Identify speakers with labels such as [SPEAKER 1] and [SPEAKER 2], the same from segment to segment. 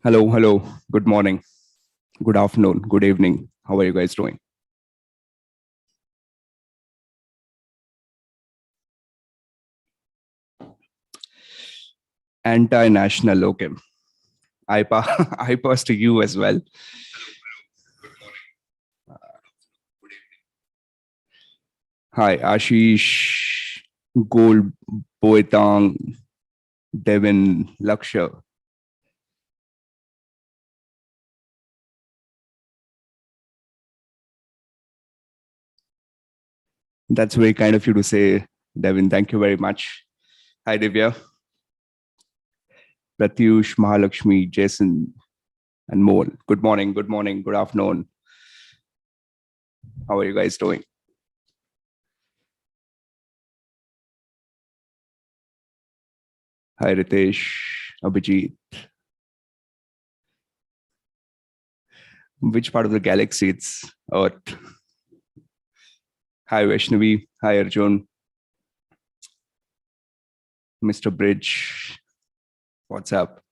[SPEAKER 1] Hello, hello. Good morning, good afternoon, good evening. How are you guys doing? Anti-national, okay. I pass to you as well. Hi, Ashish, Gold, Boetang, Devin, Laksha. That's very kind of you to say, Devin. Thank you very much. Hi, Divya, Pratyush, Mahalakshmi, Jason, and Mol. Good morning, good afternoon. How are you guys doing? Hi, Ritesh, Abhijit. Which part of the galaxy? It's Earth. Hi, Vaishnavi. Hi, Arjun. Mr. Bridge. What's up?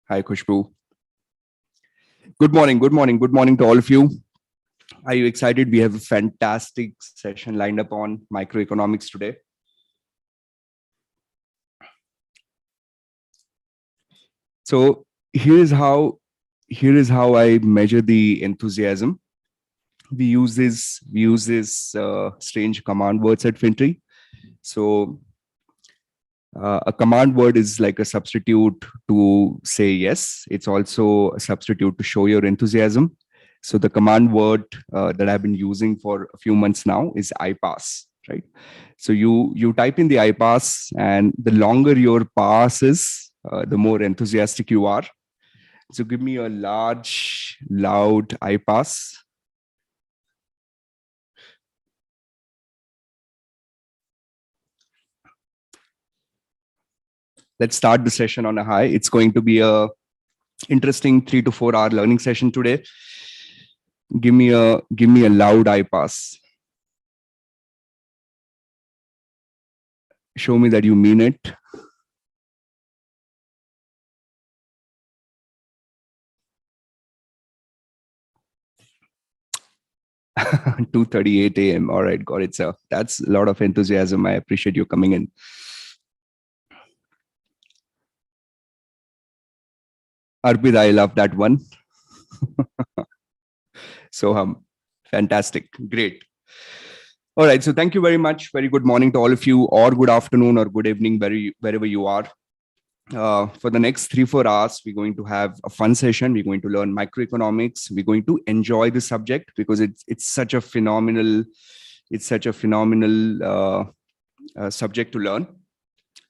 [SPEAKER 1] Hi, Khushbu. Good morning to all of you. Are you excited? We have a fantastic session lined up on microeconomics today. So here is how I measure the enthusiasm. We use this strange command words at FinTree. So a command word is like a substitute to say yes. It's also a substitute to show your enthusiasm. So the command word that I've been using for a few months now is iPass, right? So you type in the iPass, and the longer your pass is, the more enthusiastic you are. So give me a large, loud iPass. Let's start the session on a high. It's going to be a interesting 3 to 4 hour learning session today. Give me a loud iPass. Show me that you mean it. (2:38 a.m.) All right, got it, sir. That's a lot of enthusiasm. I appreciate you coming in. Arpit, I love that one. So fantastic, great. All right, so thank you very much. Very good morning to all of you, or good afternoon, or good evening, wherever you are. For the next 3-4 hours, we're going to have a fun session. We're going to learn microeconomics. We're going to enjoy the subject because it's such a phenomenal subject to learn.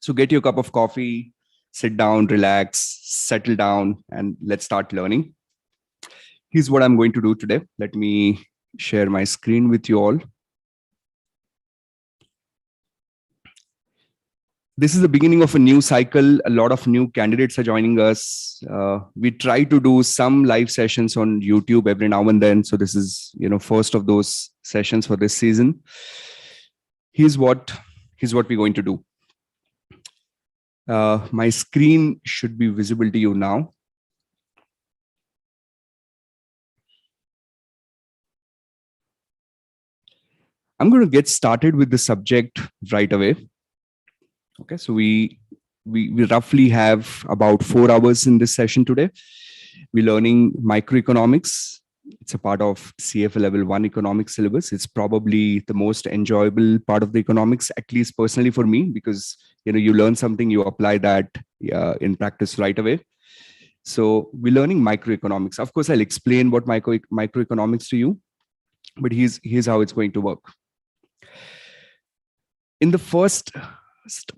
[SPEAKER 1] So get your cup of coffee, sit down, relax, settle down, and let's start learning. Here's what I'm going to do today. Let me share my screen with you all. This is the beginning of a new cycle. A lot of new candidates are joining us. We try to do some live sessions on YouTube every now and then. So this is, first of those sessions for this season. Here's what we're going to do. My screen should be visible to you now. I'm going to get started with the subject right away. Okay, so we roughly have about 4 hours in this session today. We're learning microeconomics. It's a part of CFA Level I economics syllabus. It's probably the most enjoyable part of the economics, at least personally for me, because you learn something, you apply that in practice right away. So we're learning microeconomics. Of course, I'll explain what microeconomics to you, but here's how it's going to work. In the first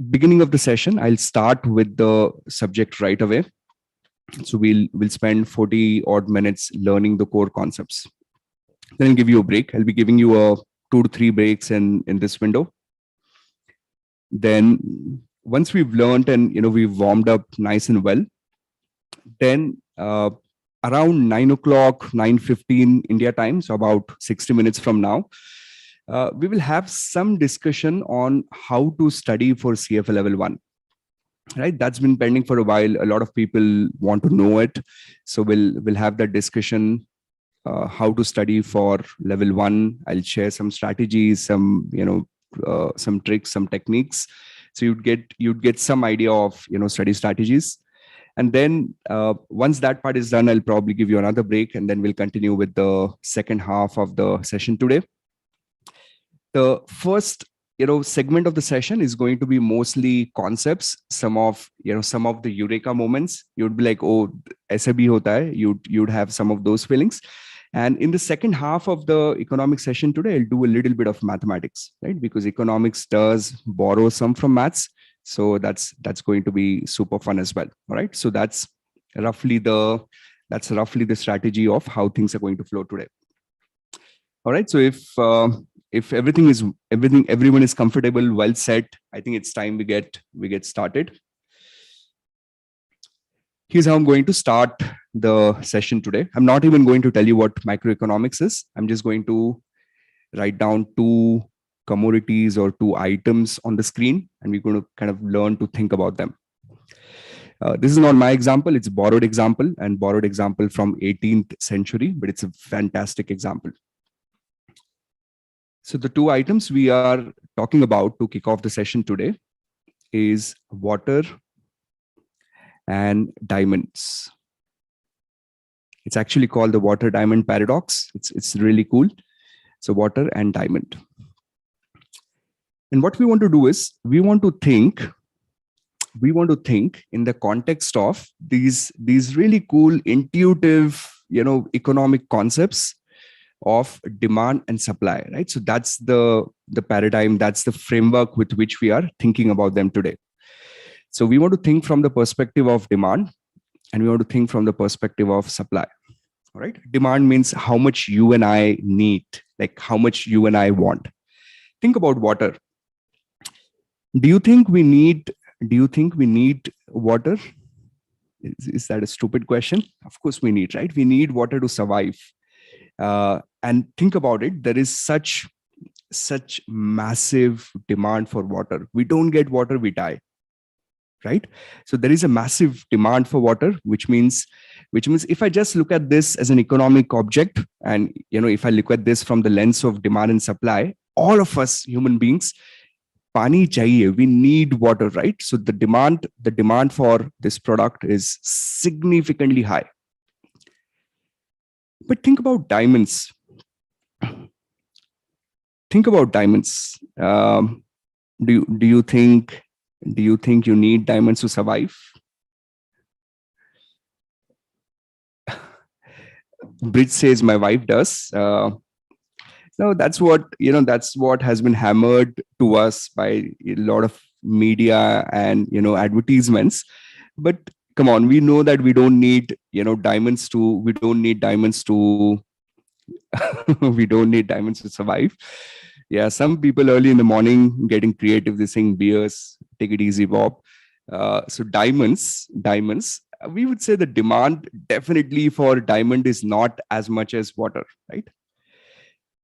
[SPEAKER 1] beginning of the session, I'll start with the subject right away. So we'll spend 40 odd minutes learning the core concepts. Then I'll give you a break. I'll be giving you a 2 to 3 breaks in this window. Then once we've learned and we've warmed up nice and well, then around 9 o'clock, 9:15 India time, so about 60 minutes from now, we will have some discussion on how to study for CFA Level I. right? That's been pending for a while. A lot of people want to know it. So we'll have that discussion, how to study for level 1. I'll share some strategies, some, some tricks, some techniques. So you'd get some idea of, study strategies. And then once that part is done, I'll probably give you another break, and then we'll continue with the second half of the session today. The first segment of the session is going to be mostly concepts, some of the eureka moments. You'd be like, oh, aisa bhi hota hai. You'd have some of those feelings. And in the second half of the economic session today, I'll do a little bit of mathematics, right? Because economics does borrow some from maths. So that's going to be super fun as well. All right. So roughly the that's roughly the strategy of how things are going to flow today. All right. So if everyone is comfortable, well set, I think it's time we get started. Here's how I'm going to start the session today. I'm not even going to tell you what macroeconomics is. I'm just going to write down 2 commodities or 2 items on the screen, and we're going to kind of learn to think about them. This is not my example. It's a borrowed example from 18th century, but it's a fantastic example. So the 2 items we are talking about to kick off the session today is water and diamonds. It's actually called the water diamond paradox. It's really cool. So water and diamond. And what we want to do is we want to think in the context of these really cool, intuitive, economic concepts of demand and supply, right? So that's the paradigm, that's the framework with which we are thinking about them today. So we want to think from the perspective of demand, and we want to think from the perspective of supply. All right. Demand means how much you and I need, like how much you and I want. Think about water. Do you think we need water? Is that a stupid question? Of course we need, right? We need water to survive. And think about it. There is such massive demand for water. We don't get water, we die. Right? So there is a massive demand for water, which means if I just look at this as an economic object, and if I look at this from the lens of demand and supply, all of us human beings, pani chahiye, we need water, right? So the demand for this product is significantly high. But think about diamonds. Do you think you need diamonds to survive? Bridge says my wife does. No, that's what has been hammered to us by a lot of media and advertisements. But come on, we know that we don't need diamonds to we don't need diamonds to survive. Yeah, some people early in the morning getting creative, they sing beers, take it easy, Bob. So diamonds, we would say the demand definitely for diamond is not as much as water, right?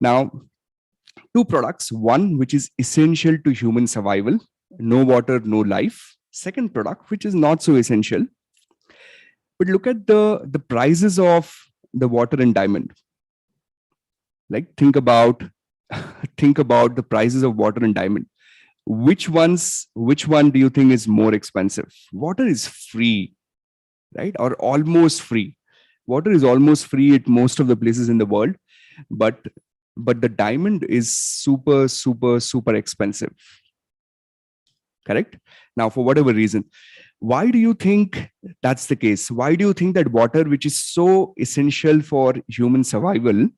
[SPEAKER 1] Now, 2 products, one which is essential to human survival, no water, no life. Second product, which is not so essential. But look at the prices of the water and diamond. Like think about the prices of water and diamond. Which one do you think is more expensive? Water is free, right? Or almost free. Water is almost free at most of the places in the world, but the diamond is super, super, super expensive. Correct? Now, for whatever reason, why do you think that's the case? Why do you think that water, which is so essential for human survival,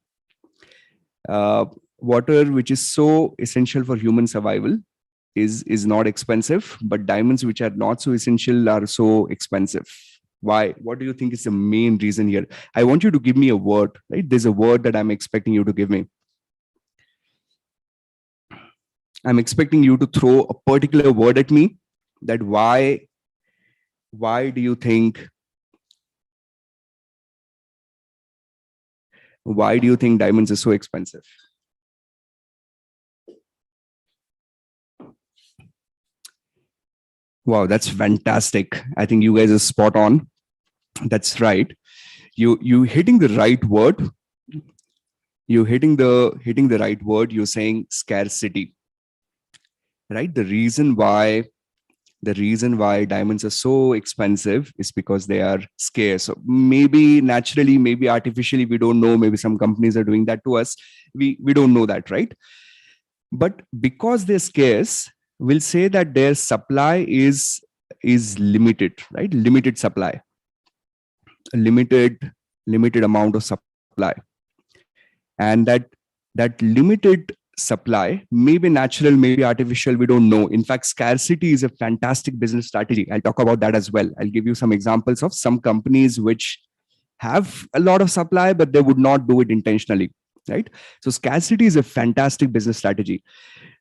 [SPEAKER 1] is not expensive, but diamonds, which are not so essential, are so expensive? Why? What do you think is the main reason here? I want you to give me a word, right? There's a word that I'm expecting you to give me. I'm expecting you to throw a particular word at me. That why do you think diamonds are so expensive? Wow, that's fantastic. I think you guys are spot on. That's right. You hitting the right word. You hitting the right word. You're saying scarcity, right? The reason why diamonds are so expensive is because they are scarce. So maybe naturally, maybe artificially, we don't know. Maybe some companies are doing that to us. We don't know that, right? But because they're scarce, we'll say that their supply is limited, right? Limited supply, a limited amount of supply, and that limited supply may be natural, maybe artificial, we don't know. In fact, scarcity is a fantastic business strategy. I'll talk about that as well. I'll give you some examples of some companies which have a lot of supply but they would not do it intentionally, right? So scarcity is a fantastic business strategy.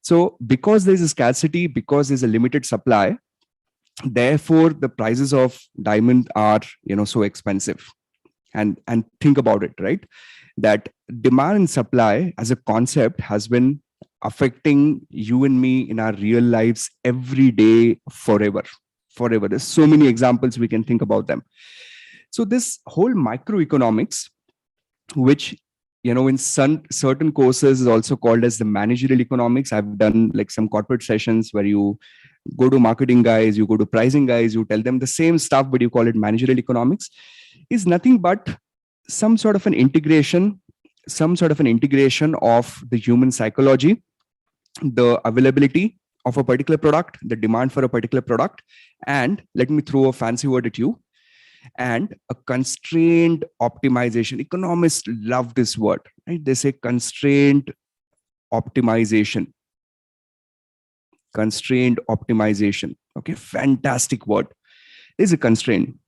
[SPEAKER 1] So because there's a scarcity, because there's a limited supply, therefore the prices of diamond are so expensive. And think about it, right? That demand and supply as a concept has been affecting you and me in our real lives every day, forever. There's so many examples we can think about them. So this whole microeconomics, which in some certain courses is also called as the managerial economics. I've done like some corporate sessions where you go to marketing guys, you go to pricing guys, you tell them the same stuff but you call it managerial economics, is nothing but some sort of an integration of the human psychology, the availability of a particular product, the demand for a particular product, and let me throw a fancy word at you, and a constrained optimization. Economists love this word, right? They say optimization constrained optimization. Okay, fantastic word. There's a constraint.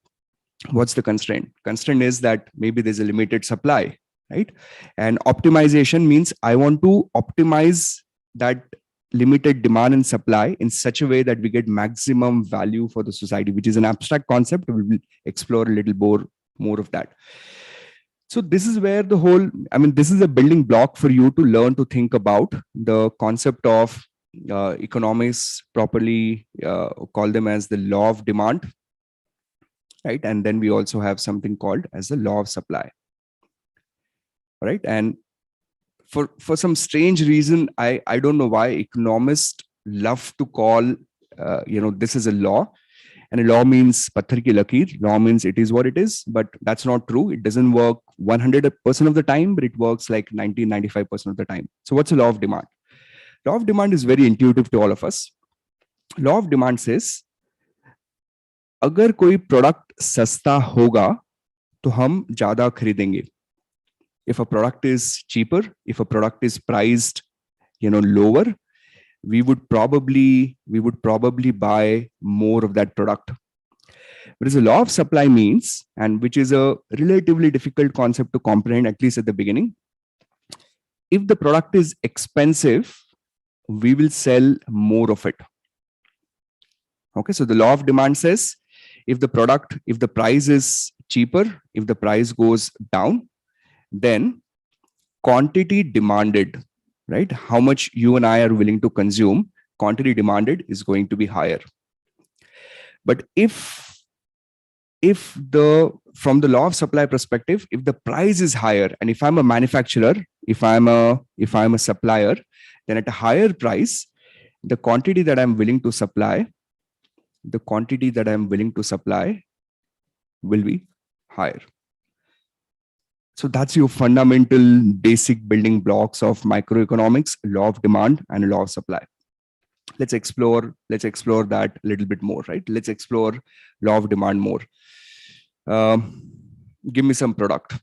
[SPEAKER 1] What's the constraint? Constraint is that maybe there's a limited supply, right? And optimization means I want to optimize that limited demand and supply in such a way that we get maximum value for the society, which is an abstract concept. We will explore a little more of that. So this is where this is a building block for you to learn to think about the concept of economics properly, call them as the law of demand, right? And then we also have something called as the law of supply, right? And for some strange reason, I don't know why economists love to call this is a law. And a law means pathar ki lakir. Law means it is what it is, but that's not true. It doesn't work 100% of the time, but it works like 90-95% of the time. So what's a law of demand? Law of demand is very intuitive to all of us. Law of demand says, अगर कोई product सस्ता होगा तो हम ज्यादा खरीदेंगे. If a product is cheaper, if a product is priced lower, we would probably buy more of that product. Whereas the law of supply means, and which is a relatively difficult concept to comprehend, at least at the beginning, if the product is expensive, we will sell more of it. Okay, so the law of demand says, if the price is cheaper, if the price goes down, then quantity demanded, right? How much you and I are willing to consume, quantity demanded is going to be higher. But if from the law of supply perspective, if the price is higher, and if I'm a manufacturer, if I'm a supplier, then at a higher price, the quantity that I'm willing to supply will be higher. So that's your fundamental basic building blocks of microeconomics, law of demand and law of supply. Let's explore that a little bit more, right? Let's explore law of demand more. Give me some product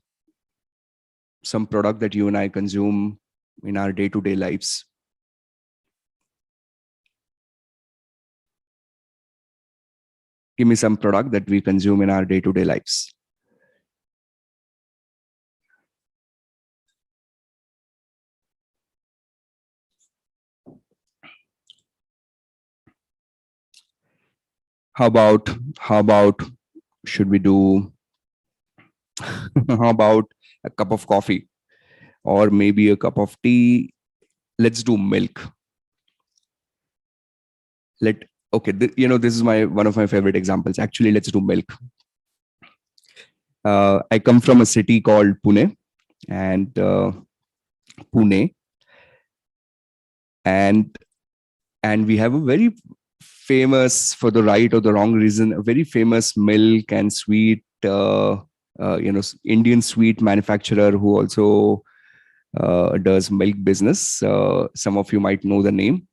[SPEAKER 1] that you and I consume in our day-to-day lives. Give me some product that we consume in our day-to-day lives. How about should we do how about a cup of coffee or maybe a cup of tea? Let's do milk. Okay, this is one of my favorite examples. Actually, let's do milk. I come from a city called Pune, and Pune, and we have a very famous, for the right or the wrong reason, a very famous milk and sweet, Indian sweet manufacturer who also does milk business. Some of you might know the name.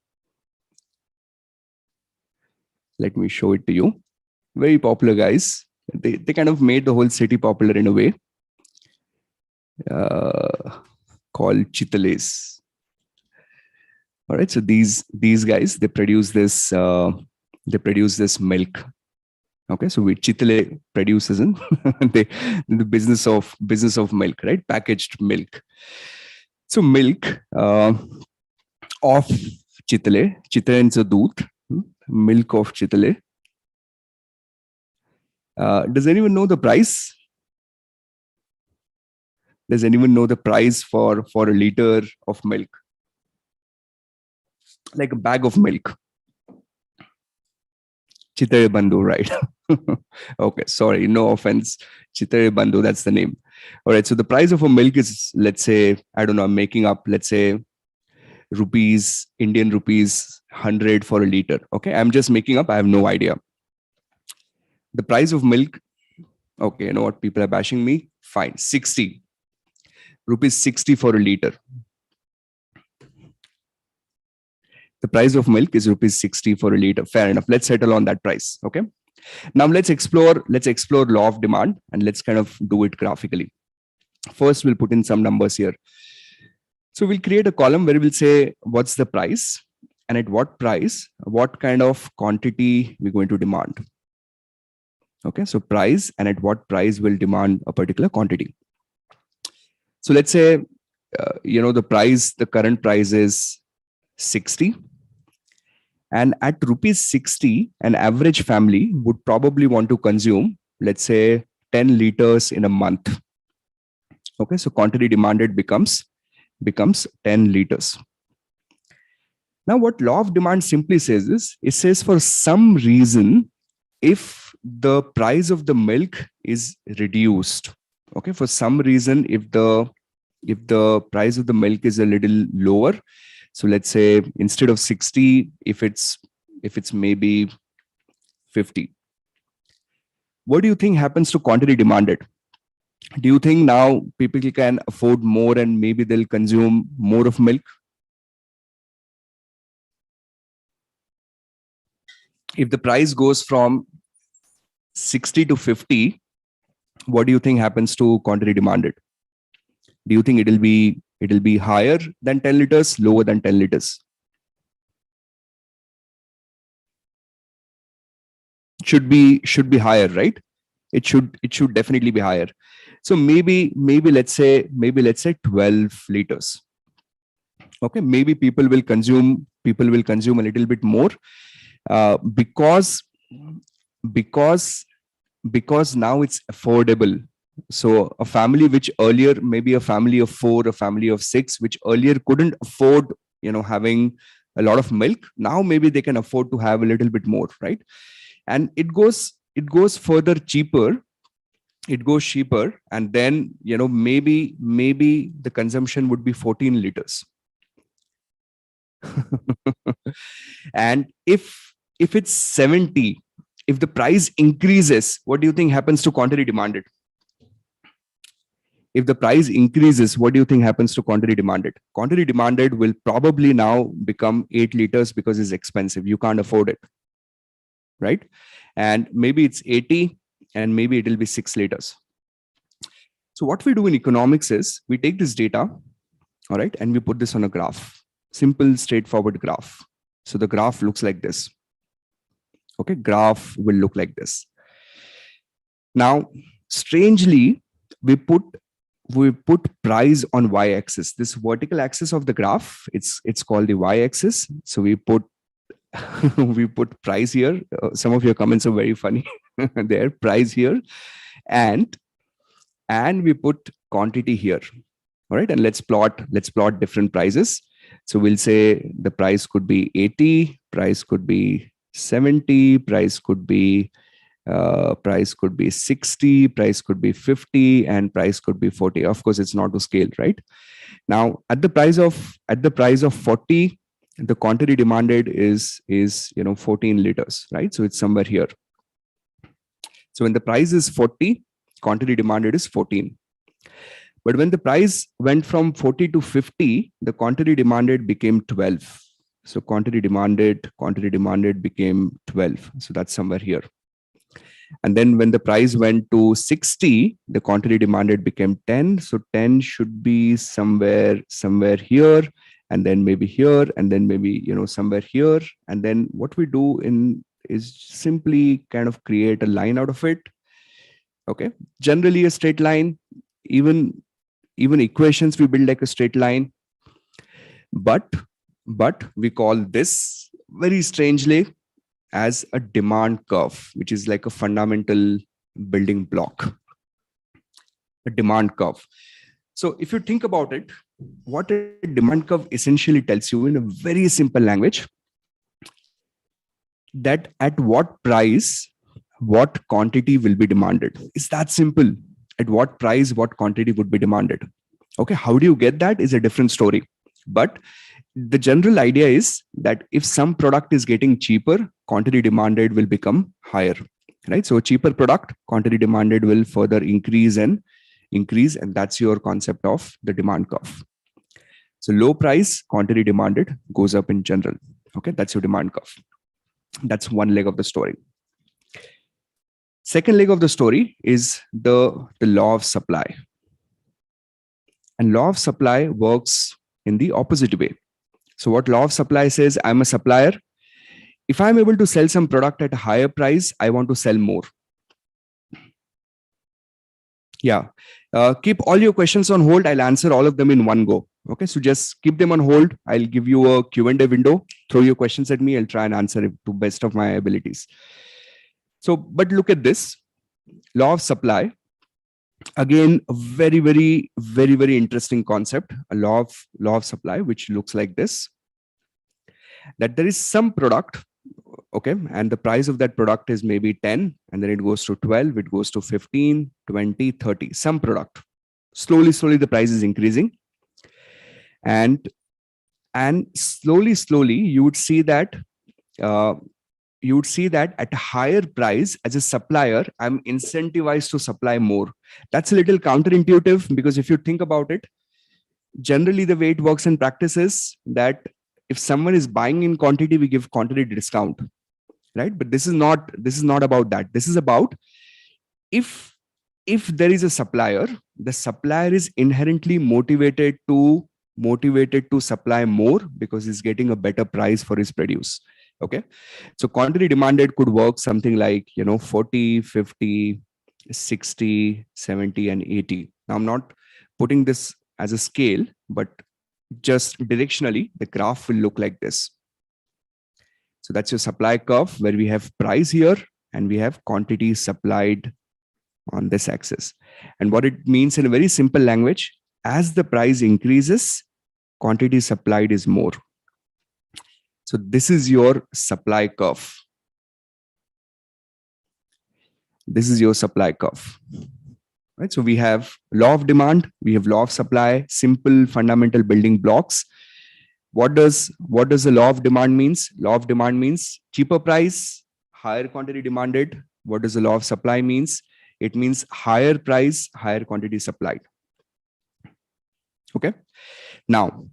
[SPEAKER 1] Let me show it to you. Very popular guys. They kind of made the whole city popular in a way, called Chitales. All right, so these guys, they produce this milk. Okay, so we Chitale produces in the business of milk, right? Packaged milk. So milk of Chitale, Chitale is दूध, milk of Chitale. Does anyone know the price? Does anyone know the price for a liter of milk? Like a bag of milk. Chitare Bandhu, right? Okay, sorry, no offense. Chitare Bandhu, that's the name. All right, so the price of a milk is, let's say, I don't know, I'm making up, let's say, Indian rupees 100 for a liter. Okay, I'm just making up, I have no idea. The price of milk, okay, you know what, people are bashing me, fine, 60 rupees, 60 for a liter. The price of milk is rupees 60 for a liter. Fair enough. Let's settle on that price. Okay. Now let's explore law of demand, and let's kind of do it graphically. First, we'll put in some numbers here. So we'll create a column where we'll say what's the price, and at what price, what kind of quantity we're going to demand. Okay. So price, and at what price will demand a particular quantity. So let's say, the current price is 60. And at rupees 60, an average family would probably want to consume, let's say, 10 liters in a month. Okay, so quantity demanded becomes 10 liters. Now, what law of demand simply says is, it says for some reason, if the price of the milk is reduced, okay, for some reason, if the price of the milk is a little lower, so let's say instead of 60, if it's maybe 50, what do you think happens to quantity demanded? Do you think now people can afford more and maybe they'll consume more of milk? If the price goes from 60 to 50, what do you think happens to quantity demanded? Do you think it'll be higher than 10 liters, lower than 10 liters? Should be higher, right? It should definitely be higher. So maybe let's say 12 liters. Okay, maybe people will consume a little bit more, because now it's affordable. So a family which earlier, maybe a family of 4, a family of 6, which earlier couldn't afford, having a lot of milk, now maybe they can afford to have a little bit more, right? And it goes further cheaper. It goes cheaper, and then maybe the consumption would be 14 liters. And if it's 70, if the price increases, what do you think happens to quantity demanded? If the price increases, what do you think happens to quantity demanded? Quantity demanded will probably now become 8 liters because it's expensive. You can't afford it, right? And maybe it's 80, and maybe it will be 6 liters. So what we do in economics is we take this data, all right, and we put this on a graph, simple, straightforward graph. So the graph looks like this. Okay, graph will look like this. Now, strangely, we put price on y-axis. This vertical axis of the graph, it's called the y-axis. So we put we put price here. Some of your comments are very funny. There, price here, and we put quantity here. All right, and let's plot different prices. So we'll say the price could be 80, price could be 70, price could be 60, price could be 50, and price could be 40. Of course, it's not to scale, right? Now, at the price of 40, the quantity demanded is 14 liters, right? So it's somewhere here. So when the price is 40, quantity demanded is 14. But when the price went from 40 to 50, the quantity demanded became 12. So quantity demanded became 12. So that's somewhere here. And then when the price went to 60, the quantity demanded became 10. So 10 should be somewhere here, and then maybe here, and then maybe somewhere here. And then what we do is simply kind of create a line out of it. Okay, generally a straight line. Even equations we build like a straight line, but we call this very strangely as a demand curve, which is like a fundamental building block, a demand curve. So if you think about it, what a demand curve essentially tells you in a very simple language, that at what price, what quantity will be demanded. It's that simple. At what price, what quantity would be demanded. Okay, how do you get that is a different story. But the general idea is that if some product is getting cheaper, quantity demanded will become higher, right? So a cheaper product, quantity demanded will further increase, and that's your concept of the demand curve. So low price, quantity demanded goes up in general. Okay, that's your demand curve. That's one leg of the story. Second leg of the story is the law of supply. And law of supply works in the opposite way. So what law of supply says, I'm a supplier. If I'm able to sell some product at a higher price, I want to sell more. Yeah. Keep all your questions on hold. I'll answer all of them in one go. Okay. So just keep them on hold. I'll give you a Q&A window. Throw your questions at me. I'll try and answer it to best of my abilities. So, but look at this law of supply. Again, a very, very, very, very interesting concept, a law of supply, which looks like this, that there is some product, okay, and the price of that product is maybe 10, and then it goes to 12, it goes to 15, 20, 30, some product. Slowly, the price is increasing. And slowly, you would see that at a higher price, as a supplier, I'm incentivized to supply more. That's a little counterintuitive, because if you think about it, generally the way it works in practice is that if someone is buying in quantity, we give quantity discount, right? But this is not about that. This is about if there is a supplier, the supplier is inherently motivated to supply more because he's getting a better price for his produce. Okay, so quantity demanded could work something like 40, 50, 60, 70, and 80. Now I'm not putting this as a scale, but just directionally the graph will look like this. So that's your supply curve, where we have price here and we have quantity supplied on this axis. And what it means in a very simple language, as the price increases, quantity supplied is more. So this is your supply curve. This is your supply curve. Right? So we have law of demand, we have law of supply, simple fundamental building blocks. What does the law of demand means? Law of demand means cheaper price, higher quantity demanded. What does the law of supply means? It means higher price, higher quantity supplied. Okay. Now,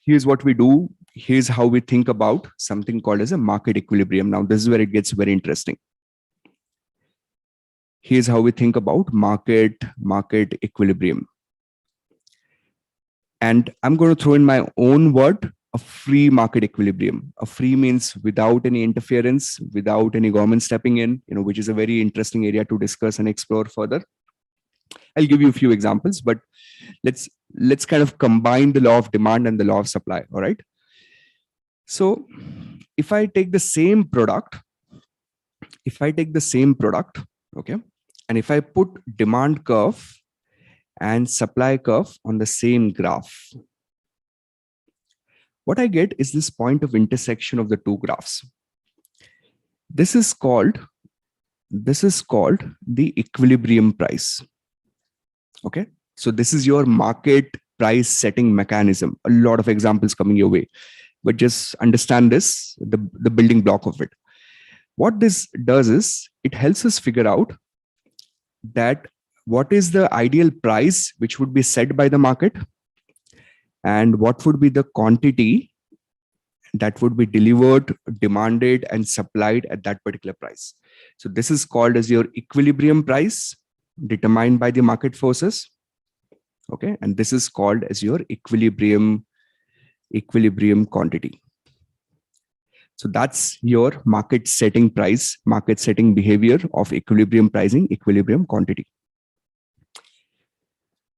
[SPEAKER 1] here's what we do. Here's how we think about something called as a market equilibrium. Now, this is where it gets very interesting. Here's how we think about market equilibrium. And I'm going to throw in my own word, a free market equilibrium. A free means without any interference, without any government stepping in, which is a very interesting area to discuss and explore further. I'll give you a few examples, but let's kind of combine the law of demand and the law of supply. All right. So if I take the same product, okay, and if I put demand curve and supply curve on the same graph, what I get is this point of intersection of the two graphs. This is called the equilibrium price. Okay, so this is your market price setting mechanism. A lot of examples coming your way, but just understand this, the building block of it. What this does is it helps us figure out that what is the ideal price which would be set by the market, and what would be the quantity that would be delivered, demanded, and supplied at that particular price. So this is called as your equilibrium price, determined by the market forces. Okay, and this is called as your equilibrium quantity. So that's your market setting price, market setting behavior of equilibrium pricing, equilibrium quantity.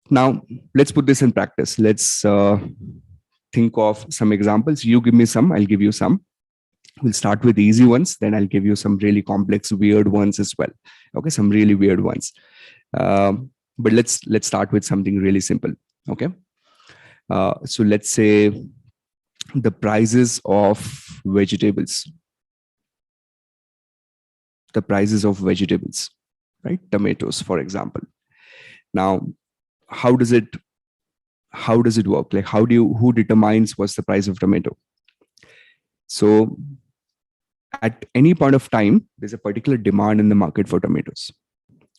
[SPEAKER 1] Now, let's put this in practice. Let's think of some examples. You give me some, I'll give you some. We'll start with easy ones, then I'll give you some really complex, weird ones as well. Okay, some really weird ones. But let's start with something really simple. Okay, so let's say the prices of vegetables. Right? Tomatoes, for example. Now, how does it work? Like, who determines what's the price of tomato? So at any point of time, there's a particular demand in the market for tomatoes,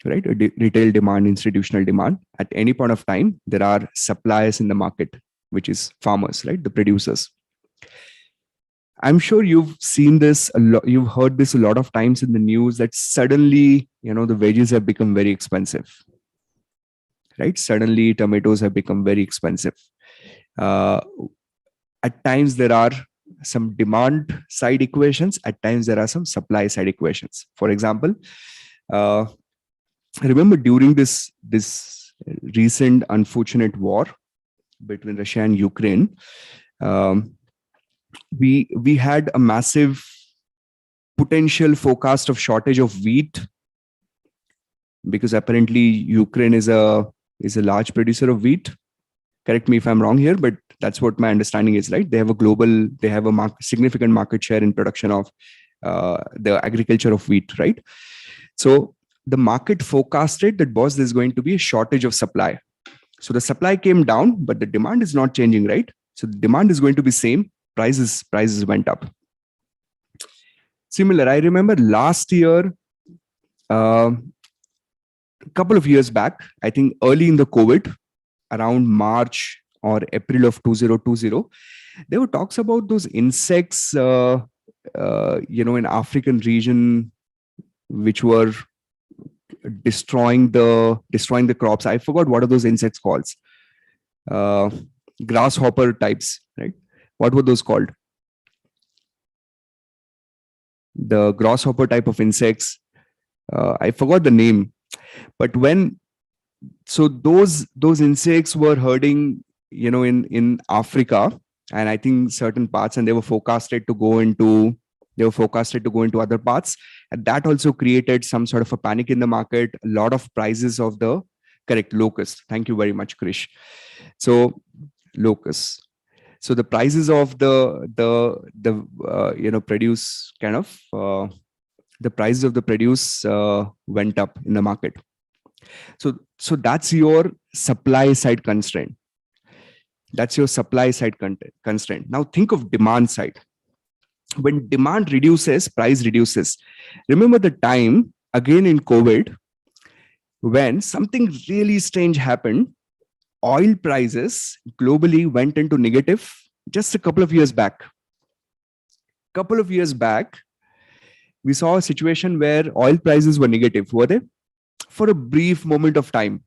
[SPEAKER 1] right? Retail demand, institutional demand. At any point of time, there are suppliers in the market, which is farmers, right? The producers. I'm sure you've seen this a lot. You've heard this a lot of times in the news that suddenly, the veggies have become very expensive, right? Suddenly, tomatoes have become very expensive. At times, there are some demand side equations. At times, there are some supply side equations. For example, remember during this recent unfortunate war between Russia and Ukraine, we had a massive potential forecast of shortage of wheat, because apparently Ukraine is a large producer of wheat. Correct me if I'm wrong here, but that's what my understanding is, right? They have a significant market share in production of the agriculture of wheat, right? So the market forecasted that there's going to be a shortage of supply. So the supply came down, but the demand is not changing, right? So the demand is going to be same. Prices went up. Similar, I remember last year, a couple of years back, I think early in the COVID, around March or April of 2020, there were talks about those insects, in African region, which were destroying the crops. I forgot what are those insects called. Grasshopper types, right? What were those called? The grasshopper type of insects. I forgot the name. But those insects were herding, in Africa, and I think certain parts, and they were forecasted to go into other parts, and that also created some sort of a panic in the market. A lot of prices of the locust. Thank you very much, Krish. So locusts. So the prices of the produce the prices of the produce went up in the market. So that's your supply side constraint. That's your supply side constraint. Now think of demand side. When demand reduces, price reduces. Remember the time again in COVID when something really strange happened. Oil prices globally went into negative just a couple of years back. We saw a situation where oil prices were negative, were they? For a brief moment of time,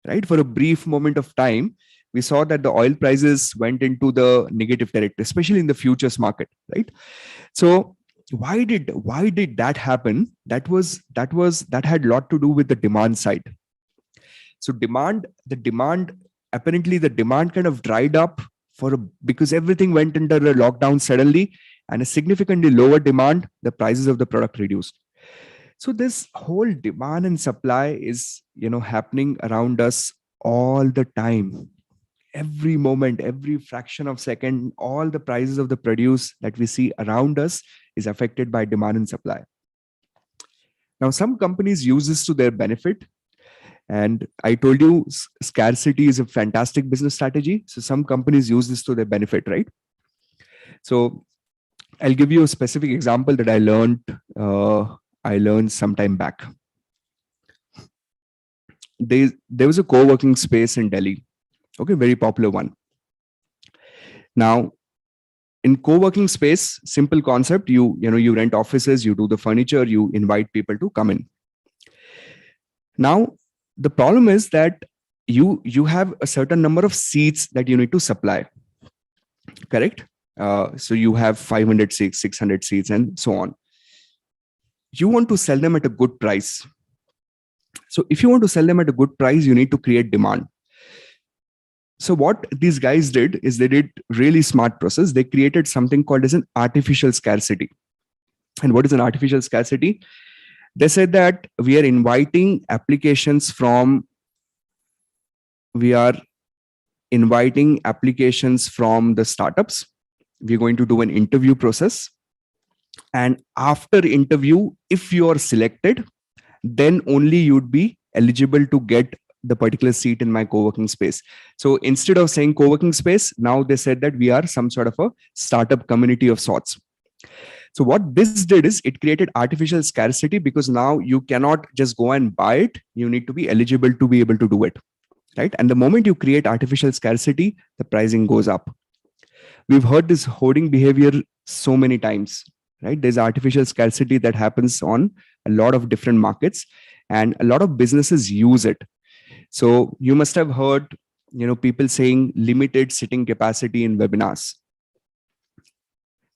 [SPEAKER 1] right? For a brief moment of time, we saw that the oil prices went into the negative territory, especially in the futures market, right? So why did that happen? That had a lot to do with the demand side. So apparently the demand kind of dried up because everything went into a lockdown suddenly, and a significantly lower demand, the prices of the product reduced. So this whole demand and supply is, happening around us all the time. every moment, every fraction of second, all the prices of the produce that we see around us is affected by demand and supply. Now, some companies use this to their benefit. And I told you scarcity is a fantastic business strategy. So some companies use this to their benefit, right? So I'll give you a specific example that I learned some time back. There was a co-working space in Delhi. Okay, very popular one. Now, in co-working space, simple concept, you rent offices, you do the furniture, you invite people to come in. Now, the problem is that you have a certain number of seats that you need to supply, correct? So you have 500 seats, 600 seats, and so on. You want to sell them at a good price. So if you want to sell them at a good price, you need to create demand. So what these guys did is they did really smart process. They created something called as an artificial scarcity. And what is an artificial scarcity? They said that we are inviting applications from the startups. We're going to do an interview process. And after interview, if you are selected, then only you'd be eligible to get the particular seat in my co-working space. So instead of saying co-working space, now they said that we are some sort of a startup community of sorts. So what this did is it created artificial scarcity, because now you cannot just go and buy it. You need to be eligible to be able to do it, right? And the moment you create artificial scarcity, the pricing goes up. We've heard this hoarding behavior so many times, right? There's artificial scarcity that happens on a lot of different markets, and a lot of businesses use it. So you must have heard, people saying limited sitting capacity in webinars.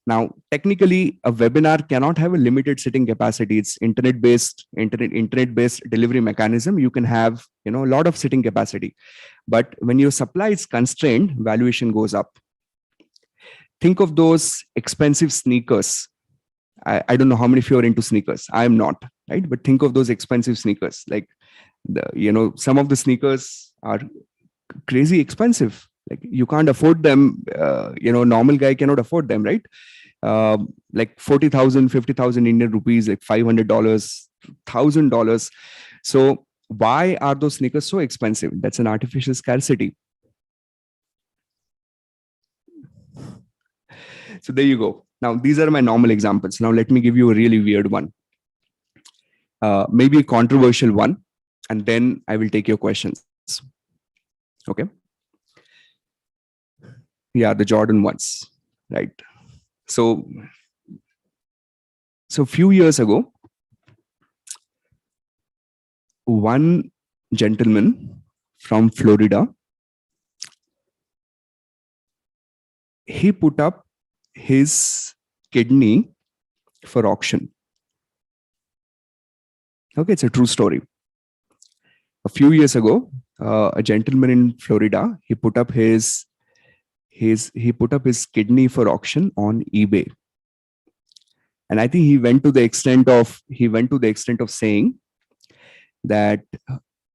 [SPEAKER 1] Now, technically, a webinar cannot have a limited sitting capacity. It's internet-based delivery mechanism. You can have, a lot of sitting capacity. But when your supply is constrained, valuation goes up. Think of those expensive sneakers. I don't know how many of you are into sneakers. I'm not, right? But think of those expensive sneakers. Like, some of the sneakers are crazy expensive. Like, you can't afford them. Normal guy cannot afford them, right? Like 40,000, 50,000 Indian rupees, like $500, $1,000. So why are those sneakers so expensive? That's an artificial scarcity. So there you go. Now, these are my normal examples. Now, let me give you a really weird one. Maybe a controversial one, and then I will take your questions. Okay. Yeah, the Jordan ones, right? So a few years ago, one gentleman from Florida, he put up his kidney for auction. Okay, it's a true story. A few years ago, a gentleman in Florida, he put up his kidney for auction on eBay. And I think he went to the extent of saying that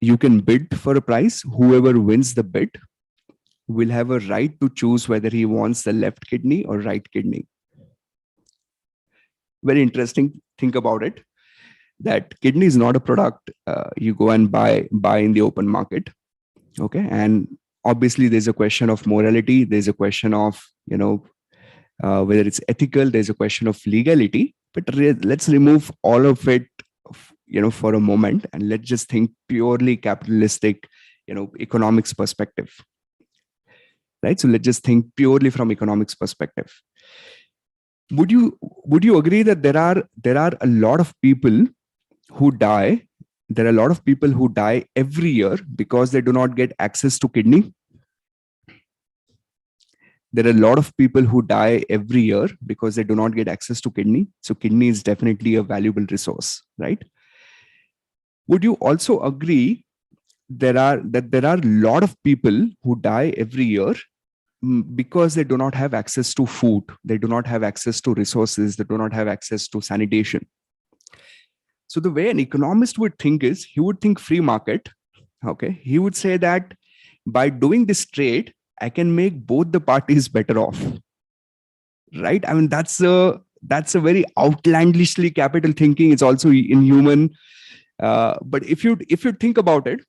[SPEAKER 1] you can bid for a price. Whoever wins the bid will have a right to choose whether he wants the left kidney or right kidney. Very interesting. Think about it. That kidney is not a product you go and buy in the open market. Okay. And obviously there's a question of morality. There's a question of, whether it's ethical. There's a question of legality. But let's remove all of it, for a moment, and let's just think purely capitalistic, economics perspective. Right? So let's just think purely from economics perspective. Would you agree that there are a lot of people who die? There are a lot of people who die every year because they do not get access to kidney. There are a lot of people who die every year because they do not get access to kidney. So kidney is definitely a valuable resource, right? Would you also agree there are a lot of people who die every year because they do not have access to food, they do not have access to resources, they do not have access to sanitation? So the way an economist would think is, he would think free market. Okay, he would say that by doing this trade, I can make both the parties better off. Right? I mean, that's a very outlandishly capital thinking. It's also inhuman. But if you think about it,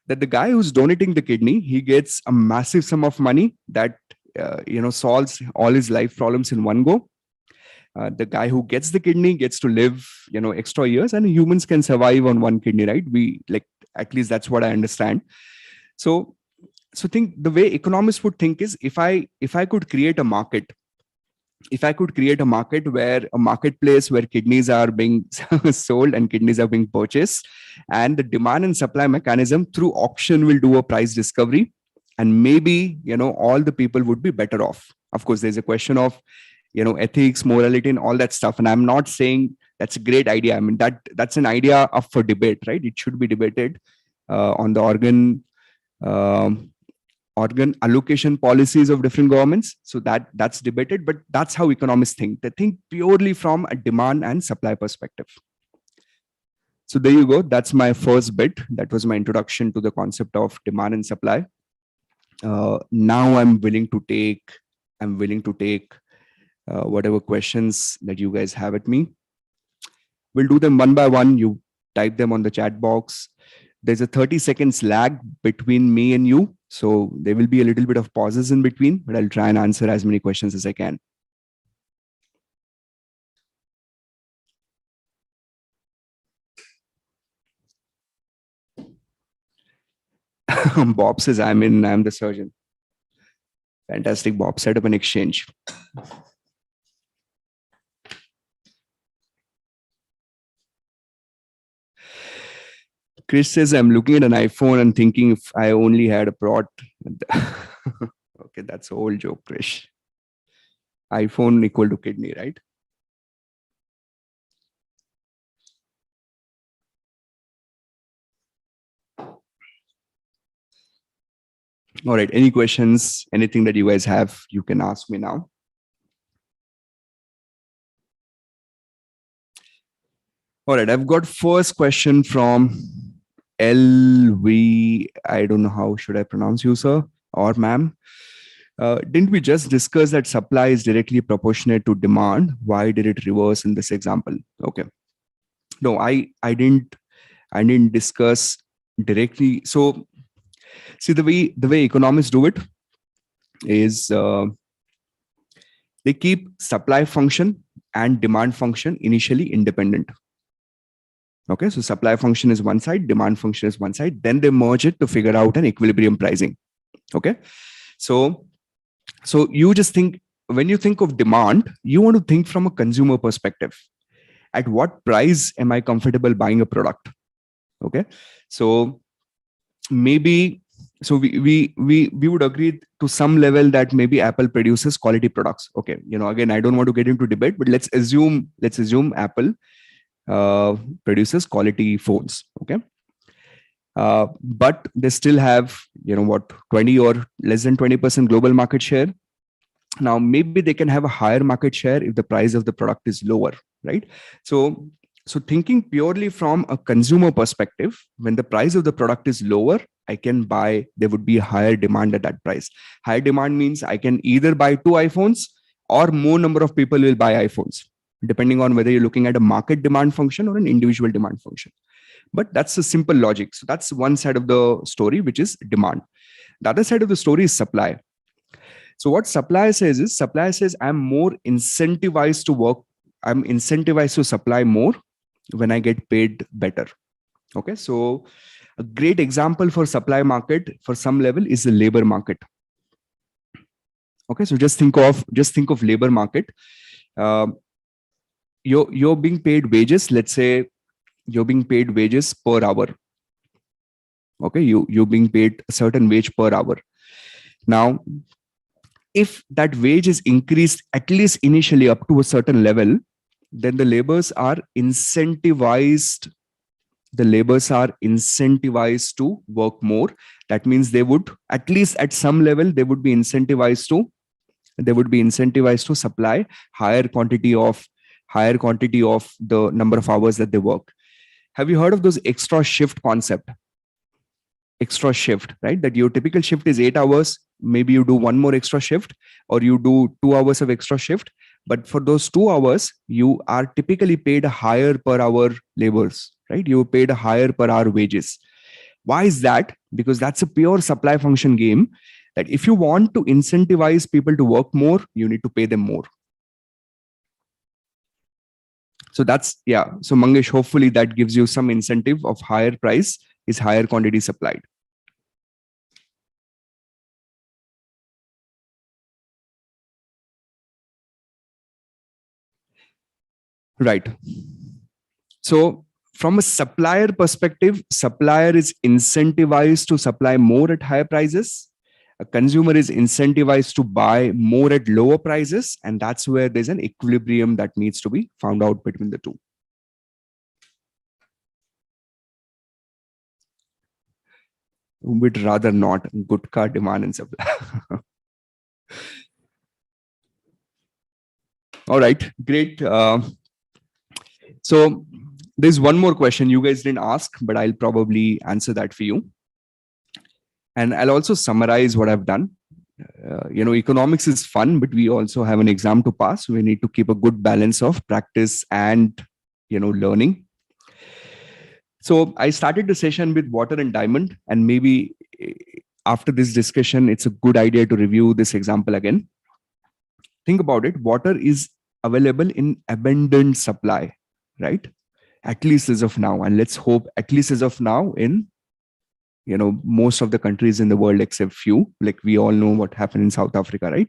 [SPEAKER 1] that the guy who's donating the kidney, he gets a massive sum of money that solves all his life problems in one go. The guy who gets the kidney gets to live extra years, and humans can survive on one kidney, right? We like, at least that's what I understand. So think the way economists would think is, if I could create a market, where a marketplace where kidneys are being sold and kidneys are being purchased, and the demand and supply mechanism through auction will do a price discovery, and maybe all the people would be better off. Of course, there's a question of ethics, morality, and all that stuff, and I'm not saying that's a great idea. I mean, that's an idea up for debate, right? It should be debated on the organ allocation policies of different governments. So that's debated, but that's how economists think. They think purely from a demand and supply perspective. So there you go. That's my first bit. That was my introduction to the concept of demand and supply. Now I'm willing to take whatever questions that you guys have at me. We'll do them one by one. You type them on the chat box. There's a 30 seconds lag between me and you. So there will be a little bit of pauses in between, but I'll try and answer as many questions as I can. Bob says, I'm the surgeon. Fantastic, Bob. Set up an exchange. Chris says, I'm looking at an iPhone and thinking if I only had a prot. Okay, that's an old joke, Chris. iPhone equal to kidney, right? All right, any questions, anything that you guys have, you can ask me now. All right, I've got first question from LV. I don't know how should I pronounce you, sir or ma'am. Didn't we just discuss that supply is directly proportionate to demand? Why did it reverse in this example? Okay. No, I didn't discuss directly. So see, the way economists do it is they keep supply function and demand function initially independent. Okay, so supply function is one side, demand function is one side, then they merge it to figure out an equilibrium pricing. Okay, so you just think, when you think of demand, you want to think from a consumer perspective. At what price am I comfortable buying a product? Okay, so maybe, so we would agree to some level that maybe Apple produces quality products. Okay, again, I don't want to get into debate, but let's assume Apple produces quality phones. Okay, but they still have 20 or less than 20% global market share. Now maybe they can have a higher market share if the price of the product is lower, right? So thinking purely from a consumer perspective, when the price of the product is lower, I can buy, there would be a higher demand at that price. Higher demand means I can either buy 2 iPhones or more number of people will buy iPhones, depending on whether you're looking at a market demand function or an individual demand function. But that's a simple logic. So that's one side of the story, which is demand. The other side of the story is supply. So what supply says is, I'm more incentivized to work. I'm incentivized to supply more when I get paid better. Okay. So a great example for supply market for some level is the labor market. Okay. So just think of labor market. You're being paid wages. Let's say you're being paid wages per hour. Okay. You're being paid a certain wage per hour. Now, if that wage is increased at least initially up to a certain level, then the laborers are incentivized. To work more. That means they would, at least at some level, they would be incentivized to supply higher quantity of the number of hours that they work. Have you heard of those extra shift concept? extra shift, right? That your typical shift is 8 hours. Maybe you do one more extra shift, or you do 2 hours of extra shift. But for those 2 hours, you are typically paid a higher per hour labors, right? You paid a higher per hour wages. Why is that? Because that's a pure supply function game. That if you want to incentivize people to work more, you need to pay them more. So that's, yeah. So Mangesh, hopefully that gives you some incentive of higher price is higher quantity supplied. Right. So from a supplier perspective, supplier is incentivized to supply more at higher prices. A consumer is incentivized to buy more at lower prices. And that's where there's an equilibrium that needs to be found out between the two. We'd rather not. Good car demand and supply. All right, great. So there's one more question you guys didn't ask, but I'll probably answer that for you. And I'll also summarize what I've done. Economics is fun, but we also have an exam to pass. We need to keep a good balance of practice and, learning. So I started the session with water and diamond, and maybe after this discussion, it's a good idea to review this example again. Think about it. Water is available in abundant supply, right? At least as of now. And let's hope at least as of now in, most of the countries in the world, except few, like we all know what happened in South Africa, right?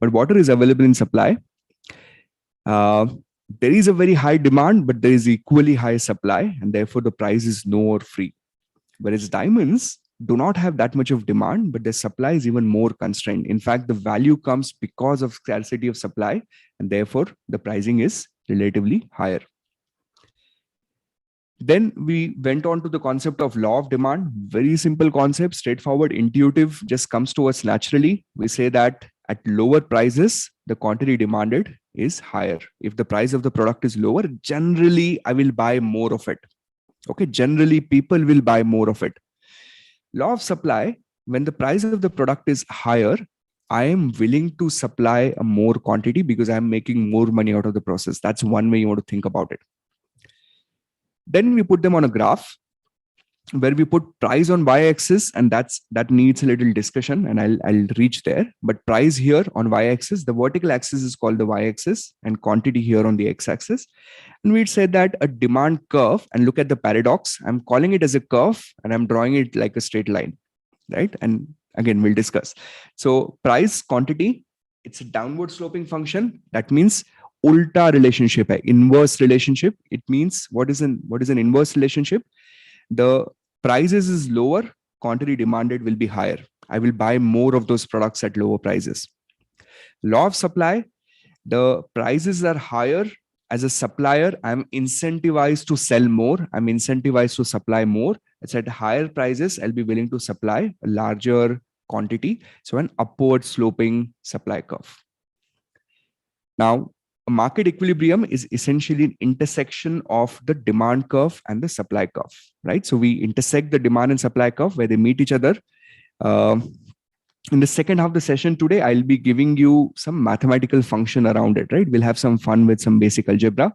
[SPEAKER 1] But water is available in supply. There is a very high demand, but there is equally high supply, and therefore the price is no or free. Whereas diamonds do not have that much of demand, but their supply is even more constrained. In fact, the value comes because of scarcity of supply, and therefore the pricing is relatively higher. Then we went on to the concept of law of demand. Very simple concept, straightforward, intuitive, just comes to us naturally. We say that at lower prices, the quantity demanded is higher. If the price of the product is lower, generally I will buy more of it. Okay, generally people will buy more of it. Law of supply, when the price of the product is higher, I am willing to supply a more quantity because I'm making more money out of the process. That's one way you want to think about it. Then we put them on a graph where we put price on y-axis, and that needs a little discussion, and I'll reach there. But price here on y-axis, the vertical axis is called the y-axis, and quantity here on the x-axis. And we'd say that a demand curve, and look at the paradox. I'm calling it as a curve, and I'm drawing it like a straight line, right? And again, we'll discuss. So price quantity, it's a downward sloping function. That means ulta relationship, inverse relationship. It means what is an inverse relationship? The prices is lower, quantity demanded will be higher. I will buy more of those products at lower prices. Law of supply, the prices are higher. As a supplier, I'm incentivized to sell more. I'm incentivized to supply more. It's at higher prices, I'll be willing to supply a larger quantity. So an upward sloping supply curve. Now, a market equilibrium is essentially an intersection of the demand curve and the supply curve, right? So we intersect the demand and supply curve where they meet each other. In the second half of the session today, I'll be giving you some mathematical function around it, right? We'll have some fun with some basic algebra.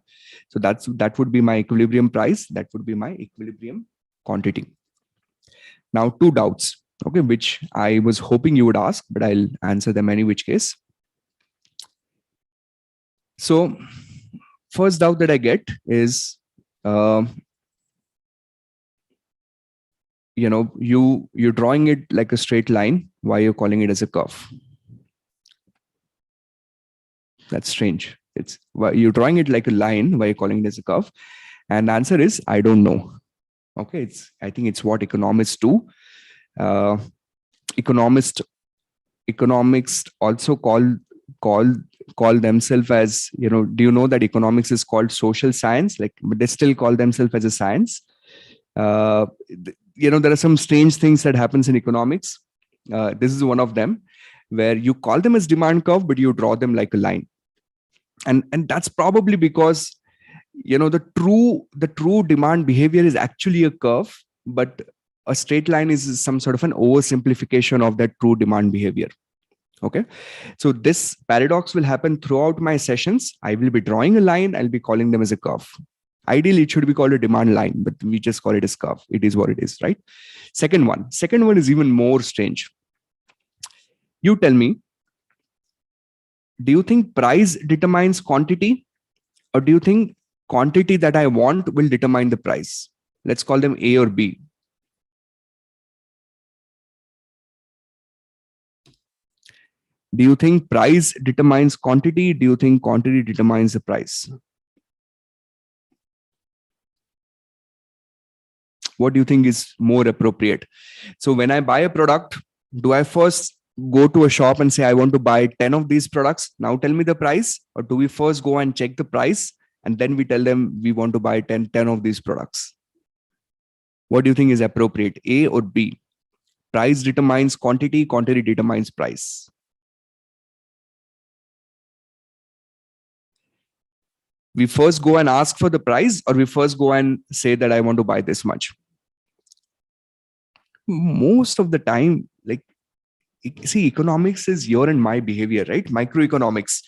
[SPEAKER 1] So that would be my equilibrium price. That would be my equilibrium quantity. Now, two doubts, okay, which I was hoping you would ask, but I'll answer them any which case. So first doubt that I get is, you're drawing it like a straight line. Why you're calling it as a curve? That's strange. It's why you're drawing it like a line. Why you're calling it as a curve? And the answer is, I don't know. Okay, I think it's what economists do. Economics also call themselves as, do you know that economics is called social science? But they still call themselves as a science. There are some strange things that happens in economics. This is one of them, where you call them as demand curve, but you draw them like a line. And that's probably because, the true demand behavior is actually a curve, but a straight line is some sort of an oversimplification of that true demand behavior. Okay. So this paradox will happen throughout my sessions. I will be drawing a line. I'll be calling them as a curve. Ideally, it should be called a demand line, but we just call it as curve. It is what it is, right? Second one is even more strange. You tell me, do you think price determines quantity, or do you think quantity that I want will determine the price? Let's call them A or B. Do you think price determines quantity? Do you think quantity determines the price? What do you think is more appropriate? So when I buy a product, do I first go to a shop and say, I want to buy 10 of these products? Now tell me the price. Or do we first go and check the price and then we tell them we want to buy 10 of these products? What do you think is appropriate, A or B? Price determines quantity, quantity determines price. We first go and ask for the price, or we first go and say that I want to buy this much? Most of the time, like, see, economics is your and my behavior, right? Microeconomics.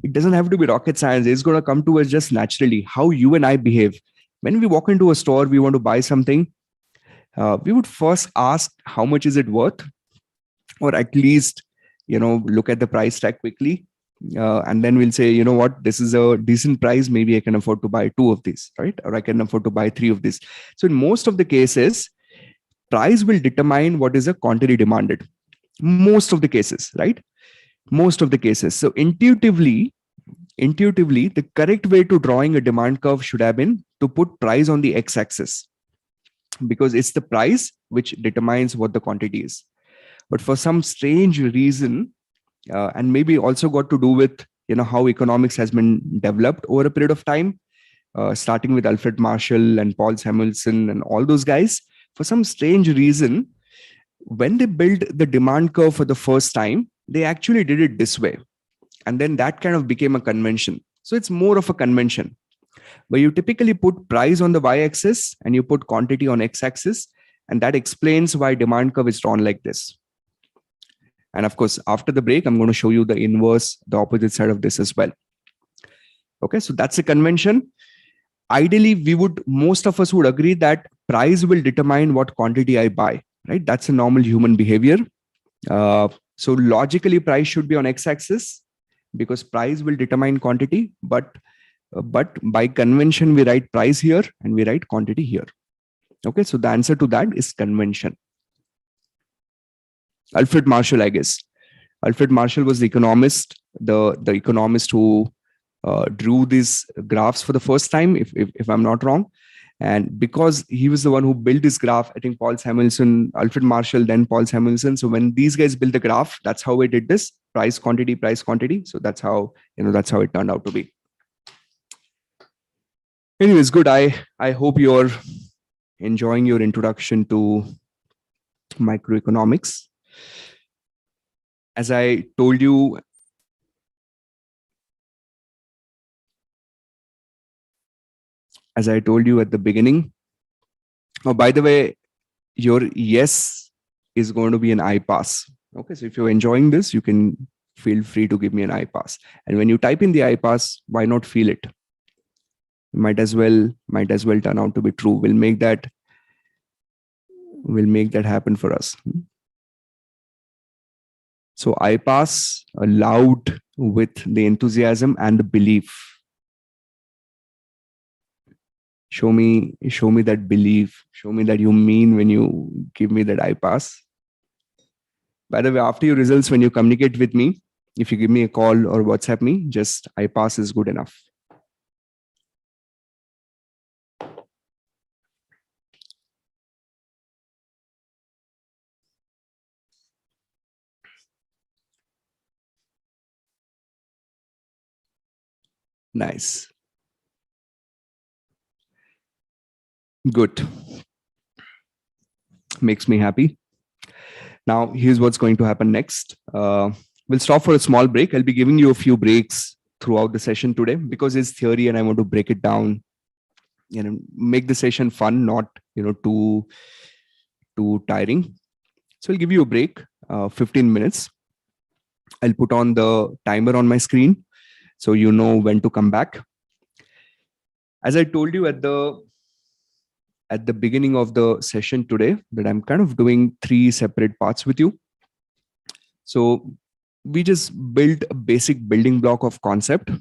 [SPEAKER 1] It doesn't have to be rocket science. It's going to come to us just naturally. How you and I behave. When we walk into a store, we want to buy something. We would first ask how much is it worth, or at least, look at the price tag quickly. And then we'll say, you know what, this is a decent price. Maybe I can afford to buy 2 of these, right? Or I can afford to buy 3 of these. So in most of the cases, price will determine what is the quantity demanded. Most of the cases, right? Most of the cases. So intuitively, the correct way to drawing a demand curve should have been to put price on the x-axis, because it's the price which determines what the quantity is. But for some strange reason, and maybe also got to do with how economics has been developed over a period of time, starting with Alfred Marshall and Paul Samuelson and all those guys, for some strange reason, when they built the demand curve for the first time, they actually did it this way. And then that kind of became a convention. So it's more of a convention where you typically put price on the y-axis and you put quantity on x-axis. And that explains why demand curve is drawn like this. And of course, after the break, I'm going to show you the inverse, the opposite side of this as well. Okay, so that's a convention. Ideally, most of us would agree that price will determine what quantity I buy, right? That's a normal human behavior. So logically, price should be on x-axis because price will determine quantity. But by convention, we write price here and we write quantity here. Okay, so the answer to that is convention. Alfred Marshall, I guess. Alfred Marshall was the economist, the economist who drew these graphs for the first time, if I'm not wrong. And because he was the one who built this graph, I think Paul Samuelson, Alfred Marshall, then Paul Samuelson. So when these guys built the graph, that's how we did this: price, quantity, price, quantity. So that's how it turned out to be. Anyways, good. I hope you're enjoying your introduction to microeconomics. As I told you, at the beginning, oh, by the way, your yes is going to be an I pass. Okay, so if you're enjoying this, you can feel free to give me an I pass. And when you type in the I pass, why not feel it? Might as well turn out to be true. We'll make that happen for us. So I pass loud with the enthusiasm and the belief. Show me that belief. Show me that you mean when you give me that I pass. By the way, after your results, when you communicate with me, if you give me a call or WhatsApp me, just I pass is good enough. Nice. Good. Makes me happy. Now, here's what's going to happen next. We'll stop for a small break. I'll be giving you a few breaks throughout the session today because it's theory and I want to break it down, make the session fun, not, too too tiring. So I'll give you a break, 15 minutes. I'll put on the timer on my screen so you know when to come back. As I told you at the beginning of the session today, that I'm kind of doing 3 separate parts with you. So we just built a basic building block of concept.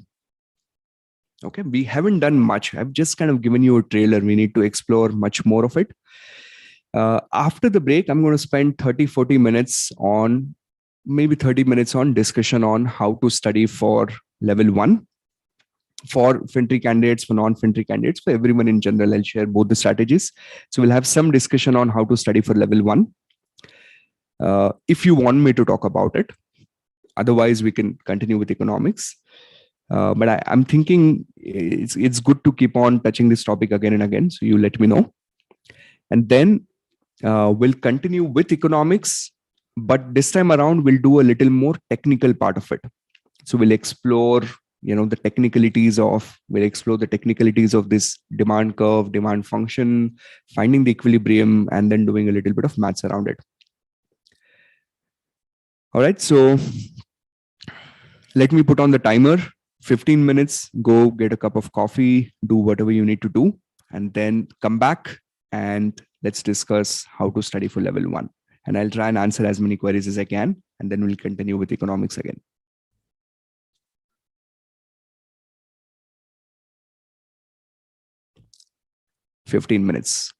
[SPEAKER 1] Okay, we haven't done much. I've just kind of given you a trailer. We need to explore much more of it. After the break, I'm going to spend 30-40 minutes on, maybe 30 minutes on discussion on how to study for level 1 for FinTree candidates, for non-FinTree candidates, for everyone in general. I'll share both the strategies. So we'll have some discussion on how to study for level 1. If you want me to talk about it, otherwise we can continue with economics. But I'm thinking it's good to keep on touching this topic again and again. So you let me know. And then we'll continue with economics, but this time around we'll do a little more technical part of it. So we'll explore, the technicalities of, this demand curve, demand function, finding the equilibrium, and then doing a little bit of maths around it. All right, so let me put on the timer. 15 minutes, go get a cup of coffee, do whatever you need to do, and then come back and let's discuss how to study for level 1. And I'll try and answer as many queries as I can, and then we'll continue with economics again. 15 minutes.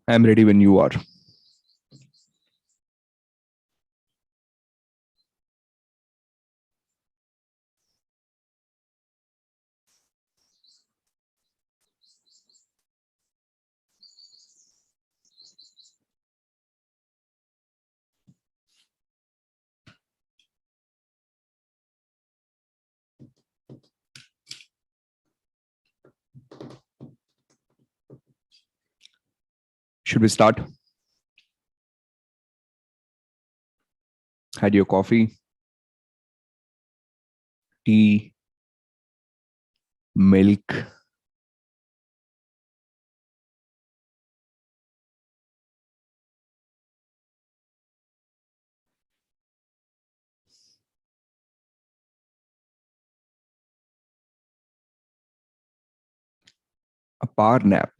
[SPEAKER 1] I'm ready when you are. Should we start? Had your coffee, tea, milk? A power nap?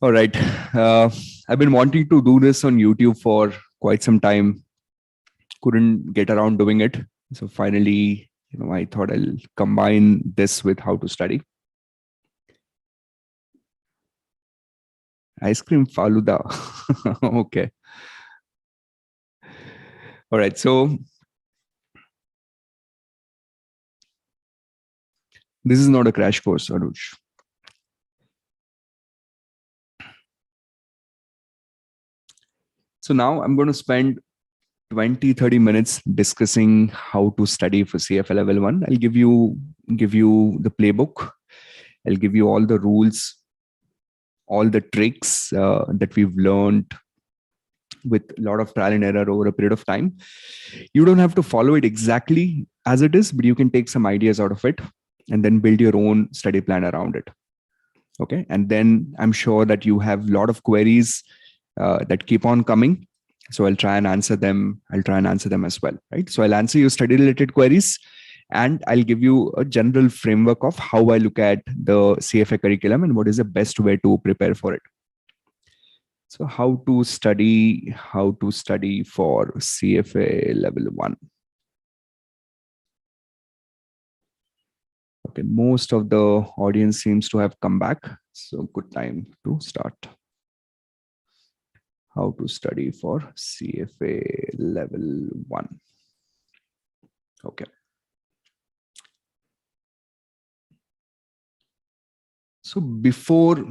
[SPEAKER 1] All right. I've been wanting to do this on YouTube for quite some time. Couldn't get around doing it. So finally, I thought I'll combine this with how to study. Ice cream faluda. Okay. All right. So this is not a crash course, Anuj. So now I'm going to spend 20-30 minutes discussing how to study for CFA Level 1. I'll give you the playbook. I'll give you all the rules, all the tricks that we've learned with a lot of trial and error over a period of time. You don't have to follow it exactly as it is, but you can take some ideas out of it and then build your own study plan around it. Okay. And then I'm sure that you have a lot of queries that keep on coming. So I'll try and answer them. As well. Right. So I'll answer your study related queries and I'll give you a general framework of how I look at the CFA curriculum and what is the best way to prepare for it. So how to study for CFA Level 1. Okay, most of the audience seems to have come back. So good time to start. How to study for CFA Level 1. Okay. So before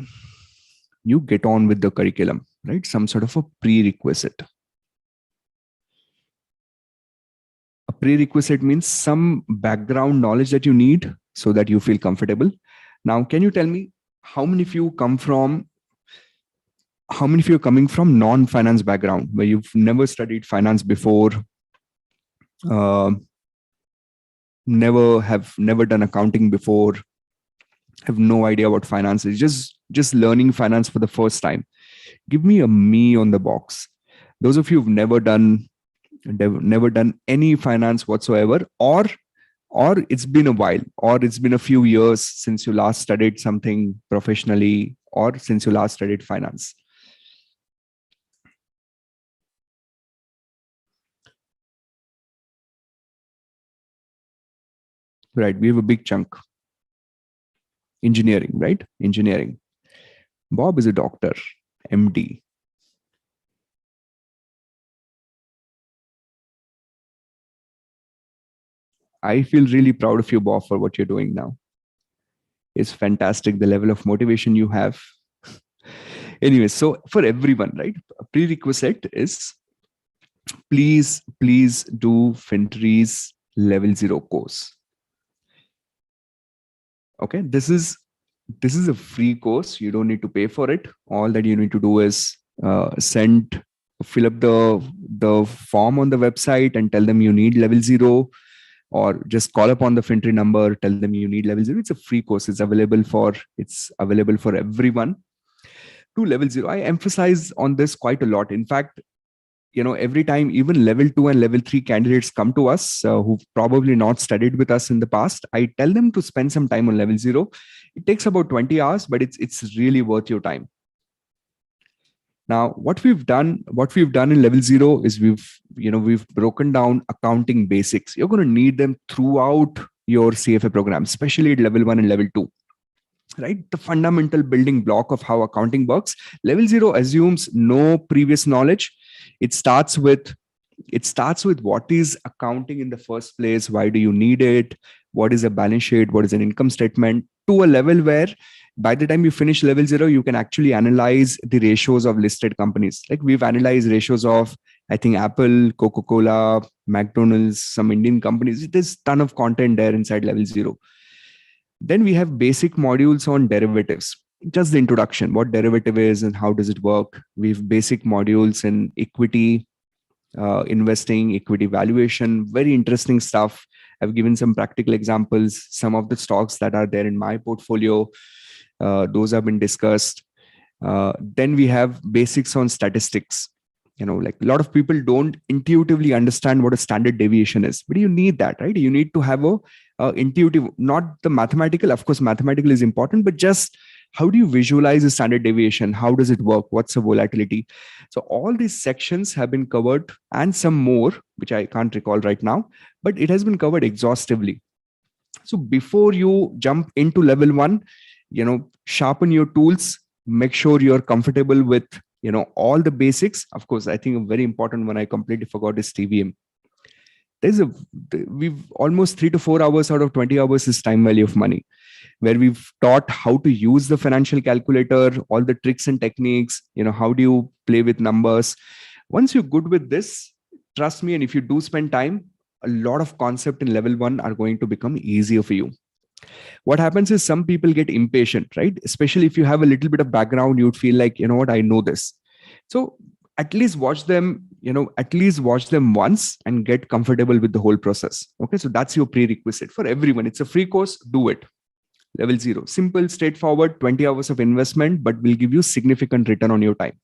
[SPEAKER 1] you get on with the curriculum, right, some sort of a prerequisite. A prerequisite means some background knowledge that you need so that you feel comfortable. Now, can you tell me how many of you are coming from non-finance background where you've never studied finance before, never done accounting before, have no idea what finance is, just learning finance for the first time? Give me a me on the box. Those of you who've never done any finance whatsoever, or it's been a while, or it's been a few years since you last studied something professionally, or since you last studied finance. Right, we have a big chunk. Engineering, right? Engineering. Bob is a doctor, MD. I feel really proud of you, Bob, for what you're doing now. It's fantastic, the level of motivation you have. Anyway, so for everyone, right, a prerequisite is please do FinTree's Level 0 course. Okay, this is a free course. You don't need to pay for it. All that you need to do is fill up the form on the website and tell them you need Level 0, or just call up on the FinTree number, tell them you need Level 0. It's a free course. It's available for everyone. to level 0. I emphasize on this quite a lot. In fact, every time even level 2 and level 3 candidates come to us who've probably not studied with us in the past, I tell them to spend some time on level 0. It takes about 20 hours, but it's really worth your time. Now, what we've done in level 0 is we've broken down accounting basics. You're going to need them throughout your CFA program, especially at level 1 and level 2. Right? The fundamental building block of how accounting works. Level 0 assumes no previous knowledge. It starts with what is accounting in the first place? Why do you need it? What is a balance sheet? What is an income statement? To a level where by the time you finish level 0, you can actually analyze the ratios of listed companies. Like we've analyzed ratios of, I think, Apple, Coca-Cola, McDonald's, some Indian companies. There's a ton of content there inside level 0. Then we have basic modules on derivatives, just the introduction, what derivative is and how does it work. We have basic modules in equity, investing, equity valuation, very interesting stuff. I've given some practical examples. Some of the stocks that are there in my portfolio, those have been discussed. Then we have basics on statistics. Like a lot of people don't intuitively understand what a standard deviation is, but you need that, right? You need to have a intuitive, not the mathematical. Of course, mathematical is important, but just how do you visualize a standard deviation? How does it work? What's the volatility? So all these sections have been covered, and some more, which I can't recall right now, but it has been covered exhaustively. So before you jump into level 1, sharpen your tools, make sure you're comfortable with all the basics. Of course, I think a very important one I completely forgot is TVM. We've almost 3 to 4 hours out of 20 hours is time value of money, where we've taught how to use the financial calculator, all the tricks and techniques, how do you play with numbers. Once you're good with this, trust me, and if you do spend time, a lot of concept in level 1 are going to become easier for you. What happens is some people get impatient, right? Especially if you have a little bit of background, you'd feel like, what, I know this. So at least watch them once and get comfortable with the whole process. Okay, so that's your prerequisite for everyone. It's a free course. Do it. Level 0, simple, straightforward, 20 hours of investment, but will give you significant return on your time.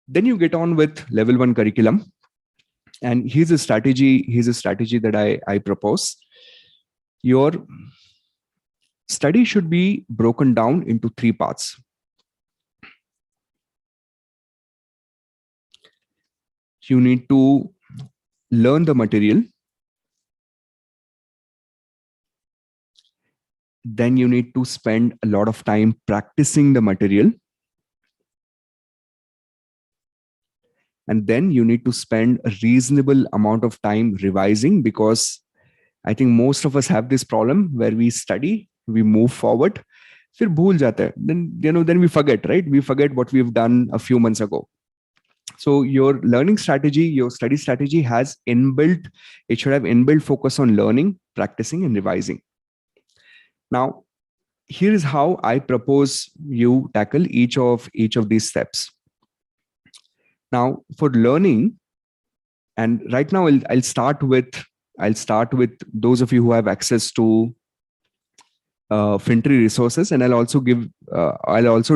[SPEAKER 1] Then you get on with level 1 curriculum. And here's a strategy that I propose. Your study should be broken down into 3 parts. You need to learn the material. Then you need to spend a lot of time practicing the material. And then you need to spend a reasonable amount of time revising, because I think most of us have this problem where we study, we move forward, फिर भूल जाते हैं. Then we forget, right? We forget what we've done a few months ago. So your learning strategy, your study strategy it should have inbuilt focus on learning, practicing, and revising. Now, here is how I propose you tackle each of these steps. Now, for learning, and right now I'll start with those of you who have access to FinTree resources, and I'll also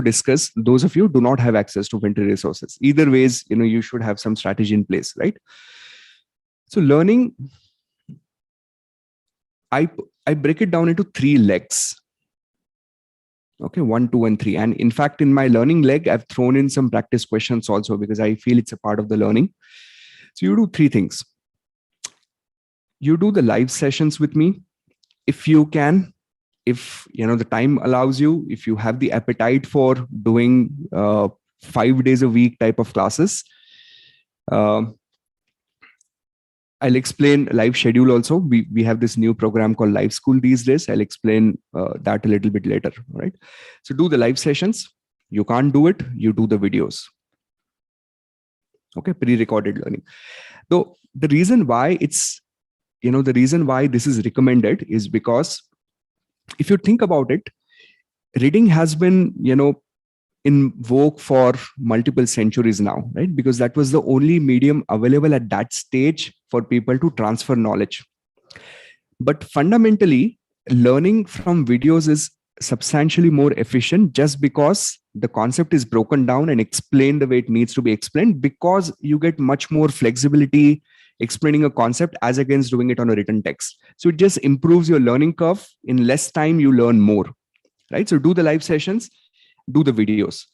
[SPEAKER 1] discuss those of you who do not have access to FinTree resources. Either ways, you should have some strategy in place, right? So learning, I break it down into 3 legs. Okay, 1, 2, and 3. And in fact, in my learning leg, I've thrown in some practice questions also, because I feel it's a part of the learning. So you do 3 things. You do the live sessions with me, if you can. If the time allows you, if you have the appetite for doing 5 days a week type of classes, I'll explain live schedule also. We have this new program called Live School these days. I'll explain that a little bit later. All right. So do the live sessions. You can't do it, you do the videos. Okay, pre-recorded learning. Though the reason why this is recommended is because if you think about it, reading has been, in vogue for multiple centuries now, right? Because that was the only medium available at that stage for people to transfer knowledge. But fundamentally, learning from videos is substantially more efficient just because the concept is broken down and explained the way it needs to be explained, because you get much more flexibility explaining a concept as against doing it on a written text. So it just improves your learning curve. In less time, you learn more, right? So do the live sessions, do the videos.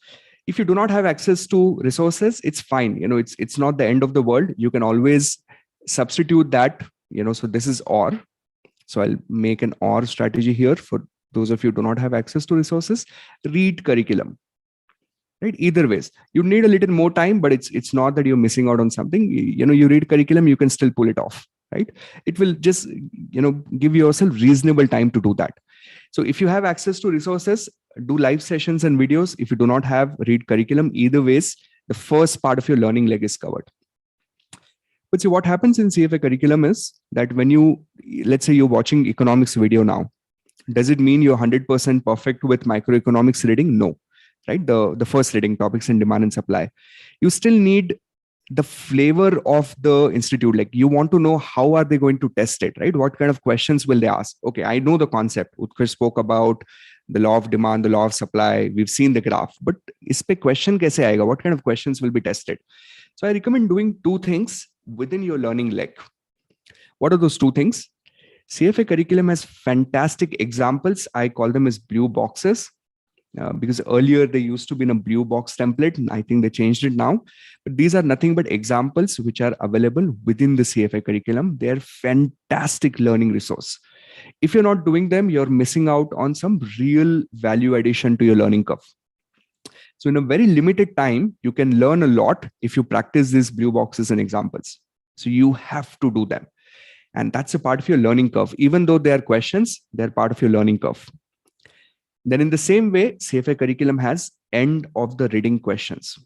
[SPEAKER 1] If you do not have access to resources, it's fine. It's not the end of the world. You can always substitute that. So this is or. So I'll make an or strategy here for those of you who do not have access to resources. Read curriculum, right? Either ways, you need a little more time, but it's not that you're missing out on something. You read curriculum, you can still pull it off, right? It will just give yourself reasonable time to do that. So if you have access to resources, do live sessions and videos. If you do not have, read curriculum. Either ways, the first part of your learning leg is covered. But see, what happens in CFA curriculum is that when let's say you're watching economics video now, does it mean you're 100% perfect with microeconomics reading? No, right? The first reading, topics in demand and supply. You still need the flavor of the institute. Like, you want to know how are they going to test it, right? What kind of questions will they ask? Okay, I know the concept. Utkarsh spoke about the law of demand, the law of supply. We've seen the graph, but is pe question kaise aayega? What kind of questions will be tested? So I recommend doing two things within your learning leg. What are those two things? CFA curriculum has fantastic examples. I call them as blue boxes because earlier they used to be in a blue box template, and I think they changed it now. But these are nothing but examples which are available within the CFA curriculum. They're fantastic learning resource. If you're not doing them, you're missing out on some real value addition to your learning curve. So in a very limited time, you can learn a lot if you practice these blue boxes and examples. So you have to do them. And that's a part of your learning curve. Even though they are questions, they're part of your learning curve. Then in the same way, CFA curriculum has end of the reading questions.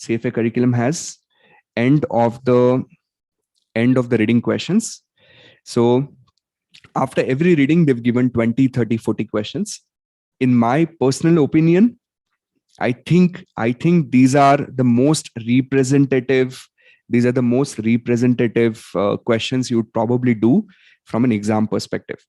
[SPEAKER 1] CFA curriculum has end of the reading questions. So after every reading, they've given 20, 30, 40 questions. In my personal opinion, I think these are the most representative. These are the most representative questions you would probably do from an exam perspective.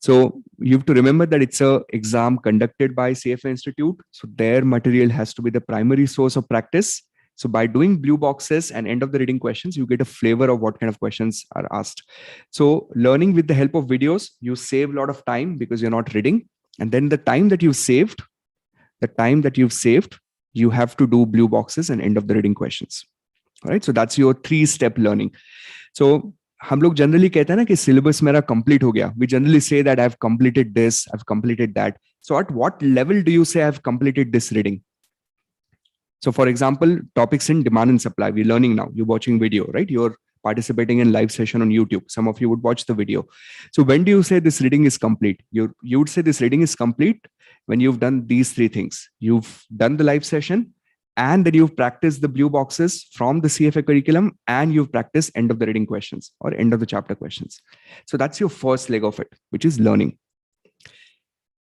[SPEAKER 1] So you have to remember that it's an exam conducted by CFA Institute. So their material has to be the primary source of practice. So by doing blue boxes and end of the reading questions, you get a flavor of what kind of questions are asked. So learning with the help of videos, you save a lot of time because you're not reading. And then the time that you've saved, you have to do blue boxes and end of the reading questions. All right. So that's your 3-step learning. So हम लोग generally कहते हैं ना कि syllabus मेरा complete हो गया. We generally say that I've completed this, I've completed that. So at what level do you say I've completed this reading? So for example, topics in demand and supply, we're learning now. You're watching video, right? You're participating in live session on YouTube. Some of you would watch the video. So when do you say this reading is complete? You would say this reading is complete when you've done these 3 things. You've done the live session, and then you've practiced the blue boxes from the CFA curriculum, and you've practiced end of the reading questions or end of the chapter questions. So that's your first leg of it, which is learning.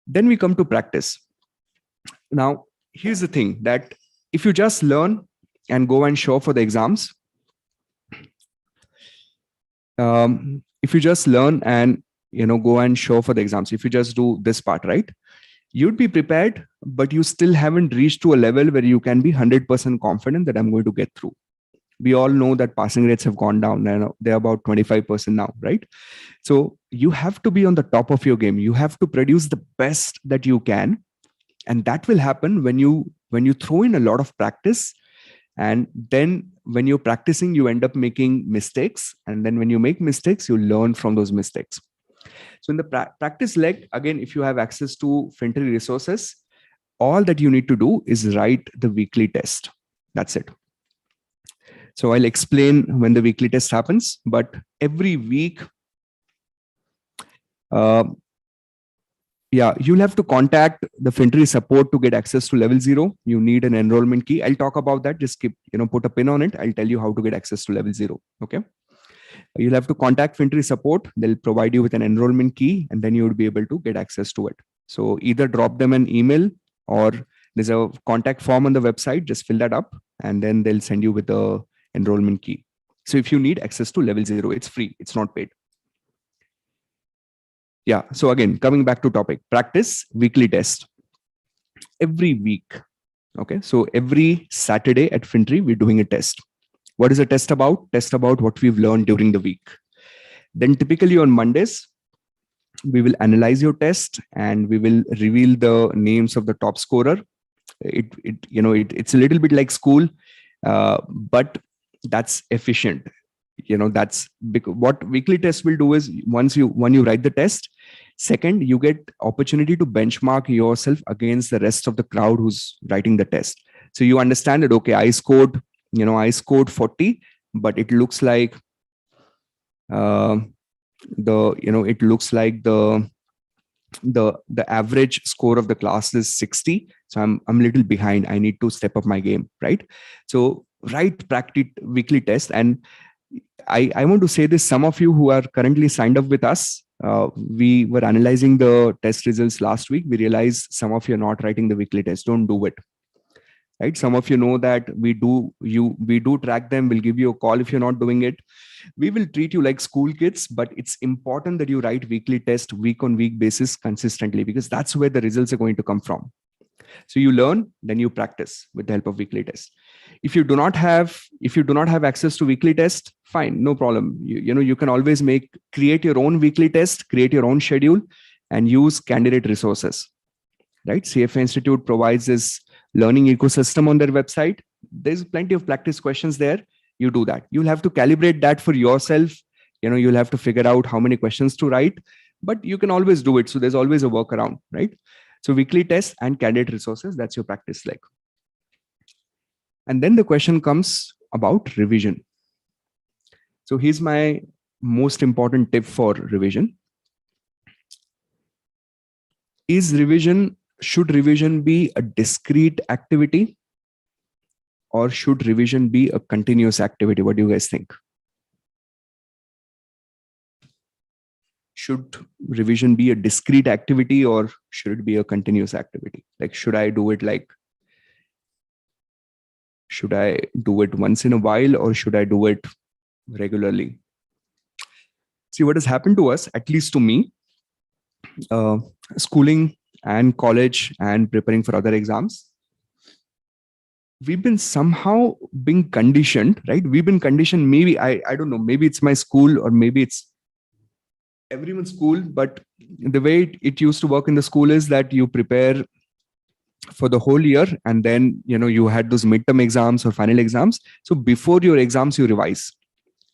[SPEAKER 1] Then we come to practice. Now, here's the thing, that if you just learn and go and show for the exams, if you just learn and go and show for the exams, if you just do this part, right, you'd be prepared, but you still haven't reached to a level where you can be 100% confident that I'm going to get through. We all know that passing rates have gone down, and they're about 25% now, right? So you have to be on the top of your game. You have to produce the best that you can, and that will happen when you throw in a lot of practice. And then when you're practicing, you end up making mistakes, and then when you make mistakes, you learn from those mistakes. So in the practice leg, again, if you have access to FinTree resources, all that you need to do is write the weekly test. That's it. So I'll explain when the weekly test happens, but every week, you'll have to contact the FinTree support to get access to level 0. You need an enrollment key. I'll talk about that. Just put a pin on it. I'll tell you how to get access to level 0. Okay. You'll have to contact FinTree support. They'll provide you with an enrollment key, and then you would be able to get access to it. So either drop them an email, or there's a contact form on the website. Just fill that up, and then they'll send you with the enrollment key. So if you need access to level 0, it's free. It's not paid. Yeah. So again, coming back to topic, practice weekly test every week. Okay. So every Saturday at FinTree, we're doing a test. What is a test about? Test about what we've learned during the week. Then typically on Mondays, we will analyze your test and we will reveal the names of the top scorer. It's a little bit like school, but that's efficient. That's because what weekly test will do is when you write the test, second, you get opportunity to benchmark yourself against the rest of the crowd who's writing the test. So you understand that, okay, I scored 40, but it looks like uh, the average score of the class is 60, so I'm a little behind. I need to step up my game, right? So write practice weekly test. And I want to say this, some of you who are currently signed up with us, we were analyzing the test results last week. We realized some of you are not writing the weekly test. Don't do it, right? Some of you know that we do track them. We'll give you a call if you're not doing it. We will treat you like school kids, but it's important that you write weekly test week on week basis consistently, because that's where the results are going to come from. So you learn, then you practice with the help of weekly test. If you do not have access to weekly test, fine, no problem. You can always create your own weekly test, create your own schedule, and use candidate resources, right? CFA Institute provides this learning ecosystem on their website. There's plenty of practice questions there. You do that. You'll have to calibrate that for yourself. You'll have to figure out how many questions to write, but you can always do it. So there's always a workaround, right? So weekly tests and candidate resources, that's your practice leg. And then the question comes about revision. So here's my most important tip for revision. Should revision be a discrete activity, or should revision be a continuous activity? What do you guys think? Should revision be a discrete activity, or should it be a continuous activity? Like, should I do it once in a while, or should I do it regularly? See, what has happened to us, at least to me, schooling and college and preparing for other exams, we've been somehow being conditioned, right? We've been conditioned. Maybe I don't know, maybe it's my school, or maybe it's everyone's school, but the way it used to work in the school is that you prepare for the whole year, and then you had those midterm exams or final exams. So before your exams, you revise.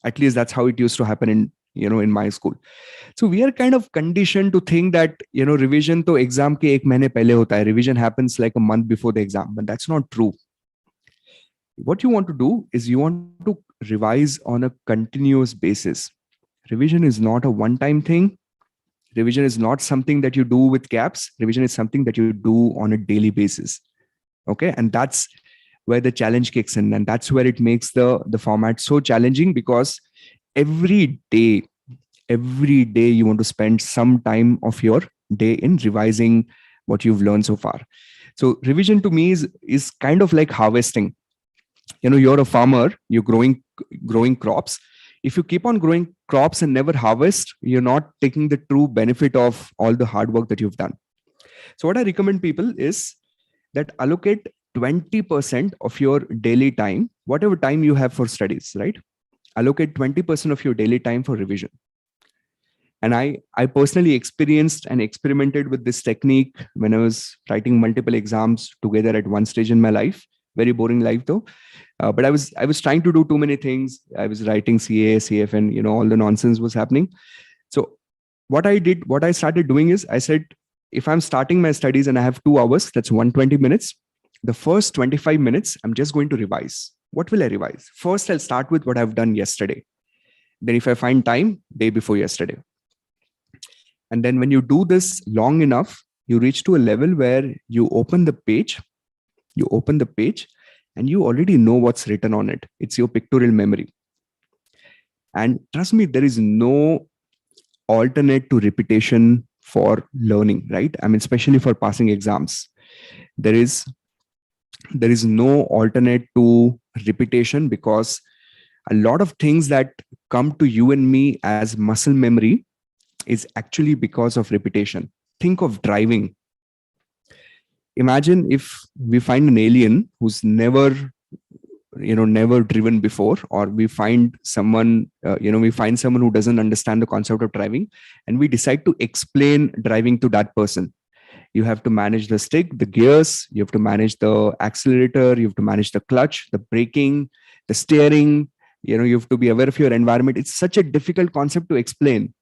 [SPEAKER 1] At least that's how it used to happen in my school. So we are kind of conditioned to think that revision to exam ke ek mahine pehle hota hai. Revision happens like a month before the exam, but that's not true. What you want to do is you want to revise on a continuous basis. Revision is not a one-time thing. Revision is not something that you do with gaps. Revision is something that you do on a daily basis. Okay. And that's where the challenge kicks in. And that's where it makes the format so challenging, because every day you want to spend some time of your day in revising what you've learned so far. So revision to me is kind of like harvesting. You're a farmer, you're growing crops. If you keep on growing crops and never harvest, you're not taking the true benefit of all the hard work that you've done. So what I recommend people is that allocate 20% of your daily time, whatever time you have for studies, right? Allocate 20% of your daily time for revision. And I personally experienced and experimented with this technique when I was writing multiple exams together at one stage in my life. Very boring life though. But I was trying to do too many things. I was writing CA, CF, and all the nonsense was happening. So what I started doing is, I said, if I'm starting my studies and I have 2 hours, that's 120 minutes. The first 25 minutes, I'm just going to revise. What will I revise? First, I'll start with what I've done yesterday. Then if I find time, day before yesterday. And then when you do this long enough, you reach to a level where you open the page, and you already know what's written on it. It's your pictorial memory. And trust me, there is no alternate to repetition for learning, right? I mean, especially for passing exams. There is no alternate to repetition, because a lot of things that come to you and me as muscle memory, is actually because of repetition. Think of driving. Imagine if we find an alien who's never driven before, or we find someone who doesn't understand the concept of driving, and we decide to explain driving to that person. You have to manage the stick, the gears, you have to manage the accelerator, you have to manage the clutch, the braking, the steering. You have to be aware of your environment. It's such a difficult concept to explain.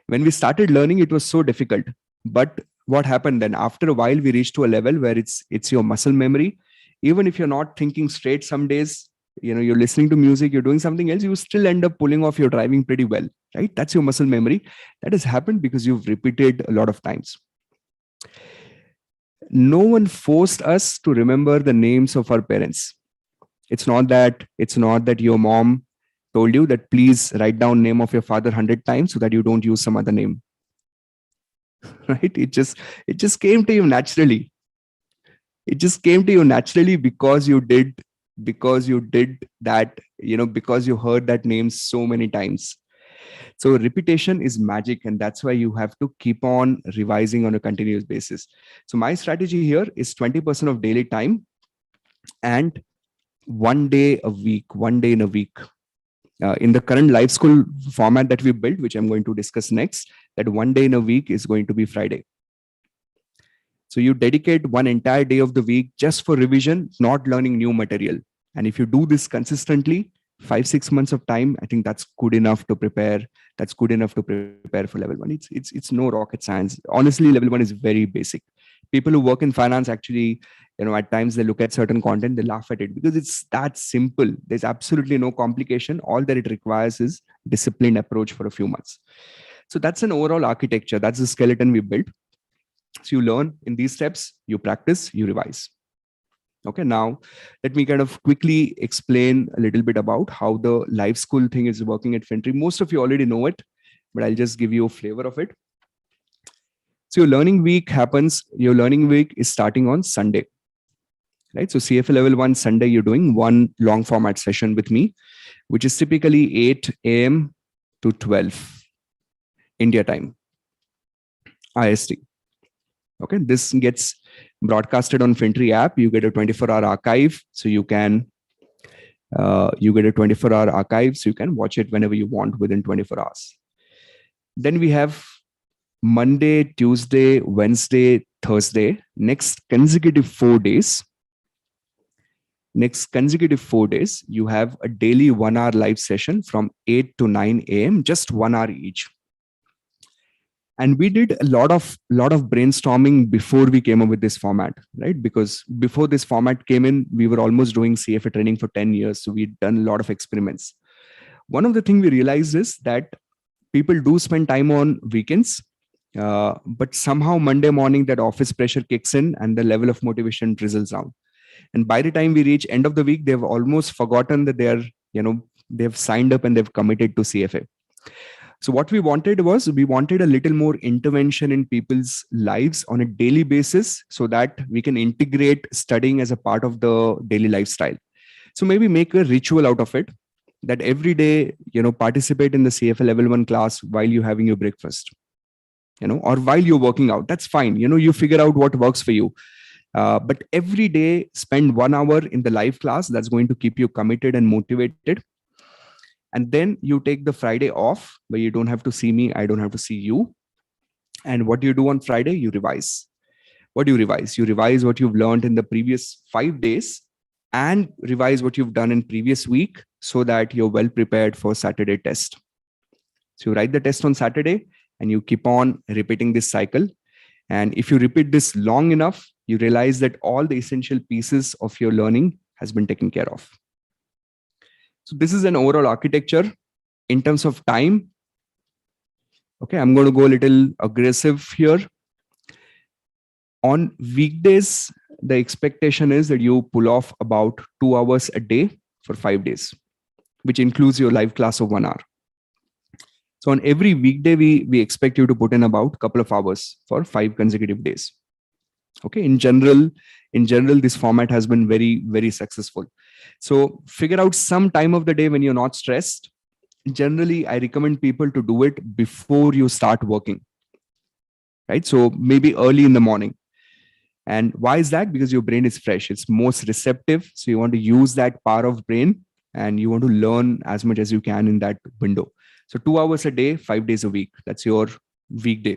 [SPEAKER 1] When we started learning, it was so difficult. But what happened then? After a while, we reached to a level where it's your muscle memory. Even if you're not thinking straight some days, you're listening to music, you're doing something else, you still end up pulling off your driving pretty well, right? That's your muscle memory. That has happened because you've repeated a lot of times. No one forced us to remember the names of our parents. It's not that your mom told you that please write down name of your father 100 times so that you don't use some other name. Right? It just came to you naturally. It just came to you naturally because you did that, because you heard that name so many times. So repetition is magic, and that's why you have to keep on revising on a continuous basis. So my strategy here is 20% of daily time and 1 day a week, 1 day in a week. In the current live school format that we built, which I'm going to discuss next, that 1 day in a week is going to be Friday. So you dedicate one entire day of the week just for revision, not learning new material. And if you do this consistently, 5-6 months of time, I think that's good enough to prepare. That's good enough to prepare for level 1. It's no rocket science. Honestly, level 1 is very basic. People who work in finance actually, at times they look at certain content, they laugh at it because it's that simple. There's absolutely no complication. All that it requires is disciplined approach for a few months. So that's an overall architecture. That's the skeleton we built. So you learn in these steps, you practice, you revise. Okay, now let me kind of quickly explain a little bit about how the live school thing is working at FinTree. Most of you already know it, but I'll just give you a flavor of it. So your learning week is starting on Sunday, right? So CFA Level 1 Sunday, you're doing one long format session with me, which is typically 8 a.m. to 12 India time, IST. Okay, this gets broadcasted on FinTree app. You get a 24-hour archive, so you can watch it whenever you want within 24 hours. Then we have Monday, Tuesday, Wednesday, Thursday, next consecutive 4 days. You have a daily 1 hour live session from 8 to 9 a.m., just 1 hour each. And we did a lot of brainstorming before we came up with this format, right? Because before this format came in, we were almost doing CFA training for 10 years. So we'd done a lot of experiments. One of the things we realized is that people do spend time on weekends, but somehow Monday morning that office pressure kicks in and the level of motivation drizzles down. And by the time we reach end of the week, they've almost forgotten that they've signed up and they've committed to CFA. So what we wanted a little more intervention in people's lives on a daily basis so that we can integrate studying as a part of the daily lifestyle. So maybe make a ritual out of it, that every day, participate in the CFA Level 1 class while you're having your breakfast, or while you're working out. That's fine. You figure out what works for you. But every day, spend 1 hour in the live class. That's going to keep you committed and motivated. And then you take the Friday off where you don't have to see me, I don't have to see you. And what do you do on Friday? You revise. What do you revise? You revise what you've learned in the previous 5 days and revise what you've done in previous week so that you're well prepared for Saturday test. So you write the test on Saturday and you keep on repeating this cycle. And if you repeat this long enough, you realize that all the essential pieces of your learning has been taken care of. So this is an overall architecture. In terms of time, okay, I'm going to go a little aggressive here. On weekdays, the expectation is that you pull off about 2 hours a day for 5 days, which includes your live class of 1 hour. So on every weekday, we expect you to put in about a couple of hours for 5 consecutive days. Okay, in general, this format has been very, very successful. So figure out some time of the day when you're not stressed. generally I recommend people to do it before you start working, right? So maybe early in the morning. And why is that? Because your brain is fresh, it's most receptive. So you want to use that power of brain, and you want to learn as much as you can in that window. So 2 hours a day, 5 days a week, that's your weekday.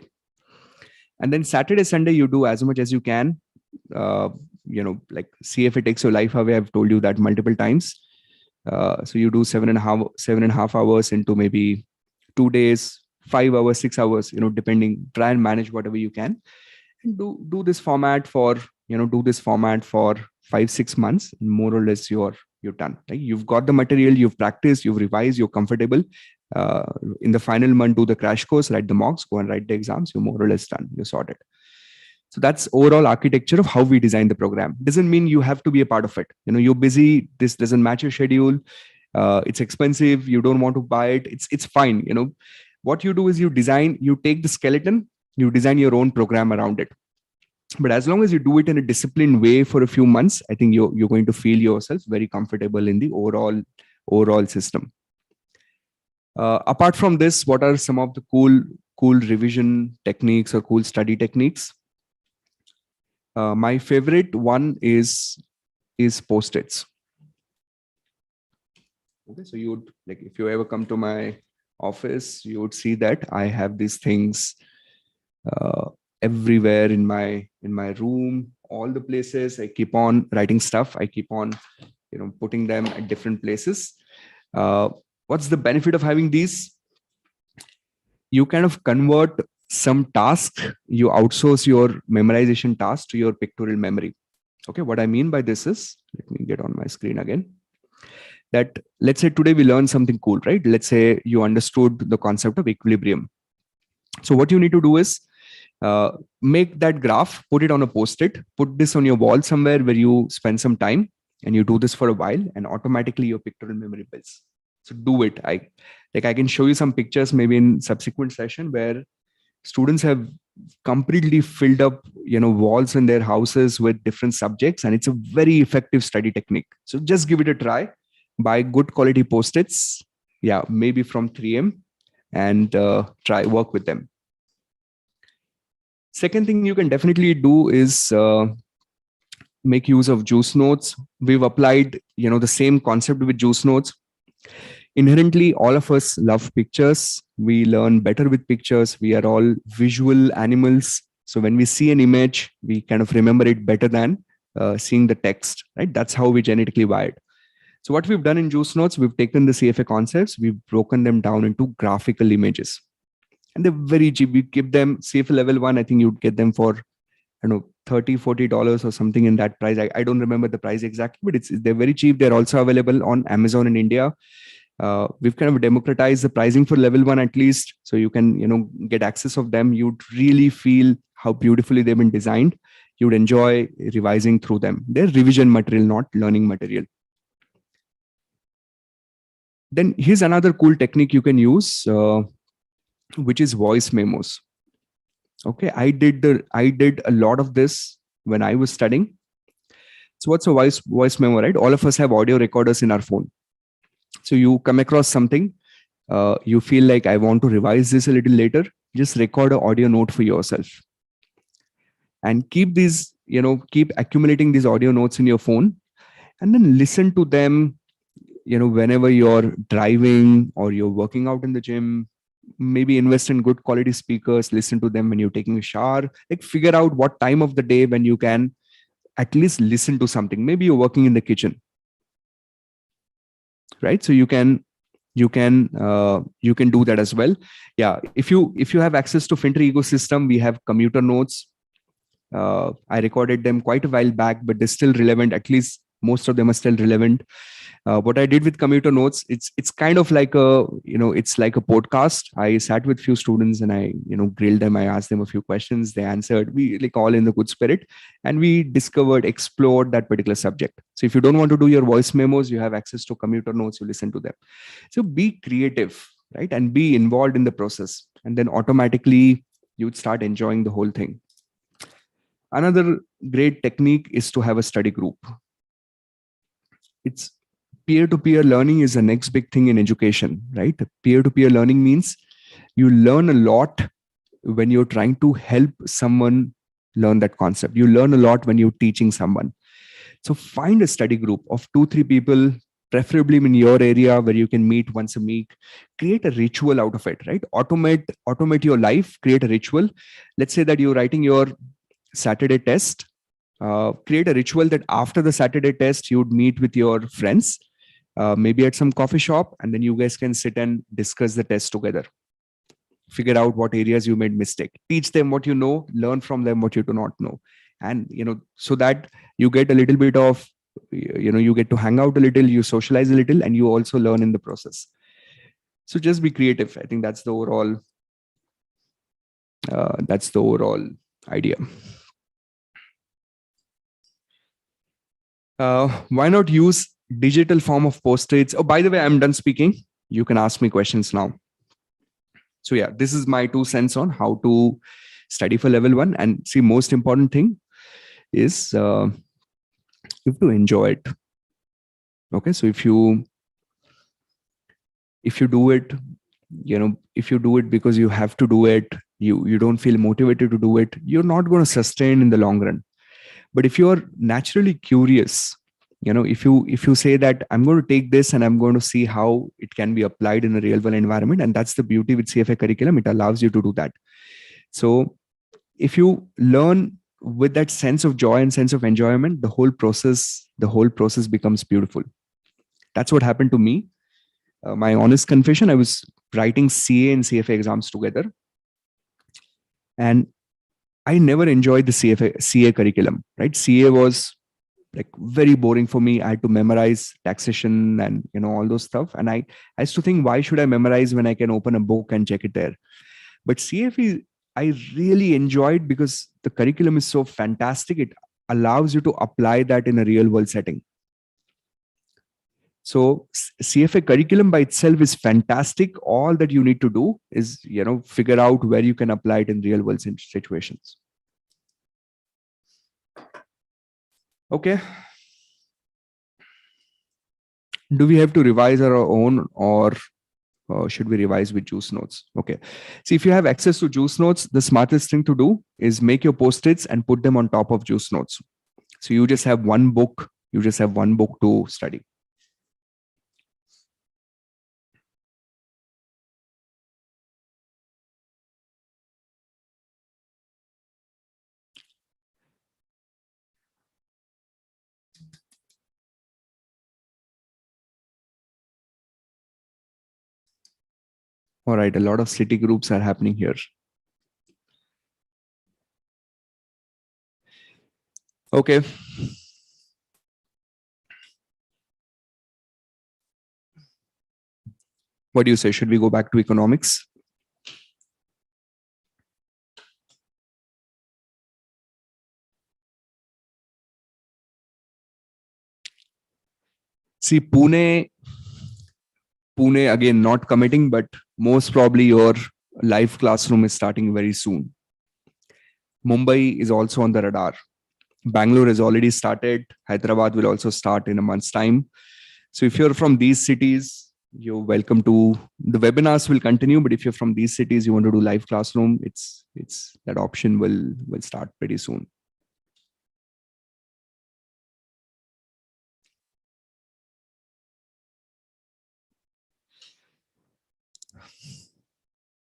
[SPEAKER 1] And then Saturday, Sunday, you do as much as you can. Like CFA takes your life away. I've told you that multiple times. So you do 7.5 hours into maybe 2 days, 5 hours, 6 hours, depending. Try and manage whatever you can, and do this format for 5-6 months, and more or less you're done. Right? You've got the material, you've practiced, you've revised, you're comfortable. Uh, in the final month, do the crash course, write the mocks, go and write the exams. You're more or less done. You're sorted. So that's overall architecture of how we design the program. Doesn't mean you have to be a part of it. You're busy. This doesn't match your schedule. It's expensive. You don't want to buy it. It's fine. What you do is you take the skeleton, you design your own program around it. But as long as you do it in a disciplined way for a few months, I think you're going to feel yourself very comfortable in the overall system. Apart from this, what are some of the cool revision techniques or cool study techniques? My favorite one is post-its. Okay, so you would, like, if you ever come to my office, you would see that I have these things everywhere in my room, all the places. I keep on writing stuff. I keep on putting them at different places. What's the benefit of having these? You kind of convert some task, you outsource your memorization task to your pictorial memory. Okay, what I mean by this is, let me get on my screen again. That let's say today we learned something cool, right? Let's say you understood the concept of equilibrium. So what you need to do is make that graph, put it on a post-it, put this on your wall somewhere where you spend some time, and you do this for a while, and automatically your pictorial memory builds. So do it. I can show you some pictures maybe in subsequent session where students have completely filled up walls in their houses with different subjects, and it's a very effective study technique. So just give it a try. Buy good quality post-its, maybe from 3M, and try work with them. Second thing you can definitely do is make use of juice notes. We've applied the same concept with juice notes. Inherently, all of us love pictures. We learn better with pictures. We are all visual animals. So when we see an image, we kind of remember it better than seeing the text, right? That's how we genetically wired. So what we've done in juice notes, we've taken the CFA concepts, we've broken them down into graphical images. And they're very cheap. We give them CFA Level I, I think you'd get them for, $30-$40 or something in that price. I don't remember the price exactly, but they're very cheap. They're also available on Amazon in India. We've kind of democratized the pricing for Level I at least, so you can get access of them. You'd really feel how beautifully they've been designed. You'd enjoy revising through them. They're revision material, not learning material. Then here's another cool technique you can use, which is voice memos. Okay, I did a lot of this when I was studying. So what's a voice memo, right? All of us have audio recorders in our phone. So you come across something, you feel like I want to revise this a little later, just record an audio note for yourself. And keep accumulating these audio notes in your phone, and then listen to them, whenever you're driving or you're working out in the gym. Maybe invest in good quality speakers, listen to them when you're taking a shower. Like, figure out what time of the day when you can at least listen to something. Maybe you're working in the kitchen, right? So you can do that as well. If you have access to FinTree ecosystem, we have commuter notes. I recorded them quite a while back, but they're still relevant. At least most of them are still relevant. What I did with commuter notes, it's kind of like it's like a podcast. I sat with few students and I grilled them. I asked them a few questions. They answered. We all in the good spirit, and we explored that particular subject. So if you don't want to do your voice memos, you have access to commuter notes. You listen to them. So be creative, right, and be involved in the process, and then automatically you'd start enjoying the whole thing. Another great technique is to have a study group. It's peer-to-peer learning is the next big thing in education, right? Peer-to-peer learning means you learn a lot when you're trying to help someone learn that concept. You learn a lot when you're teaching someone. So find a study group of 2 3 people, preferably in your area, where you can meet once a week. Create a ritual out of it, right? Automate your life. Create a ritual. Let's say that you're writing your Saturday test. Create a ritual that after the Saturday test, you'd meet with your friends, maybe at some coffee shop, and then you guys can sit and discuss the test together. Figure out what areas you made mistake. Teach them what you know. Learn from them what you do not know, and so that you get a little bit of, you get to hang out a little, you socialize a little, and you also learn in the process. So just be creative. I think that's the overall idea. Why not use digital form of post-its? Oh, by the way, I'm done speaking. You can ask me questions now. So yeah, this is my 2 cents on how to study for level 1. And see, most important thing is you have to enjoy it. Okay, so if you do it, if you do it because you have to do it, you don't feel motivated to do it, you're not going to sustain in the long run. But if you're naturally curious, if you say that I'm going to take this and I'm going to see how it can be applied in a real world environment, and that's the beauty with CFA curriculum, it allows you to do that. So if you learn with that sense of joy and sense of enjoyment, the whole process becomes beautiful. That's what happened to me. My honest confession, I was writing CA and CFA exams together, and I never enjoyed the CA curriculum, right? CA was like very boring for me. I had to memorize taxation and all those stuff. And I used to think, why should I memorize when I can open a book and check it there? But CFA, I really enjoyed because the curriculum is so fantastic. It allows you to apply that in a real world setting. So CFA curriculum by itself is fantastic. All that you need to do is, figure out where you can apply it in real world situations. Okay. Do we have to revise our own, or should we revise with juice notes? Okay. See, if you have access to juice notes, the smartest thing to do is make your post-its and put them on top of juice notes. So you just have one book. You just have one book to study. All right. A lot of city groups are happening here. Okay. What do you say? Should we go back to economics? See, Pune again, not committing, but most probably your live classroom is starting very soon. Mumbai is also on the radar. Bangalore has already started. Hyderabad will also start in a month's time. So if you're from these cities, you're welcome to, the webinars will continue, but if you're from these cities, you want to do live classroom, it's that option will start pretty soon.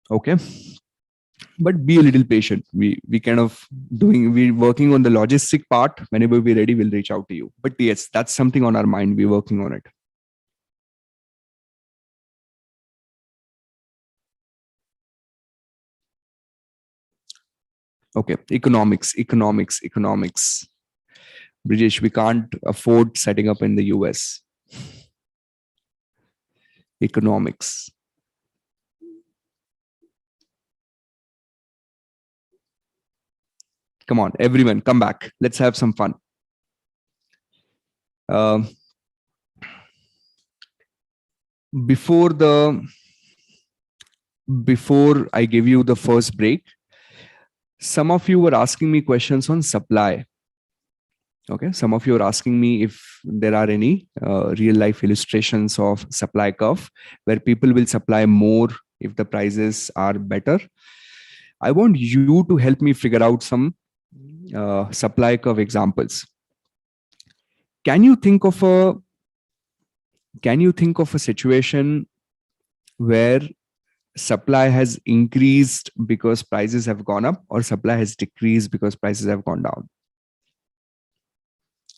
[SPEAKER 1] Okay. But be a little patient. We kind of we're working on the logistic part. Whenever we're ready, we'll reach out to you. But yes, that's something on our mind. We're working on it. Okay, economics. Brijesh, we can't afford setting up in the US. Economics. Come on, everyone, come back. Let's have some fun. Before I give you the first break, some of you were asking me questions on supply. Okay, some of you are asking me if there are any real life illustrations of supply curve where people will supply more if the prices are better. I want you to help me figure out some supply curve examples. Can you think of a situation where supply has increased because prices have gone up, or supply has decreased because prices have gone down?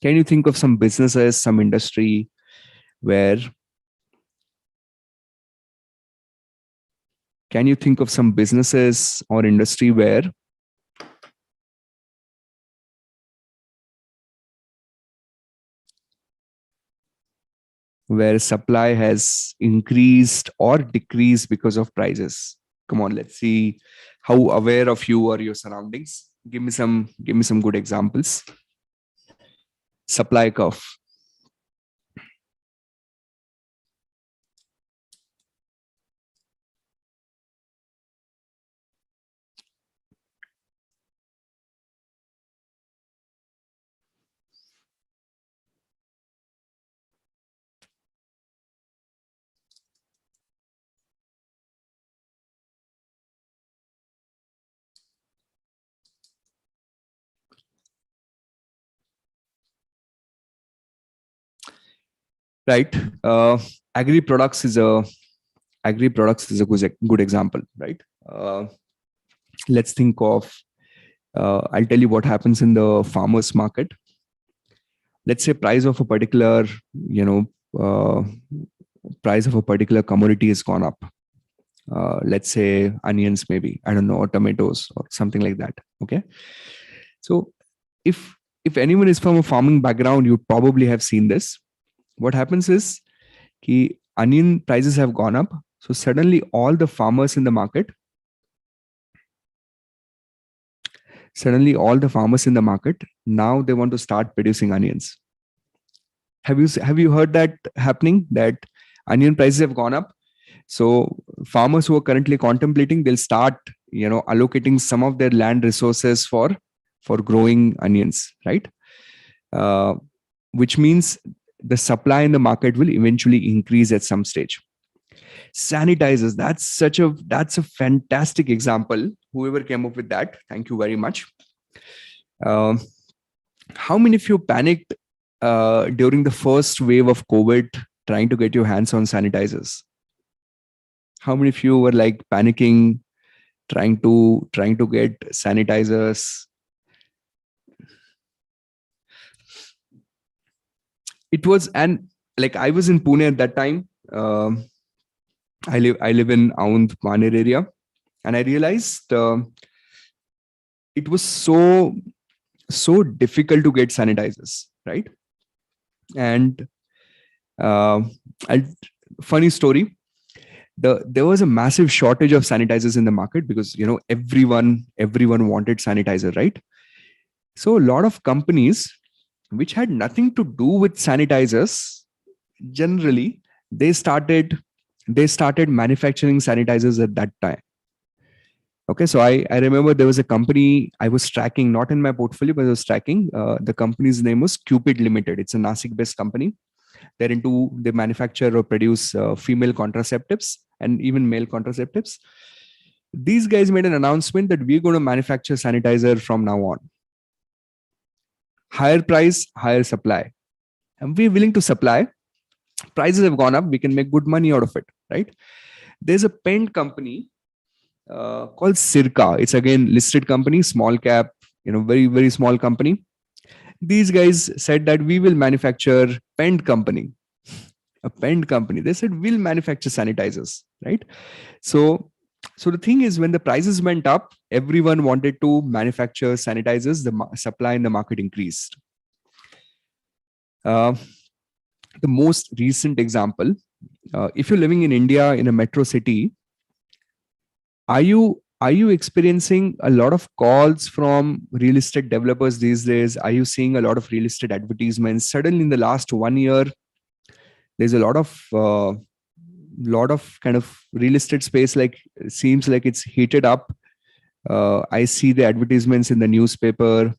[SPEAKER 1] Can you think of some businesses, some industry where can you think of some businesses or industry where supply has increased or decreased because of prices? Come on, let's see how aware of you are your surroundings. Give me some good examples. Supply curve. Right. uh, agri products is a good example, right? Let's think of I'll tell you what happens in the farmers market. Let's say price of a particular you know uh, price of a particular commodity has gone up. Let's say onions, maybe, I don't know, or tomatoes or something like that. Okay, so if anyone is from a farming background, you probably have seen this. What happens is onion prices have gone up, so suddenly all the farmers in the market now they want to start producing onions. Have you heard that happening, that onion prices have gone up, so farmers who are currently contemplating, they'll start allocating some of their land resources for growing onions, right? uh, which means the supply in the market will eventually increase at some stage. Sanitizers, that's a fantastic example. Whoever came up with that, thank you very much. um, how many of you panicked during the first wave of COVID trying to get your hands on sanitizers? How many of you were like panicking trying to get sanitizers? It was, and like, I was in Pune at that time. I live in Aund Maner area, and I realized it was so difficult to get sanitizers, right? And uh, I, funny story, there was a massive shortage of sanitizers in the market because everyone wanted sanitizer, right? So a lot of companies which had nothing to do with sanitizers, generally they started manufacturing sanitizers at that time. Okay, so I remember there was a company I was tracking, not in my portfolio, but I was tracking. The company's name was Cupid Limited. It's a Nasik-based company. They manufacture or produce female contraceptives and even male contraceptives. These guys made an announcement that we're going to manufacture sanitizer from now on. Higher price, higher supply. And we're willing to supply. Prices have gone up. We can make good money out of it, right? There's a pen company called Circa. It's again listed company, small cap, very, very small company. These guys said that we will manufacture pen company, a pen company. They said we'll manufacture sanitizers, right? So the thing is, when the prices went up, everyone wanted to manufacture sanitizers. The supply in the market increased. Uh, the most recent example, if you're living in India in a metro city, are you experiencing a lot of calls from real estate developers these days? Are you seeing a lot of real estate advertisements? Suddenly, in the last 1 year, there's a lot of kind of real estate space. Like, seems like it's heated up. I see the advertisements in the newspaper.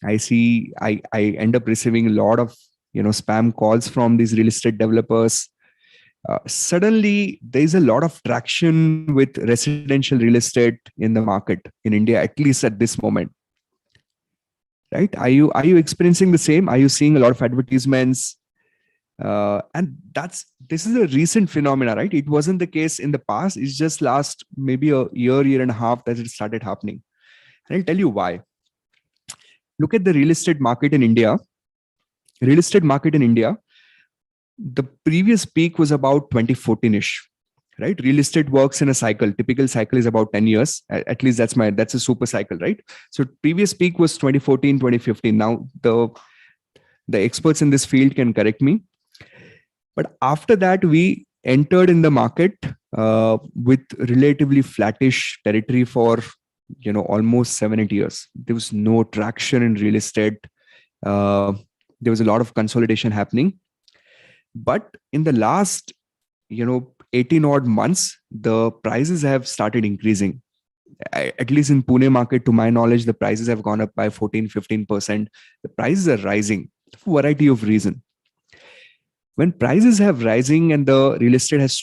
[SPEAKER 1] I end up receiving a lot of spam calls from these real estate developers. Suddenly there is a lot of traction with residential real estate in the market in India, at least at this moment. Right? Are you experiencing the same? Are you seeing a lot of advertisements? And this is a recent phenomena, right? It wasn't the case in the past. It's just last maybe a year and a half that it started happening. And I'll tell you why. Look at the real estate market in India. Real estate market in India, the previous peak was about 2014-ish, right? Real estate works in a cycle. Typical cycle is about 10 years. At least that's a super cycle, right? So previous peak was 2014, 2015. Now the experts in this field can correct me. But after that, we entered in the market with relatively flattish territory for almost 7-8 years. There was no traction in real estate. There was a lot of consolidation happening. But in the last 18 odd months, the prices have started increasing. At least in Pune market, to my knowledge, the prices have gone up by 14-15%. The prices are rising for a variety of reasons. When prices have rising and the real estate has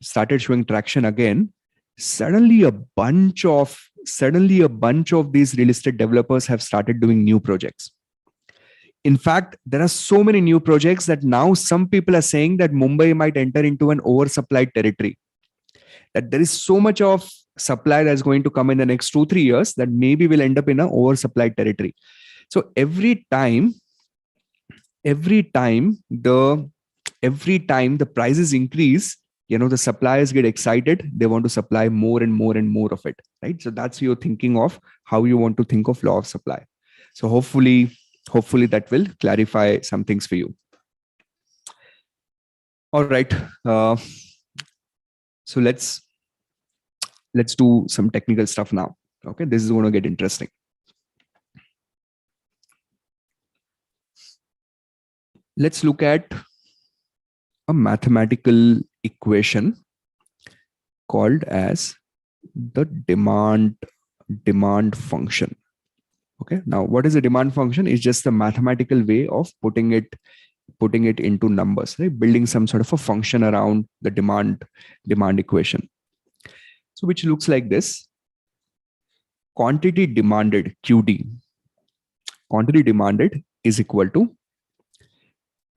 [SPEAKER 1] started showing traction again, suddenly a bunch of these real estate developers have started doing new projects. In fact, there are so many new projects that now some people are saying that Mumbai might enter into an oversupplied territory. That there is so much of supply that's going to come in the next 2-3 years that maybe will end up in an oversupplied territory. So every time the prices increase, the suppliers get excited. They want to supply more and more and more of it, right? So that's your thinking of how you want to think of law of supply. So hopefully that will clarify some things for you. All right. So let's do some technical stuff now. Okay, this is going to get interesting. Let's look at a mathematical equation called as the demand function. Okay, now what is a demand function? It's just a mathematical way of putting it into numbers, right? Building some sort of a function around the demand equation. So which looks like this. Quantity demanded, QD. Quantity demanded is equal to,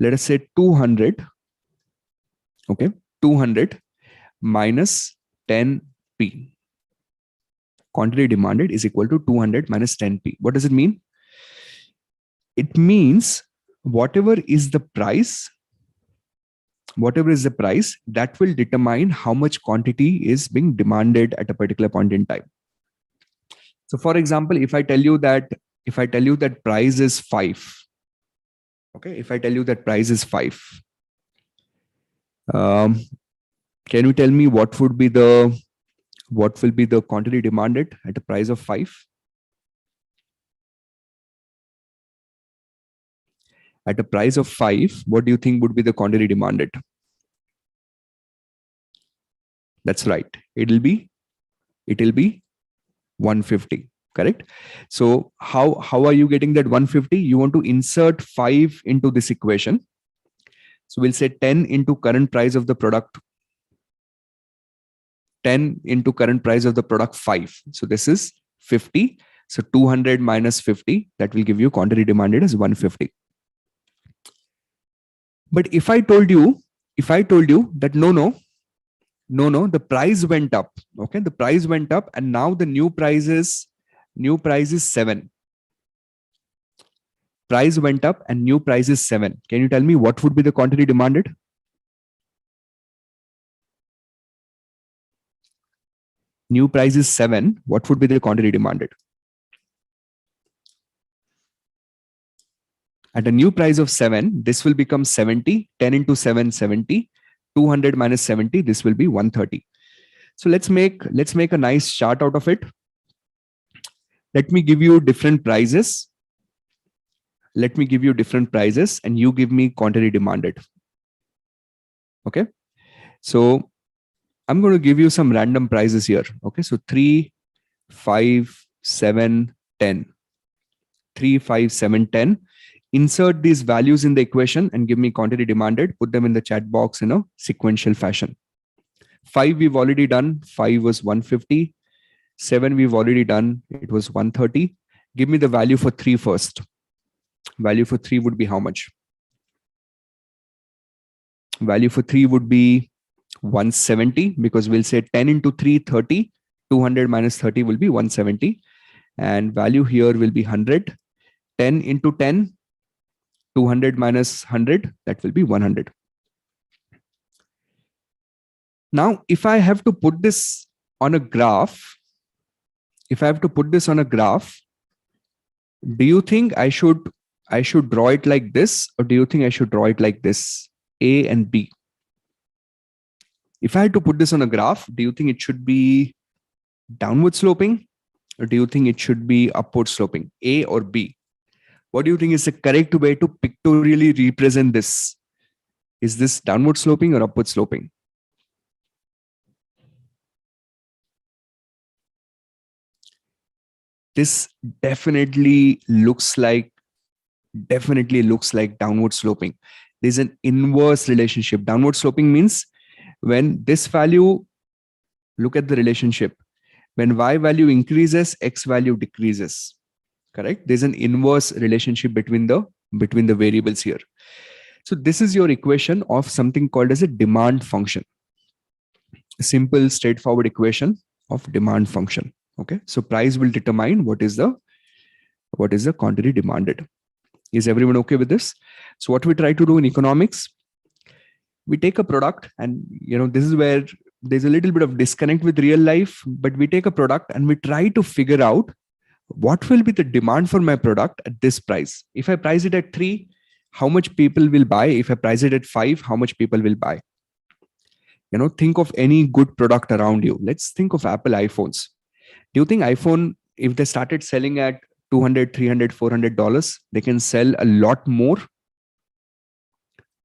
[SPEAKER 1] let us say 200. Okay, 200 minus 10p. Quantity demanded is equal to 200 minus 10p. What does it mean? It means whatever is the price, that will determine how much quantity is being demanded at a particular point in time. So for example, if I tell you that price is 5, okay, if I tell you that price is 5, can you tell me what will be the quantity demanded at a price of 5? At a price of 5, what do you think would be the quantity demanded? That's right. It'll be 150, correct? So how are you getting that 150? You want to insert 5 into this equation. So we'll say 10 into current price of the product. 10 into current price of the product 5. So this is 50. So 200 minus 50, that will give you quantity demanded as 150. But if I told you that no, the price went up. Okay, the price went up and now the new price is 7. Price went up and new price is 7. Can you tell me what would be the quantity demanded? New price is 7. What would be the quantity demanded? At a new price of 7, this will become 70. 10 into 7, 70. 200 minus 70, this will be 130. So let's make a nice chart out of it. Let me give you different prices. And you give me quantity demanded. Okay. So I'm going to give you some random prices here. Okay. So 3, 5, 7, 10. 3, 5, 7, 10. Insert these values in the equation and give me quantity demanded. Put them in the chat box in a sequential fashion. 5 we've already done. 5 was 150. 7 we've already done. It was 130. Give me the value for 3 first. Value for 3 would be how much? Value for 3 would be 170, because we'll say 10 into 3, 30. 200 minus 30 will be 170. And value here will be 100. 10 into 10, 200 minus 100, that will be 100. Now, if I have to put this on a graph, do you think I should draw it like this, or do you think I should draw it like this? A and B. If I had to put this on a graph, do you think it should be downward sloping, or do you think it should be upward sloping? A or B? What do you think is the correct way to pictorially represent this? Is this downward sloping or upward sloping? This definitely looks like downward sloping. There's an inverse relationship. Downward sloping means when this value, look at the relationship. When Y value increases, X value decreases. Correct? There's an inverse relationship between the variables here. So this is your equation of something called as a demand function. A simple, straightforward equation of demand function. Okay. So price will determine what is the quantity demanded. Is everyone okay with this? So what we try to do in economics, we take a product, and this is where there's a little bit of disconnect with real life, but we take a product and we try to figure out what will be the demand for my product at this price. If I price it at 3, how much people will buy? If I price it at 5, how much people will buy? Think of any good product around you. Let's think of Apple iPhones. Do you think iPhone, if they started selling at $200, $300, $400, they can sell a lot more,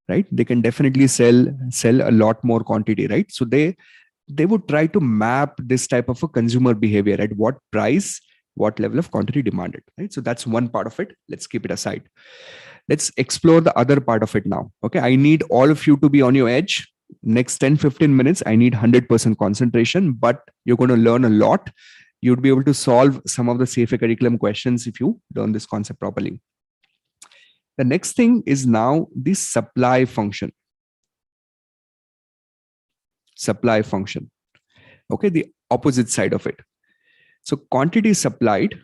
[SPEAKER 1] right? They can definitely sell a lot more quantity, right? So they would try to map this type of a consumer behavior at what price, what level of quantity demanded, right? So that's one part of it. Let's keep it aside. Let's explore the other part of it now. Okay, I need all of you to be on your edge. Next 10-15 minutes, I need 100% concentration, but you're going to learn a lot. You'd be able to solve some of the CFA curriculum questions if you learn this concept properly. The next thing is now the supply function. Supply function. Okay, the opposite side of it. So quantity supplied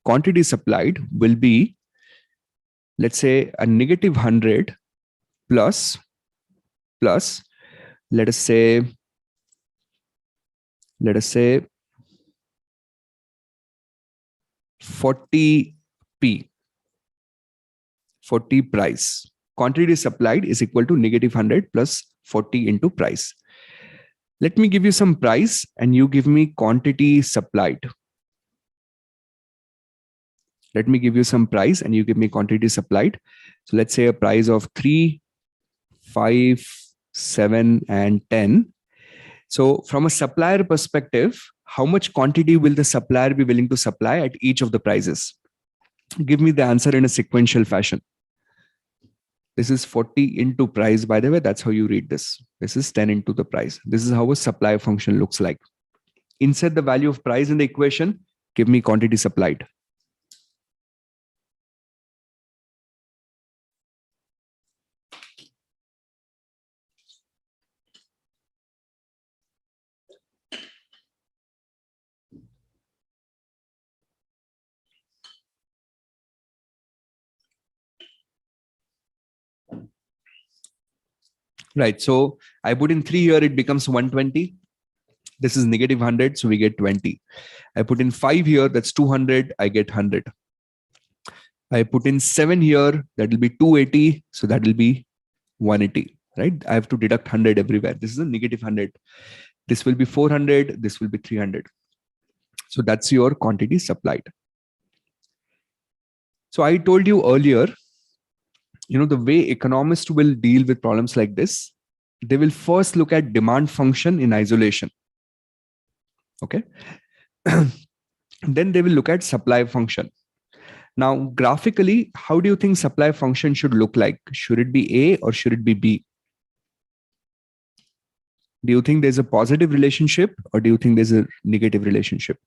[SPEAKER 1] will be, let's say, a negative 100 plus, let us say 40p, 40 price. Quantity supplied is equal to negative 100 plus 40 into price. Let me give you some price and you give me quantity supplied. Let me give you some price and you give me quantity supplied. So let's say a price of 3, 5, 7, and 10. So from a supplier perspective, how much quantity will the supplier be willing to supply at each of the prices? Give me the answer in a sequential fashion. This is 40 into price, by the way. That's how you read this. This is 10 into the price. This is how a supply function looks like. Insert the value of price in the equation. Give me quantity supplied. Right. So I put in 3 here, it becomes 120. This is negative 100, so we get 20. I put in 5 here, that's 200, I get 100. I put in 7 here, that will be 280, so that will be 180, right? I have to deduct 100 everywhere. This is a negative 100. This will be 400, this will be 300. So that's your quantity supplied. So I told you earlier, the way economists will deal with problems like this, they will first look at demand function in isolation. Okay. Then they will look at supply function. Now, graphically, how do you think supply function should look like? Should it be A or should it be B? Do you think there's a positive relationship or do you think there's a negative relationship?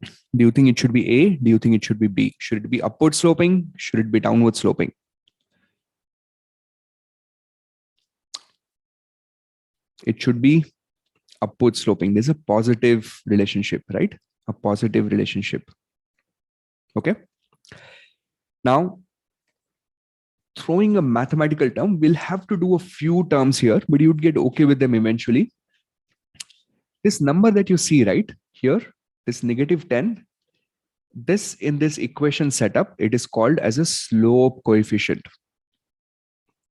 [SPEAKER 1] Do you think it should be A? Do you think it should be B? Should it be upward sloping? Should it be downward sloping? It should be upward sloping. There's a positive relationship, right? A positive relationship. Okay. Now, throwing a mathematical term, we'll have to do a few terms here, but you'd get okay with them eventually. This number that you see right here, this negative 10, this in this equation setup, it is called as a slope coefficient.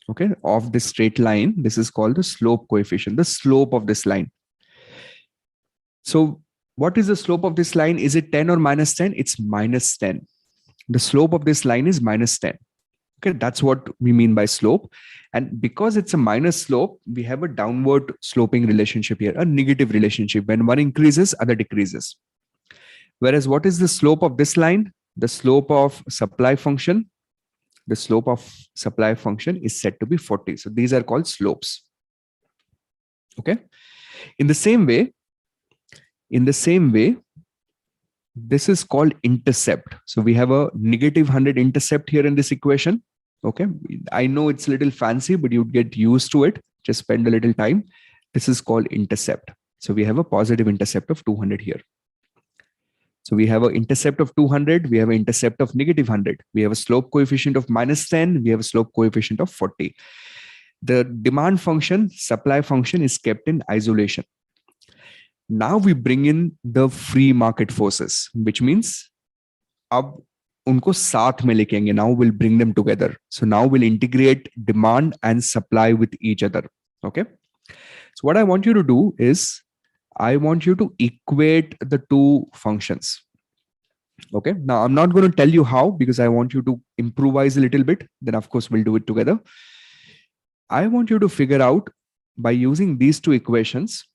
[SPEAKER 1] Okay, of this straight line, this is called the slope coefficient, the slope of this line. So what is the slope of this line? Is it 10 or minus 10? It's minus 10. The slope of this line is minus 10. Okay, that's what we mean by slope. And because it's a minus slope, we have a downward sloping relationship here, a negative relationship. When one increases, other decreases. Whereas what is the slope of this line? The slope of supply function. The slope of supply function is said to be 40. So these are called slopes. Okay. In the same way, this is called intercept. So we have a negative 100 intercept here in this equation. Okay. I know it's a little fancy, but you'd get used to it. Just spend a little time. This is called intercept. So we have a positive intercept of 200 here. So we have an intercept of 200. We have an intercept of negative 100. We have a slope coefficient of minus 10. We have a slope coefficient of 40. The demand function, supply function is kept in isolation. Now we bring in the free market forces, which means अब उनको साथ में लेके आएंगे. Now we'll bring them together. So now we'll integrate demand and supply with each other. Okay. So what I want you to do is I want you to equate the two functions. Okay. Now I'm not going to tell you how because I want you to improvise a little bit. Then of course we'll do it together. I want you to figure out by using these two equations,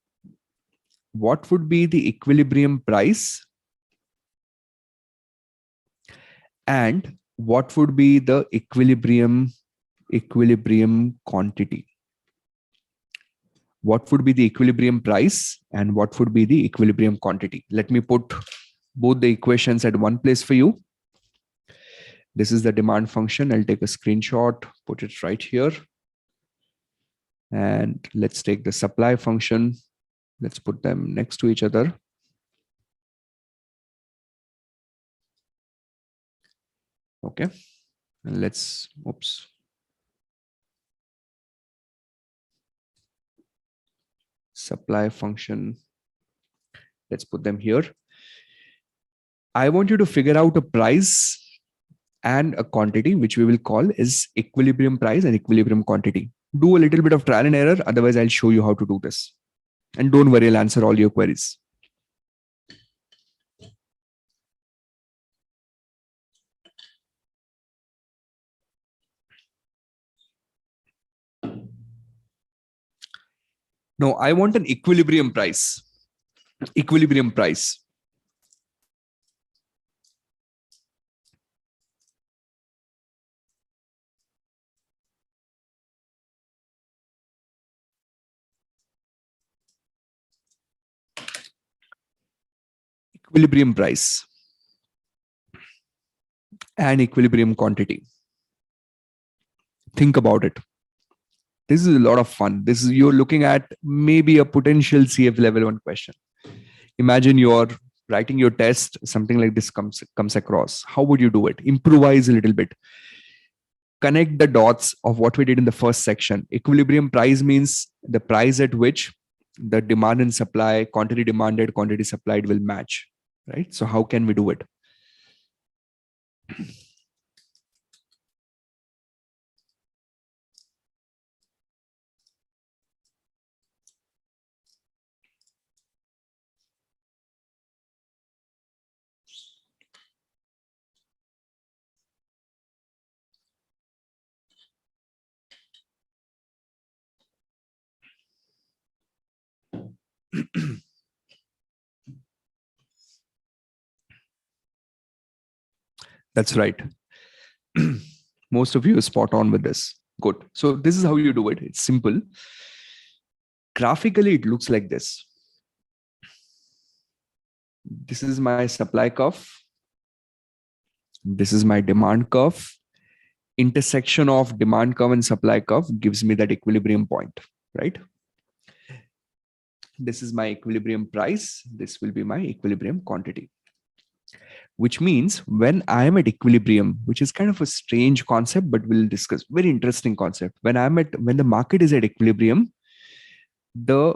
[SPEAKER 1] what would be the equilibrium price and what would be the equilibrium quantity. What would be the equilibrium price and what would be the equilibrium quantity. Let me put both the equations at one place for you. This is the demand function. I'll take a screenshot, put it right here. And let's take the supply function. Let's put them next to each other. Okay. And let's, oops. Supply function. Let's put them here. I want you to figure out a price and a quantity, which we will call is equilibrium price and equilibrium quantity. Do a little bit of trial and error. Otherwise, I'll show you how to do this. And don't worry, I'll answer all your queries. No, I want an equilibrium price. Equilibrium price. Equilibrium price and equilibrium quantity. Think about it. This is a lot of fun. This is, you're looking at maybe a potential CFA level 1 question. Imagine you're writing your test, something like this comes across. How would you do it? Improvise a little bit. Connect the dots of what we did in the first section. Equilibrium price means the price at which the demand and supply, quantity demanded, quantity supplied will match, right? So how can we do it? That's right. Most of you are spot on with this. Good. So this is how you do it. It's simple. Graphically, it looks like this. This is my supply curve. This is my demand curve. Intersection of demand curve and supply curve gives me that equilibrium point, right? This is my equilibrium price. This will be my equilibrium quantity. Which means when I am at equilibrium, which is kind of a strange concept, but we'll discuss, very interesting concept. When the market is at equilibrium, the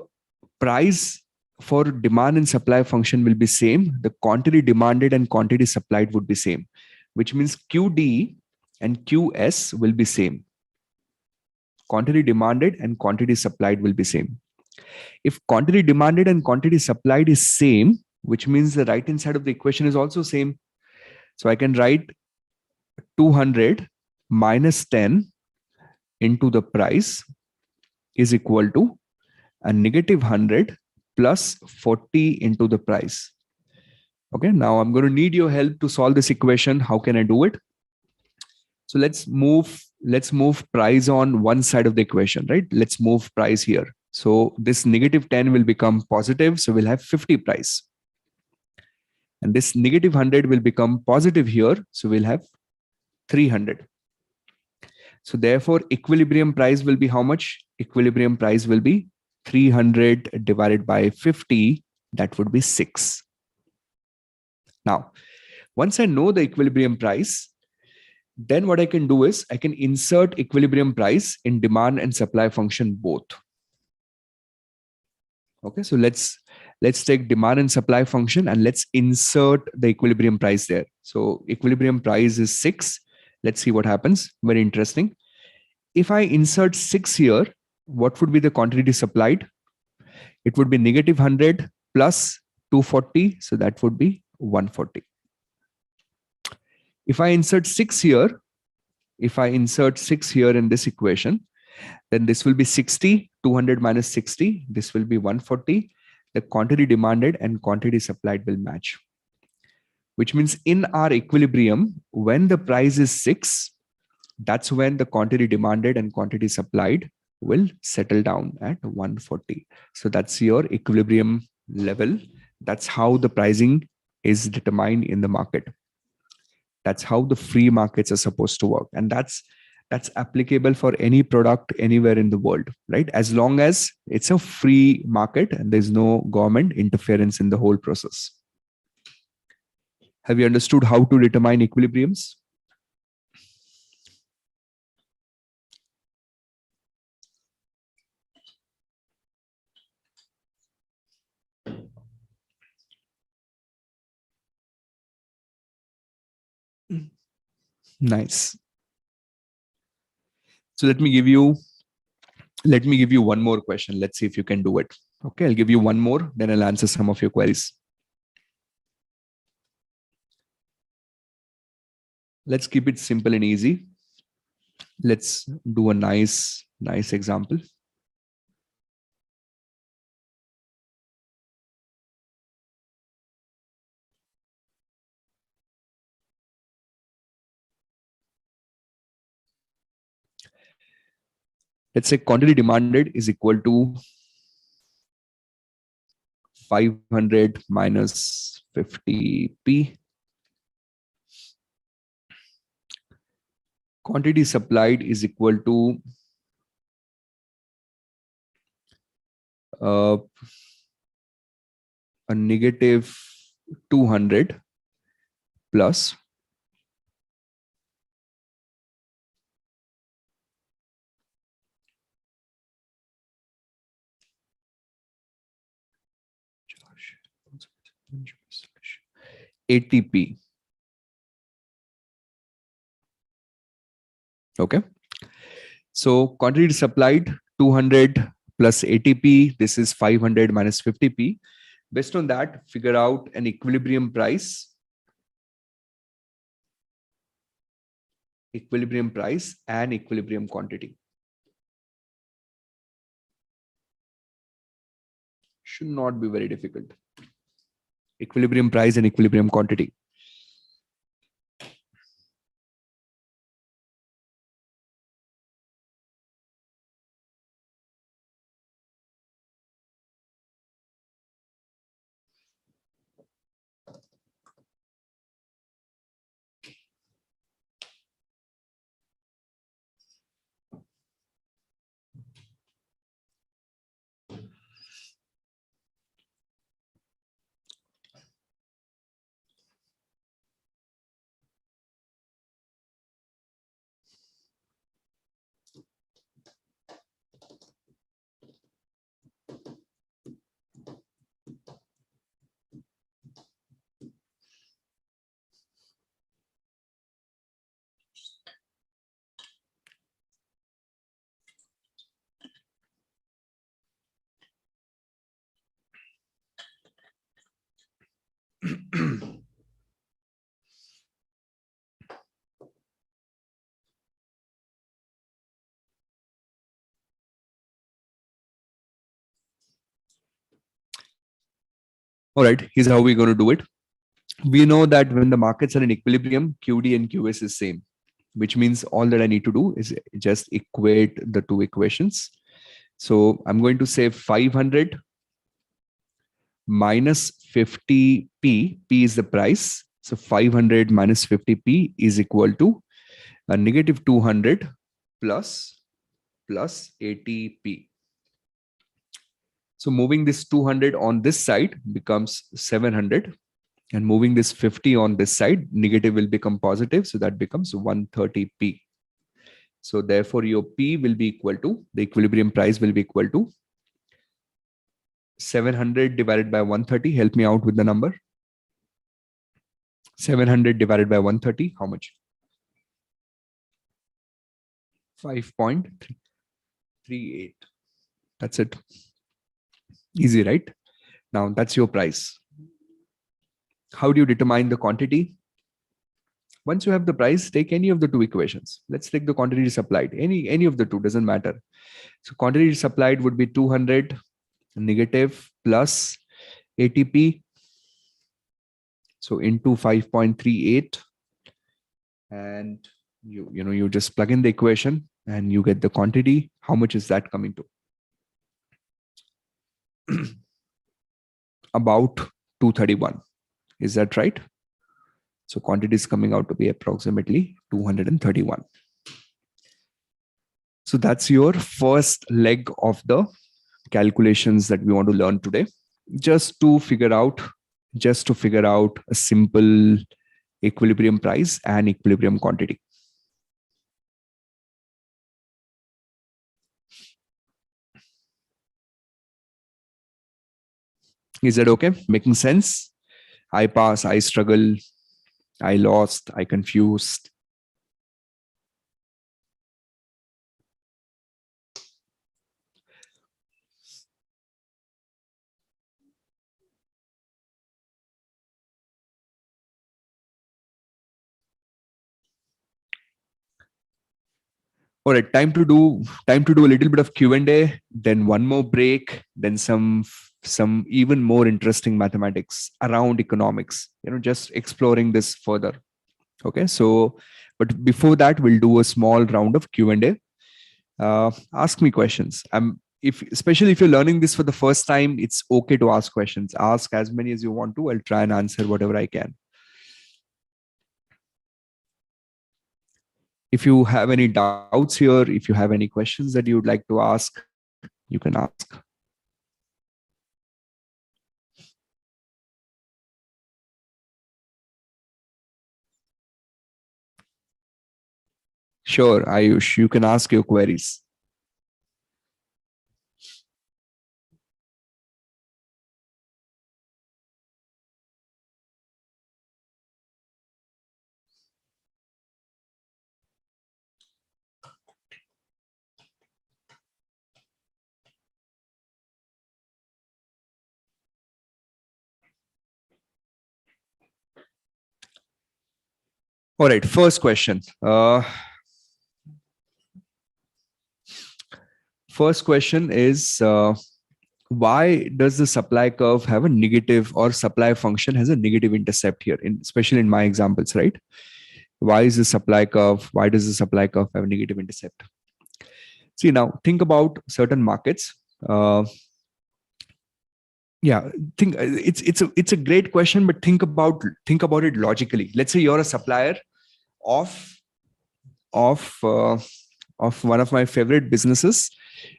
[SPEAKER 1] price for demand and supply function will be same. The quantity demanded and quantity supplied would be same, which means QD and QS will be same. Quantity demanded and quantity supplied will be same. If quantity demanded and quantity supplied is same, which means the right hand side of the equation is also same. So I can write 200 minus 10 into the price is equal to a negative 100 plus 40 into the price. Okay, now I'm going to need your help to solve this equation. How can I do it? So let's move price on one side of the equation, right? Let's move price here. So this negative 10 will become positive. So we'll have 50 price. And this negative 100 will become positive here. So we'll have 300. So therefore, equilibrium price will be how much? Equilibrium price will be 300 divided by 50. That would be 6. Now, once I know the equilibrium price, then what I can do is I can insert equilibrium price in demand and supply function both. Okay, so let's take demand and supply function and let's insert the equilibrium price there. So equilibrium price is 6. Let's see what happens. Very interesting. If I insert 6 here, what would be the quantity supplied? It would be negative 100 plus 240. So that would be 140. If I insert 6 here, in this equation, then this will be 60, 200 minus 60. This will be 140. The quantity demanded and quantity supplied will match. Which means in our equilibrium, when the price is 6, that's when the quantity demanded and quantity supplied will settle down at 140. So that's your equilibrium level. That's how the pricing is determined in the market. That's how the free markets are supposed to work. And that's applicable for any product anywhere in the world, right? As long as it's a free market and there's no government interference in the whole process. Have you understood how to determine equilibriums? Nice. So let me give you one more question. Let's see if you can do it. Okay, I'll give you one more, then I'll answer some of your queries. Let's keep it simple and easy. Let's do a nice example. Let's say quantity demanded is equal to 500 minus 50p. Quantity supplied is equal to a negative 200 plus ATP. Okay. So quantity supplied 200 plus ATP. This is 500 minus 50p. Based on that, figure out an equilibrium price. Equilibrium price and equilibrium quantity. Should not be very difficult. Equilibrium price and equilibrium quantity. All right, here's how we're going to do it. We know that when the markets are in equilibrium, QD and QS is same, which means all that I need to do is just equate the two equations. So I'm going to say 500 minus 50p, p is the price. So 500 minus 50p is equal to a negative 200 plus 80p. So moving this 200 on this side becomes 700, and moving this 50 on this side, negative will become positive. So that becomes 130p. So therefore your P will be equal to, the equilibrium price will be equal to 700 divided by 130. Help me out with the number. 700 divided by 130, how much? 5.38. That's it. Easy, right? Now that's your price. How do you determine the quantity? Once you have the price, take any of the two equations. Let's take the quantity supplied. Any of the two, doesn't matter. So quantity supplied would be 200 negative plus 80p. So into 5.38, and you just plug in the equation and you get the quantity. How much is that coming to? About 231. Is that right? So quantity is coming out to be approximately 231. So that's your first leg of the calculations that we want to learn today. Just to figure out a simple equilibrium price and equilibrium quantity. Is that okay? Making sense? I pass, I struggle, I lost, I confused. All right, time to do a little bit of Q&A, then one more break, then some even more interesting mathematics around economics, just exploring this further. Okay, so but before that, we'll do a small round of Q&A. Ask me questions. Especially if you're learning this for the first time, it's okay to ask questions. Ask as many as you want to. I'll try and answer whatever I can. If you have any doubts here, if you have any questions that you would like to ask, you can ask. Sure, Ayush, you can ask your queries. All right, first question. First question is, why does the supply curve have a negative, or supply function has a negative intercept here, especially in my examples, right? Why does the supply curve have a negative intercept? See, now think about certain markets. Think it's a great question, but think about it logically. Let's say you're a supplier of one of my favorite businesses,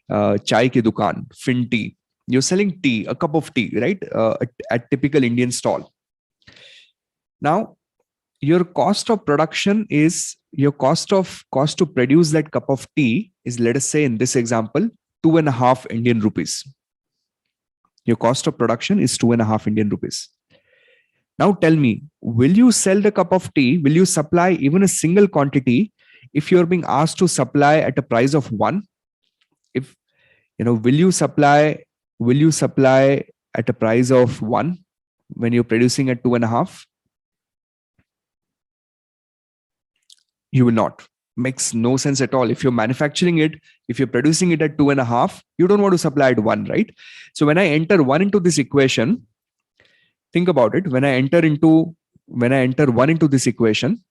[SPEAKER 1] chai ki dukan, FinTree. You're selling tea, a cup of tea, right? At typical Indian stall. Now, your cost of production is cost to produce that cup of tea is, let us say in this example, 2.5 Indian rupees. Your cost of production is 2.5 Indian rupees. Now tell me, will you sell the cup of tea? Will you supply even a single quantity if you're being asked to supply at a price of 1? If will you supply at a price of 1 when you're producing at 2.5? You will not. Makes no sense at all. If you're manufacturing it, if you're producing it at 2.5, you don't want to supply at 1, right? So when I enter 1 into this equation, Think about it. When I enter 1 into this equation,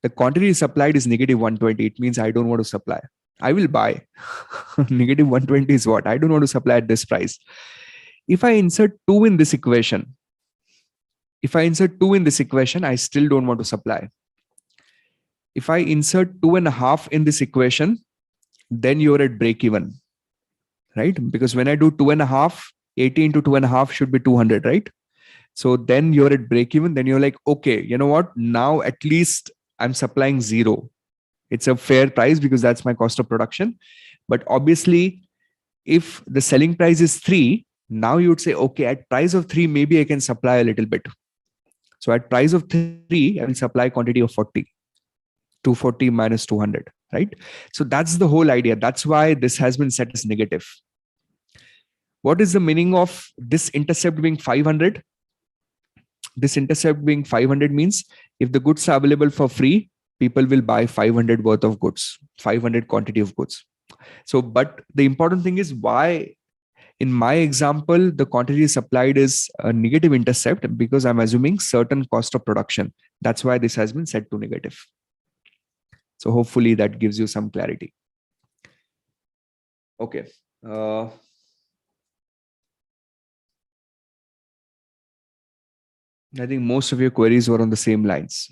[SPEAKER 1] the quantity supplied is negative 120. It means I don't want to supply. I will buy. Negative 120 is what? I don't want to supply at this price. If I insert 2 in this equation, I still don't want to supply. If I insert 2.5 in this equation, then you're at break even, right? Because when I do 2.5, 80 into 2.5 should be 200, right? So then you're at break even. Then you're like, okay, you know what? Now at least I'm supplying 0. It's a fair price because that's my cost of production. But obviously, if the selling price is 3, now you would say, okay, at price of 3, maybe I can supply a little bit. So at price of 3, I will supply quantity of 40. 240 minus 200, right? So that's the whole idea. That's why this has been set as negative. What is the meaning of this intercept being 500? This intercept being 500 means if the goods are available for free, people will buy 500 worth of goods, 500 quantity of goods. So, but the important thing is why in my example, the quantity supplied is a negative intercept because I'm assuming certain cost of production. That's why this has been set to negative. So hopefully that gives you some clarity. Okay. I think most of your queries were on the same lines.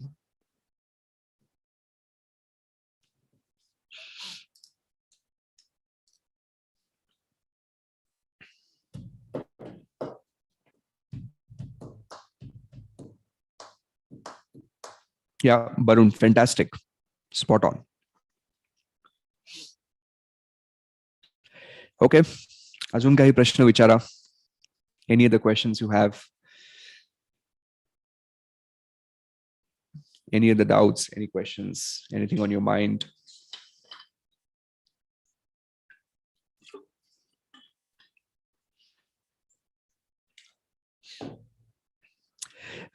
[SPEAKER 1] Yeah, Barun, fantastic. Spot on. Okay. अजून काही प्रश्न विचारा. Any other questions you have? Any other doubts? Any questions? Anything on your mind?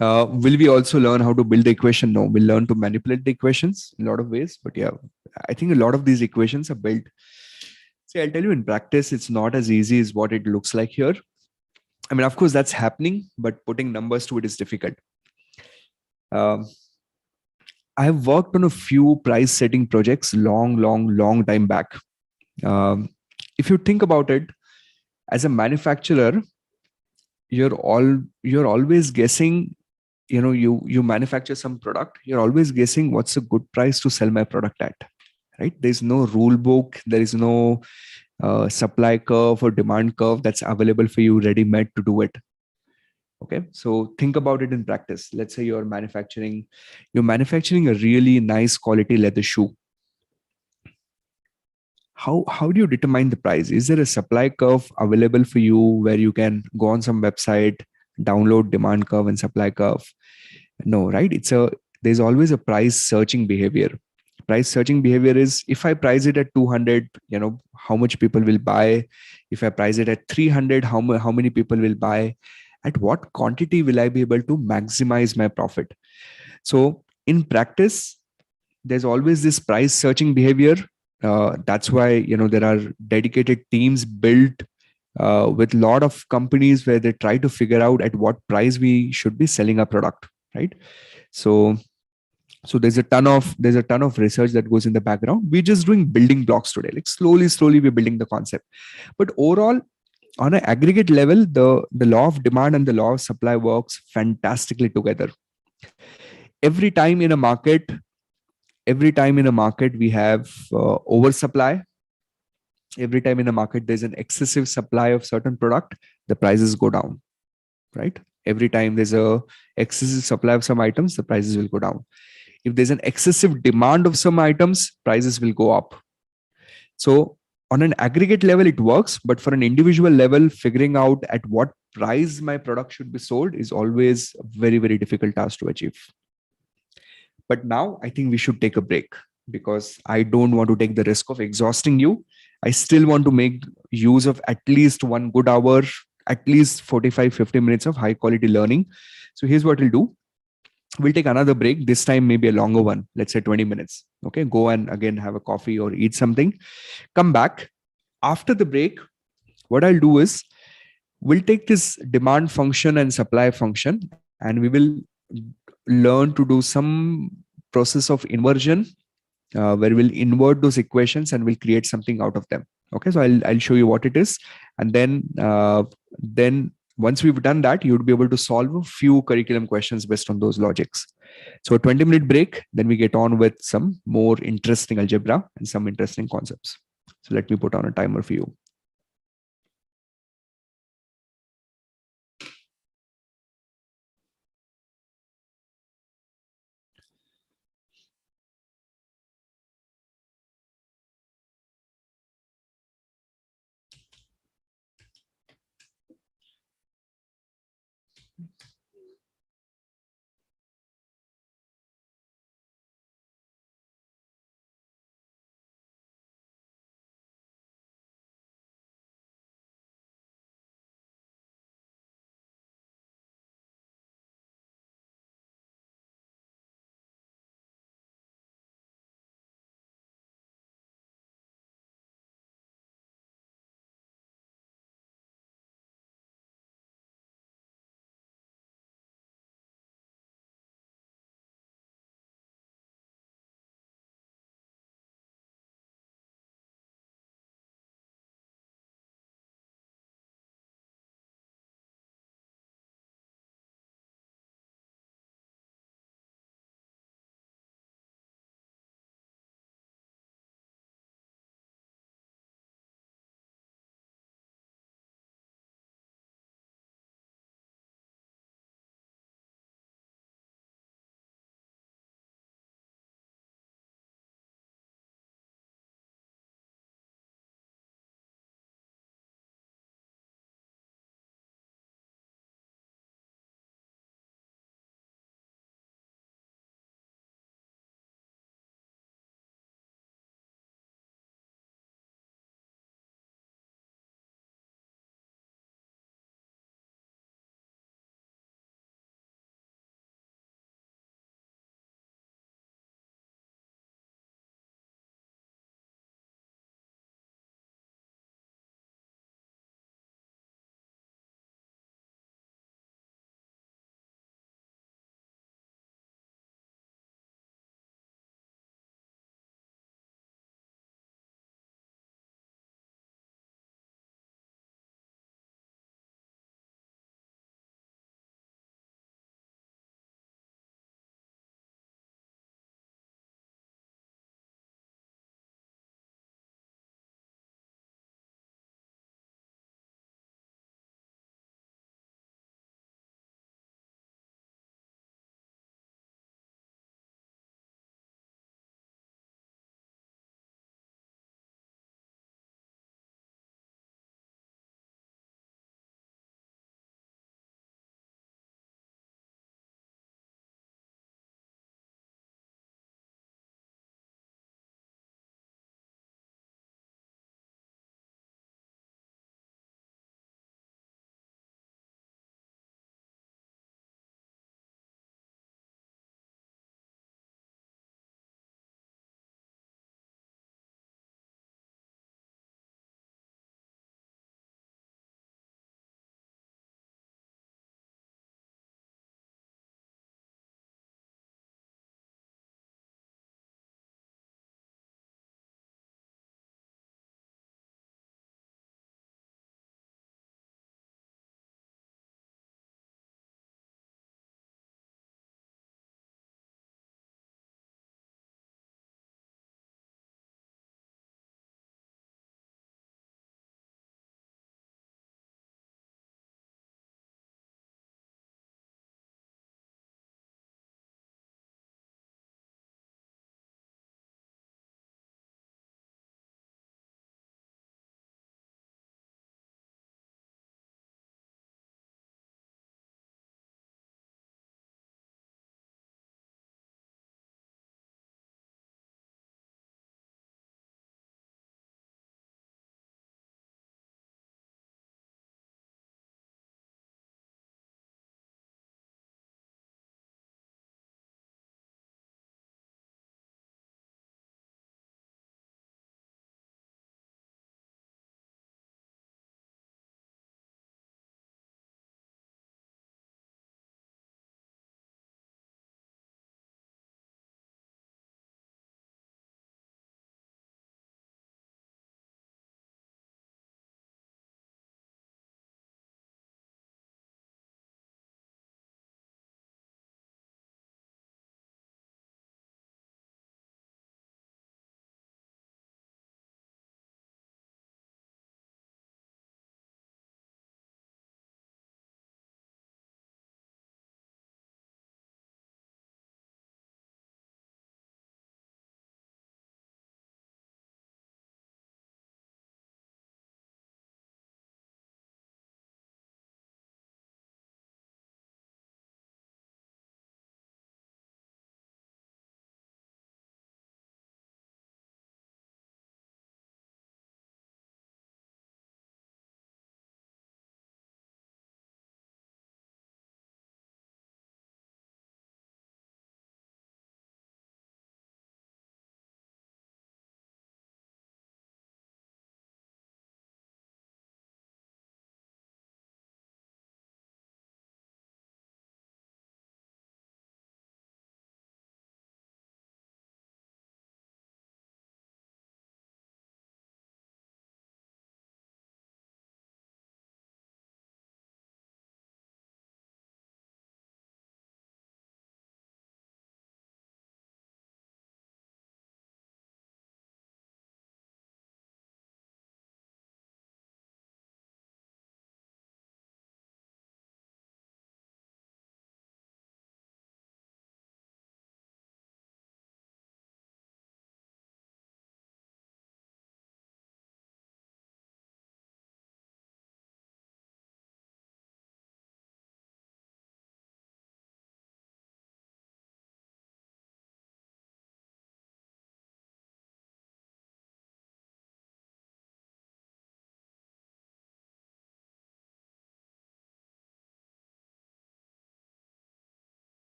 [SPEAKER 1] Will we also learn how to build the equation? No, we'll learn to manipulate the equations in a lot of ways. But yeah, I think a lot of these equations are built. See, I'll tell you in practice, it's not as easy as what it looks like here. I mean, of course, that's happening, but putting numbers to it is difficult. I have worked on a few price setting projects long time back. If you think about it, as a manufacturer, you're always guessing. You know, you manufacture some product. You're always guessing what's a good price to sell my product at. Right? There's no rule book. There is no supply curve or demand curve that's available for you ready-made to do it. Okay, so think about it in practice. Let's say you're manufacturing a really nice quality leather shoe. How do you determine the price? Is there a supply curve available for you where you can go on some website, download demand curve and supply curve? No, right? There's always a price searching behavior. Price searching behavior is if I price it at 200, how much people will buy? If I price it at 300, how many people will buy? At what quantity will I be able to maximize my profit? So in practice, there's always this price searching behavior. That's why there are dedicated teams built with a lot of companies where they try to figure out at what price we should be selling a product, right? So there's a ton of research that goes in the background. We're just doing building blocks today. Like slowly we're building the concept. But overall, on an aggregate level, the law of demand and the law of supply works fantastically together. Every time in a market we have oversupply. Every time in a market there's an excessive supply of certain product, the prices go down, right? Every time there's a excessive supply of some items, the prices will go down. If there's an excessive demand of some items, prices will go up. So on an aggregate level, it works, but for an individual level, figuring out at what price my product should be sold is always a very, very difficult task to achieve. But now I think we should take a break because I don't want to take the risk of exhausting you. I still want to make use of at least 1 good hour, at least 45-50 minutes of high quality learning. So here's what we'll do. We'll take another break, this time maybe a longer one, let's say 20 minutes. Okay, go and again have a coffee or eat something. Come back. After the break, what I'll do is We'll take this demand function and supply function, and we will learn to do some process of inversion, where we'll invert those equations and we'll create something out of them. Okay, so I'll show you what it is, and then once we've done that, you'd be able to solve a few curriculum questions based on those logics. So a 20-minute break, then we get on with some more interesting algebra and some interesting concepts. So let me put on a timer for you.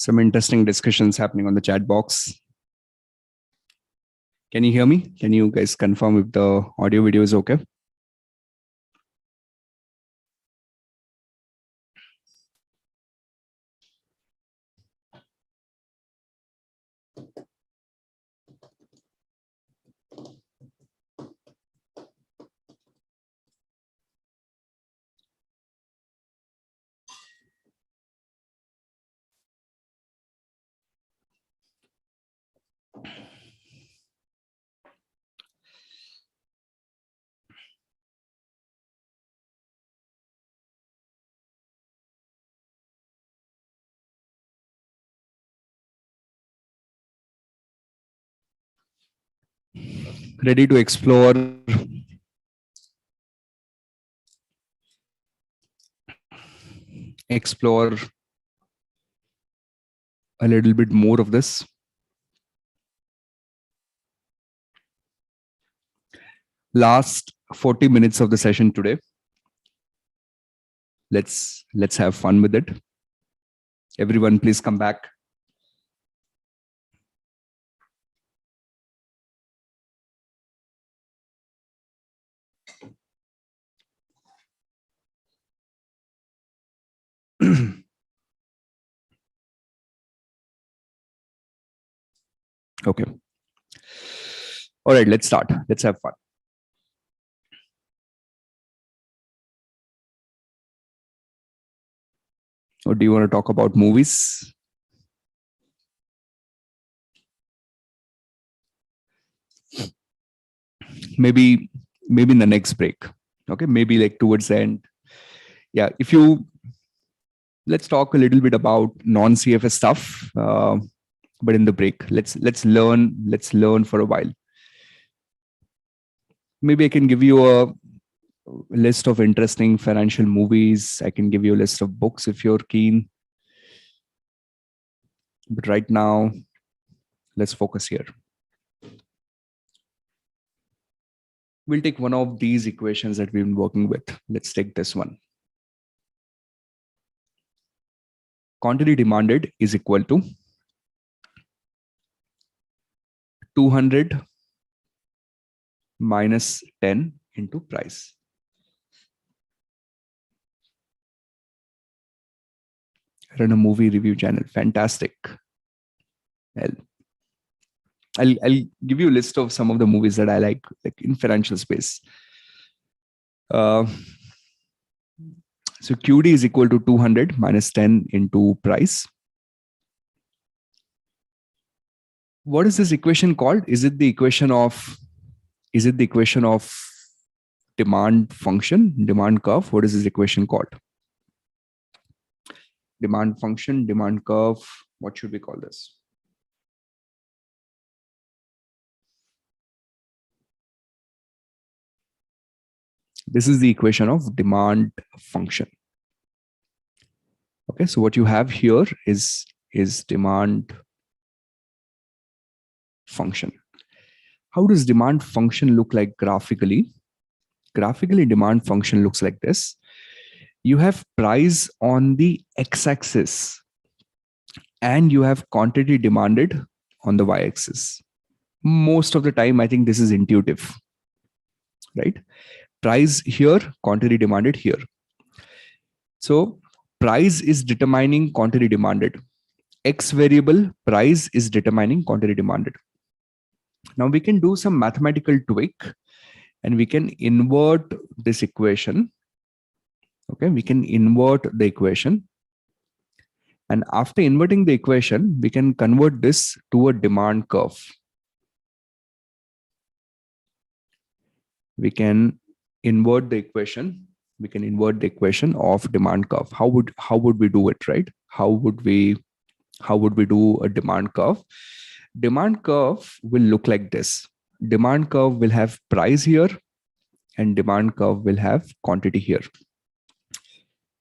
[SPEAKER 1] Some interesting discussions happening on the chat box. Can you hear me? Can you guys confirm if the audio video is okay? Ready to explore a little bit more of this. Last 40 minutes of the session today. Let's have fun with it. Everyone, please come back. Okay. All right, let's start. Let's have fun. Or do you want to talk about movies? Maybe in the next break. Okay, maybe like towards the end. Yeah, let's talk a little bit about non-CFA stuff. But in the break, let's learn for a while. Maybe I can give you a list of interesting financial movies. I can give you a list of books if you're keen. But right now, let's focus here. We'll take one of these equations that we've been working with. Let's take this one. Quantity demanded is equal to 200 minus 10 into price. Run a movie review channel. Fantastic. I'll give you a list of some of the movies that I like in financial space. So QD is equal to 200 minus 10 into price. What is this equation called? Is it the equation of demand function, demand curve? What is this equation called? Demand function, demand curve. What should we call this? This is the equation of demand function. Okay, so what you have here is demand function. How does demand function look like graphically? Graphically, demand function looks like this. You have price on the x-axis and you have quantity demanded on the y-axis. Most of the time, I think this is intuitive, right? Price here, quantity demanded here. So price is determining quantity demanded. X variable price is determining quantity demanded. Now we can do some mathematical tweak and we can invert this equation. Okay, we can invert the equation. And after inverting the equation, we can convert this to a demand curve. We can invert the equation. We can invert the equation of demand curve. How would we do it, right? How would we do a demand curve? Demand curve will look like this. Demand curve will have price here and demand curve will have quantity here.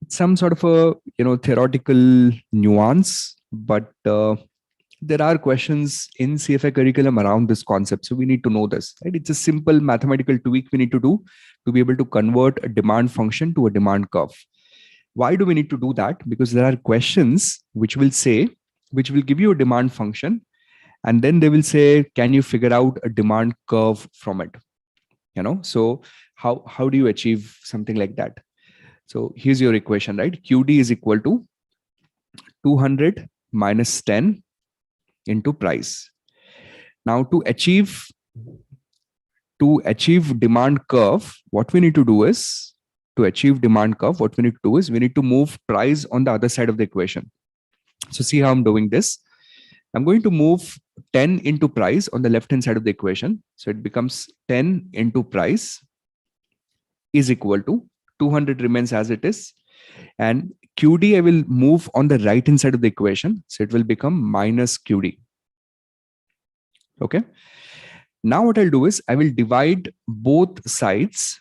[SPEAKER 1] It's some sort of a theoretical nuance, but there are questions in CFA curriculum around this concept. So we need to know this, right? It's a simple mathematical tweak we need to do to be able to convert a demand function to a demand curve. Why do we need to do that? Because there are questions which will say which will give you a demand function. And then they will say, can you figure out a demand curve from it? So how do you achieve something like that? So here's your equation, right? QD is equal to 200 minus 10 into price. Now to achieve demand curve, what we need to do is we need to move price on the other side of the equation. So see how I'm doing this. I'm going to move 10 into price on the left hand side of the equation. So it becomes 10 into price is equal to 200 remains as it is. And QD I will move on the right hand side of the equation. So it will become minus QD. Okay. Now what I'll do is I will divide both sides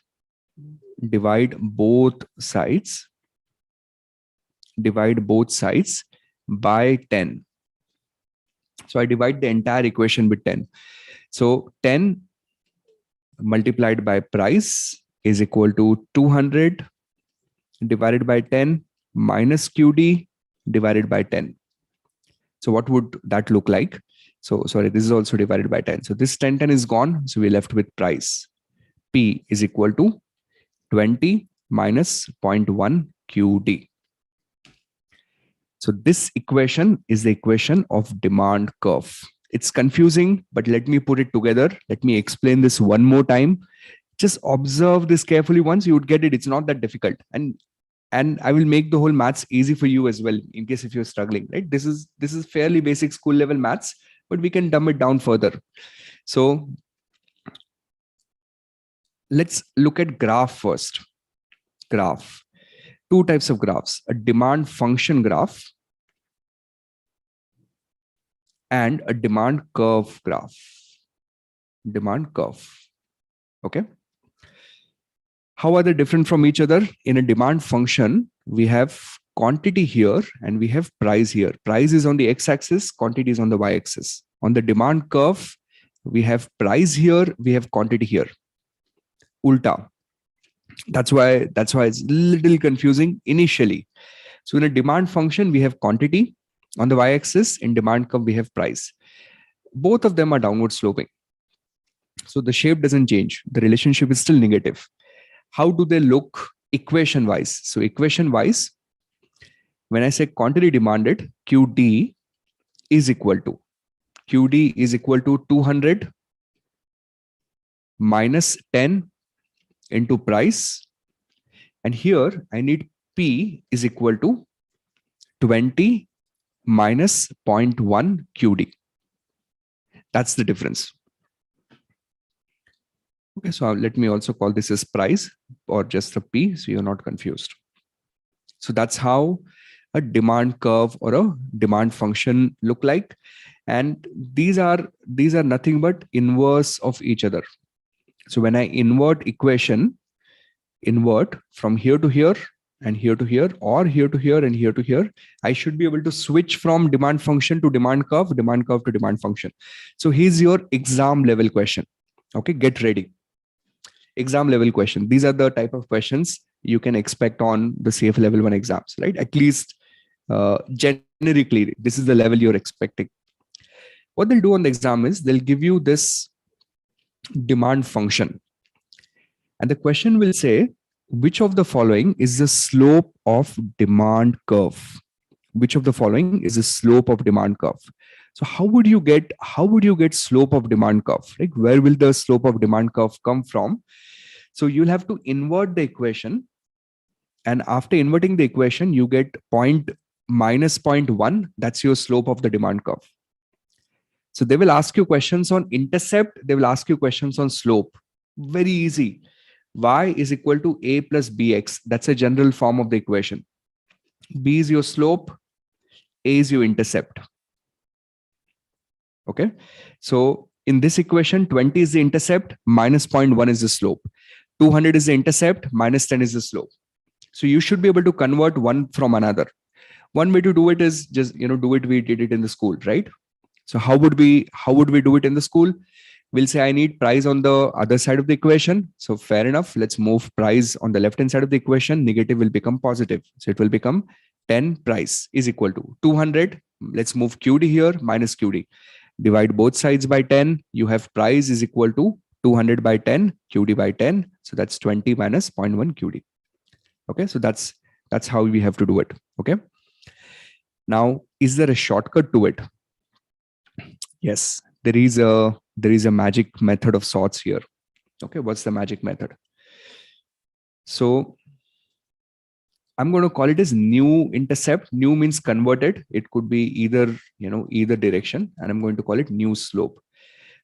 [SPEAKER 1] by 10. So I divide the entire equation with 10. So 10 multiplied by price is equal to 200 divided by 10 minus QD divided by 10. So what would that look like? So sorry, this is also divided by 10. So this 10 is gone. So we're left with price. P is equal to 20 minus 0.1 QD. So this equation is the equation of demand curve. It's confusing, but let me put it together. Let me explain this one more time. Just observe this carefully. Once you would get it, it's not that difficult. And I will make the whole maths easy for you as well, in case if you're struggling, right? This is fairly basic school level maths, but we can dumb it down further. So let's look at graph first. Graph. Two types of graphs, a demand function graph and a demand curve graph. Demand curve. Okay. How are they different from each other? In a demand function, we have quantity here and we have price here. Price is on the x-axis, quantity is on the y-axis. On the demand curve, we have price here, we have quantity here. Ulta. That's why it's a little confusing initially. So in a demand function, we have quantity on the y-axis. In demand curve, we have price. Both of them are downward sloping. So the shape doesn't change. The relationship is still negative. How do they look equation wise? So equation wise, when I say quantity demanded, QD is equal to 200 minus 10 into price. And here I need P is equal to 20 minus 0.1 QD. That's the difference. Okay, so let me also call this as price or just a P, so you're not confused. So that's how a demand curve or a demand function look like. And these are nothing but inverse of each other. So when I invert equation, invert from here to here and here to here, or here to here and here to here, I should be able to switch from demand function to demand curve to demand function. So here's your exam level question. Okay, get ready. Exam level question. These are the type of questions you can expect on the CFA Level 1 exams, right? At least generically, this is the level you're expecting. What they'll do on the exam is they'll give you this demand function. And the question will say, which of the following is the slope of demand curve? Which of the following is the slope of demand curve? So how would you get slope of demand curve? Like where will the slope of demand curve come from? So you'll have to invert the equation. And after inverting the equation, you get minus 0.1. That's your slope of the demand curve. So they will ask you questions on intercept. They will ask you questions on slope. Very easy. Y is equal to A plus BX. That's a general form of the equation. B is your slope. A is your intercept. Okay. So in this equation, 20 is the intercept, minus 0.1 is the slope. 200 is the intercept, minus 10 is the slope. So you should be able to convert one from another. One way to do it is just, we did it in the school, right? So how would we do it in the school? We'll say I need price on the other side of the equation. So fair enough. Let's move price on the left-hand side of the equation. Negative will become positive. So it will become 10 price is equal to 200 let's move QD here, minus QD. Divide both sides by 10. You have price is equal to 200 by 10, QD by 10. So that's 20 minus 0.1 QD. Okay, so that's how we have to do it. Okay. Now, is there a shortcut to it? Yes, there is a magic method of sorts here. Okay, what's the magic method? So I'm going to call it as new intercept. New means converted. It could be either, either direction, and I'm going to call it new slope.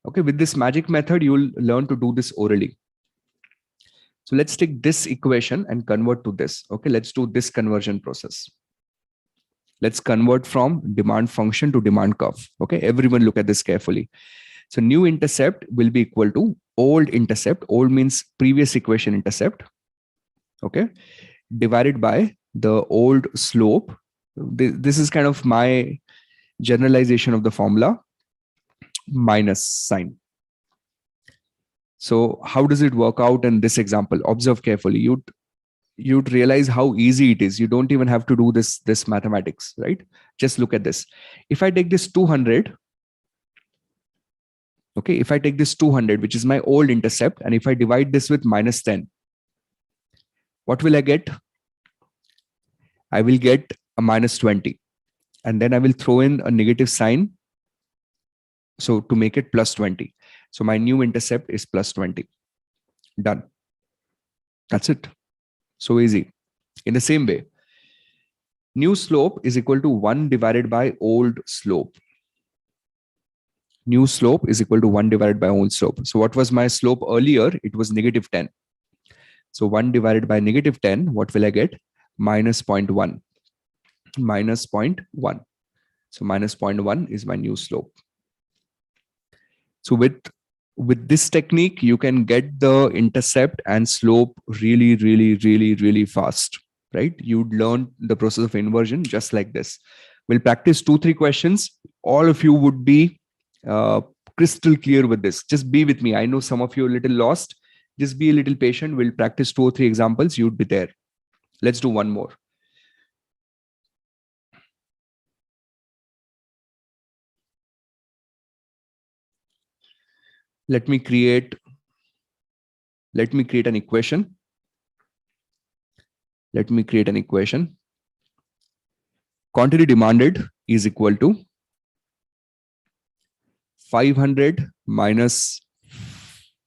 [SPEAKER 1] Okay, with this magic method, you will learn to do this orally. So let's take this equation and convert to this. Okay, let's do this conversion process. Let's convert from demand function to demand curve. Okay, everyone look at this carefully. So new intercept will be equal to old intercept. Old means previous equation intercept. Okay, divided by the old slope. This is kind of my generalization of the formula, minus sign. So how does it work out in this example? Observe carefully. You'd realize how easy it is. You don't even have to do this mathematics, right? Just look at this. If I take this 200, okay, if I take this 200, which is my old intercept, and if I divide this with minus 10, what will I get? I will get a minus 20. And then I will throw in a negative sign. So to make it plus 20. So my new intercept is plus 20. Done. That's it. So easy. In the same way, new slope is equal to 1 divided by old slope. New slope is equal to 1 divided by old slope. So what was my slope earlier? It was negative 10. So 1 divided by negative 10, what will I get? Minus 0.1. Minus 0.1. So minus 0.1 is my new slope. So with this technique, you can get the intercept and slope really, really, really, really fast, right? You'd learn the process of inversion just like this. We'll practice 2-3 questions. All of you would be crystal clear with this. Just be with me. I know some of you are a little lost. Just be a little patient. We'll practice 2 or 3 examples. You'd be there. Let's do one more. Let me create an equation. Let me create an equation. Quantity demanded is equal to 500 minus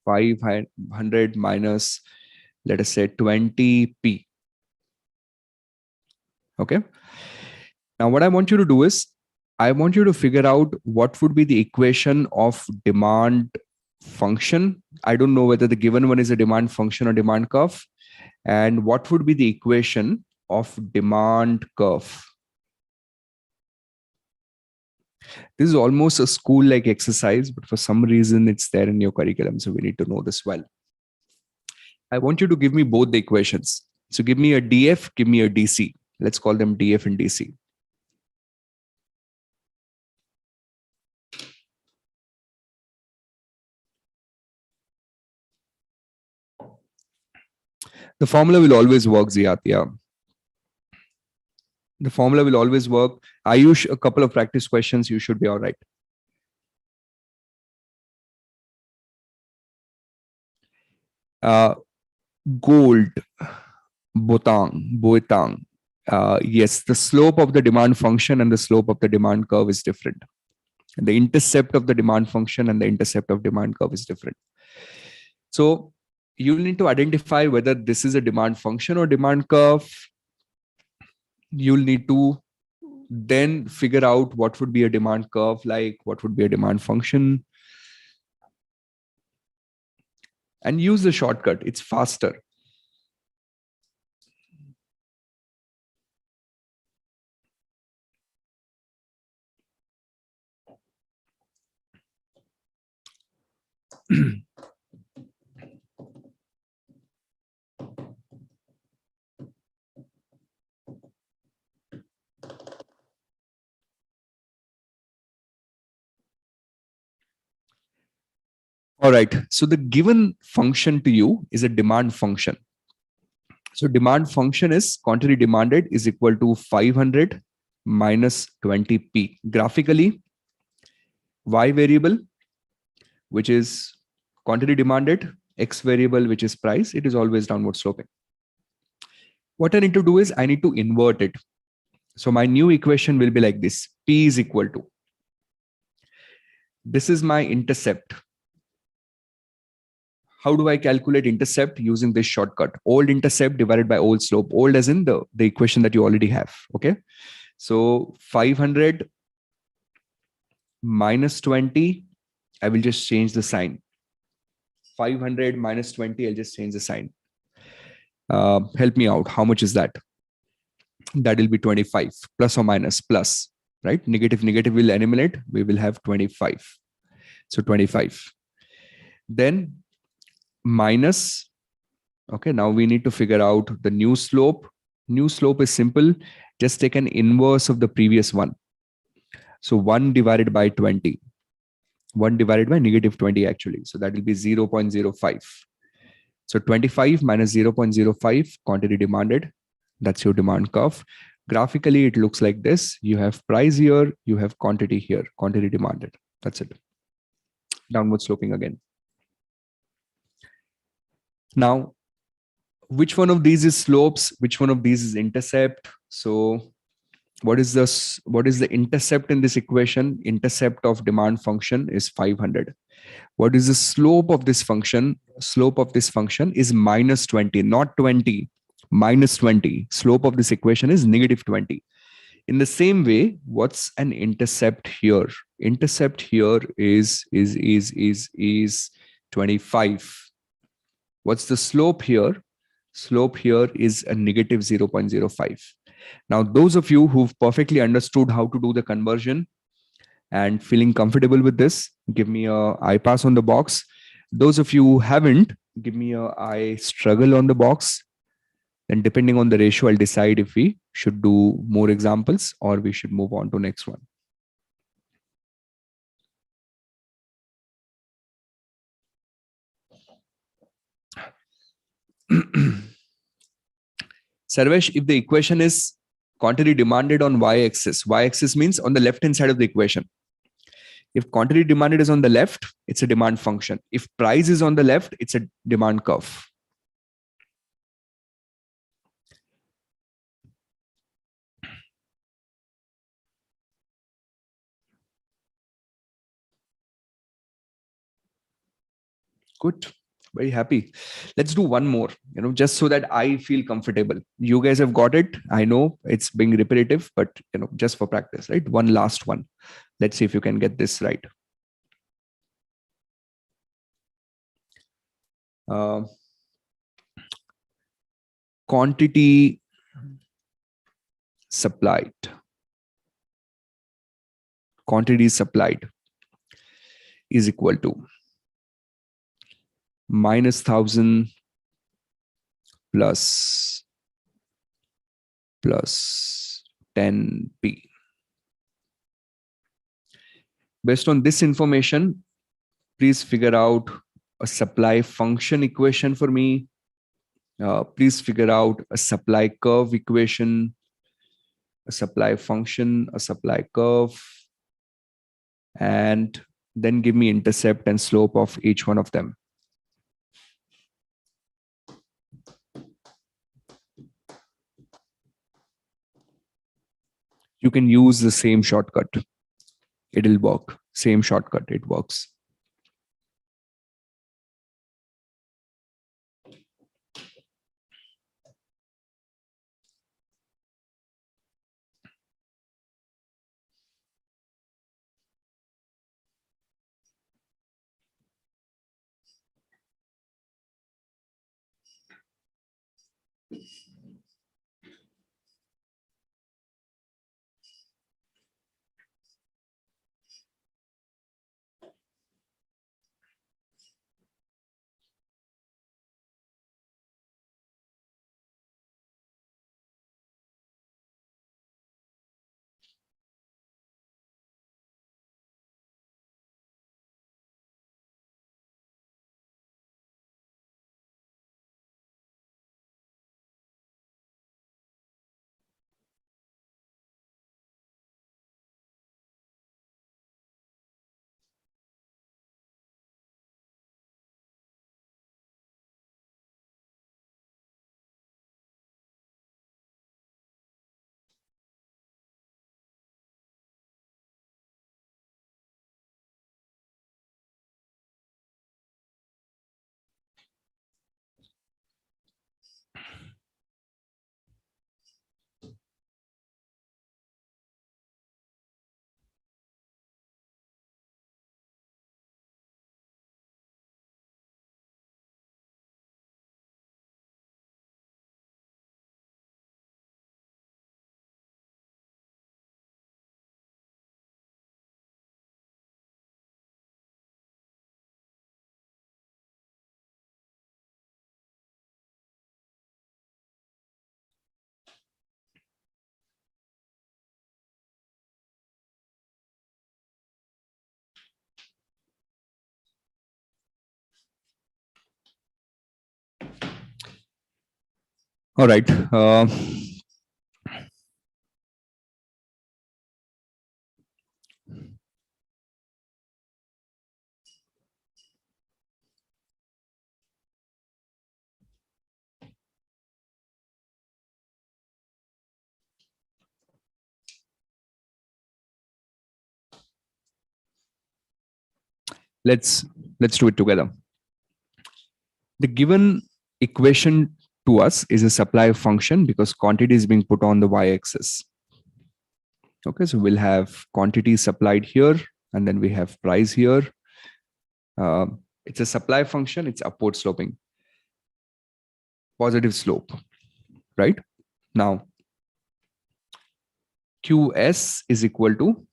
[SPEAKER 1] 500 minus, let us say 20p. Okay. Now what I want you to do is, I want you to figure out what would be the equation of demand function. I don't know whether the given one is a demand function or demand curve. And what would be the equation of demand curve? This is almost a school-like exercise, but for some reason it's there in your curriculum. So we need to know this well. I want you to give me both the equations. So give me a DF, give me a DC. Let's call them DF and DC. The formula will always work, Ziyad. Yeah. The formula will always work. Ayush, a couple of practice questions, you should be all right. Gold, boetang. Yes, the slope of the demand function and the slope of the demand curve is different. The intercept of the demand function and the intercept of demand curve is different. So you need to identify whether this is a demand function or demand curve. You'll need to then figure out what would be a demand curve like, what would be a demand function, and use the shortcut. It's faster. All right. So the given function to you is a demand function. So demand function is quantity demanded is equal to 500 minus 20p. Graphically, y variable, which is quantity demanded, x variable, which is price, it is always downward sloping. What I need to do is I need to invert it. So my new equation will be like this. P is equal to, this is my intercept. How do I calculate intercept? Using this shortcut, old intercept divided by old slope. Old as in the equation that you already have. Okay. So 500 minus 20, I will just change the sign. 500 minus 20, I'll just change the sign. Help me out. How much is that? That will be 25 plus or minus plus, right? Negative will eliminate. We will have 25. So 25. Then minus, okay, now we need to figure out the new slope. New slope is simple. Just take an inverse of the previous one. So 1 divided by 20. 1 divided by negative 20 actually. So that will be 0.05. So 25 minus 0.05 quantity demanded. That's your demand curve. Graphically, it looks like this. You have price here, you have quantity here, quantity demanded. That's it. Downward sloping again. Now, which one of these is slopes? Which one of these is intercept? So what is the intercept in this equation? Intercept of demand function is 500. What is the slope of this function? Slope of this function is minus 20, not 20, minus 20. Slope of this equation is negative 20. In the same way, what's an intercept here? Intercept here is 25. What's the slope here? Slope here is a negative 0.05. Now, those of you who've perfectly understood how to do the conversion and feeling comfortable with this, give me a I pass on the box. Those of you who haven't, give me a I struggle on the box. And depending on the ratio, I'll decide if we should do more examples or we should move on to next one. Sarvesh, if the equation is quantity demanded on y-axis means on the left-hand side of the equation. If quantity demanded is on the left, it's a demand function. If price is on the left, it's a demand curve. Good. Very happy. Let's do one more, just so that I feel comfortable. You guys have got it. I know it's being repetitive, but just for practice, right? One last one. Let's see if you can get this right. Quantity supplied. Quantity supplied is equal to minus 1000 plus 10p. Based on this information, please figure out a supply function equation for me. Please figure out a supply curve equation, a supply function, a supply curve, and then give me intercept and slope of each one of them. You can use the same shortcut. It'll work. Same shortcut, it works. All right. let's let's do it together. The given equation to us is a supply function because quantity is being put on the y-axis. Okay, so we'll have quantity supplied here, and then we have price here. It's a supply function. It's upward sloping, positive slope, right? Now, QS is equal to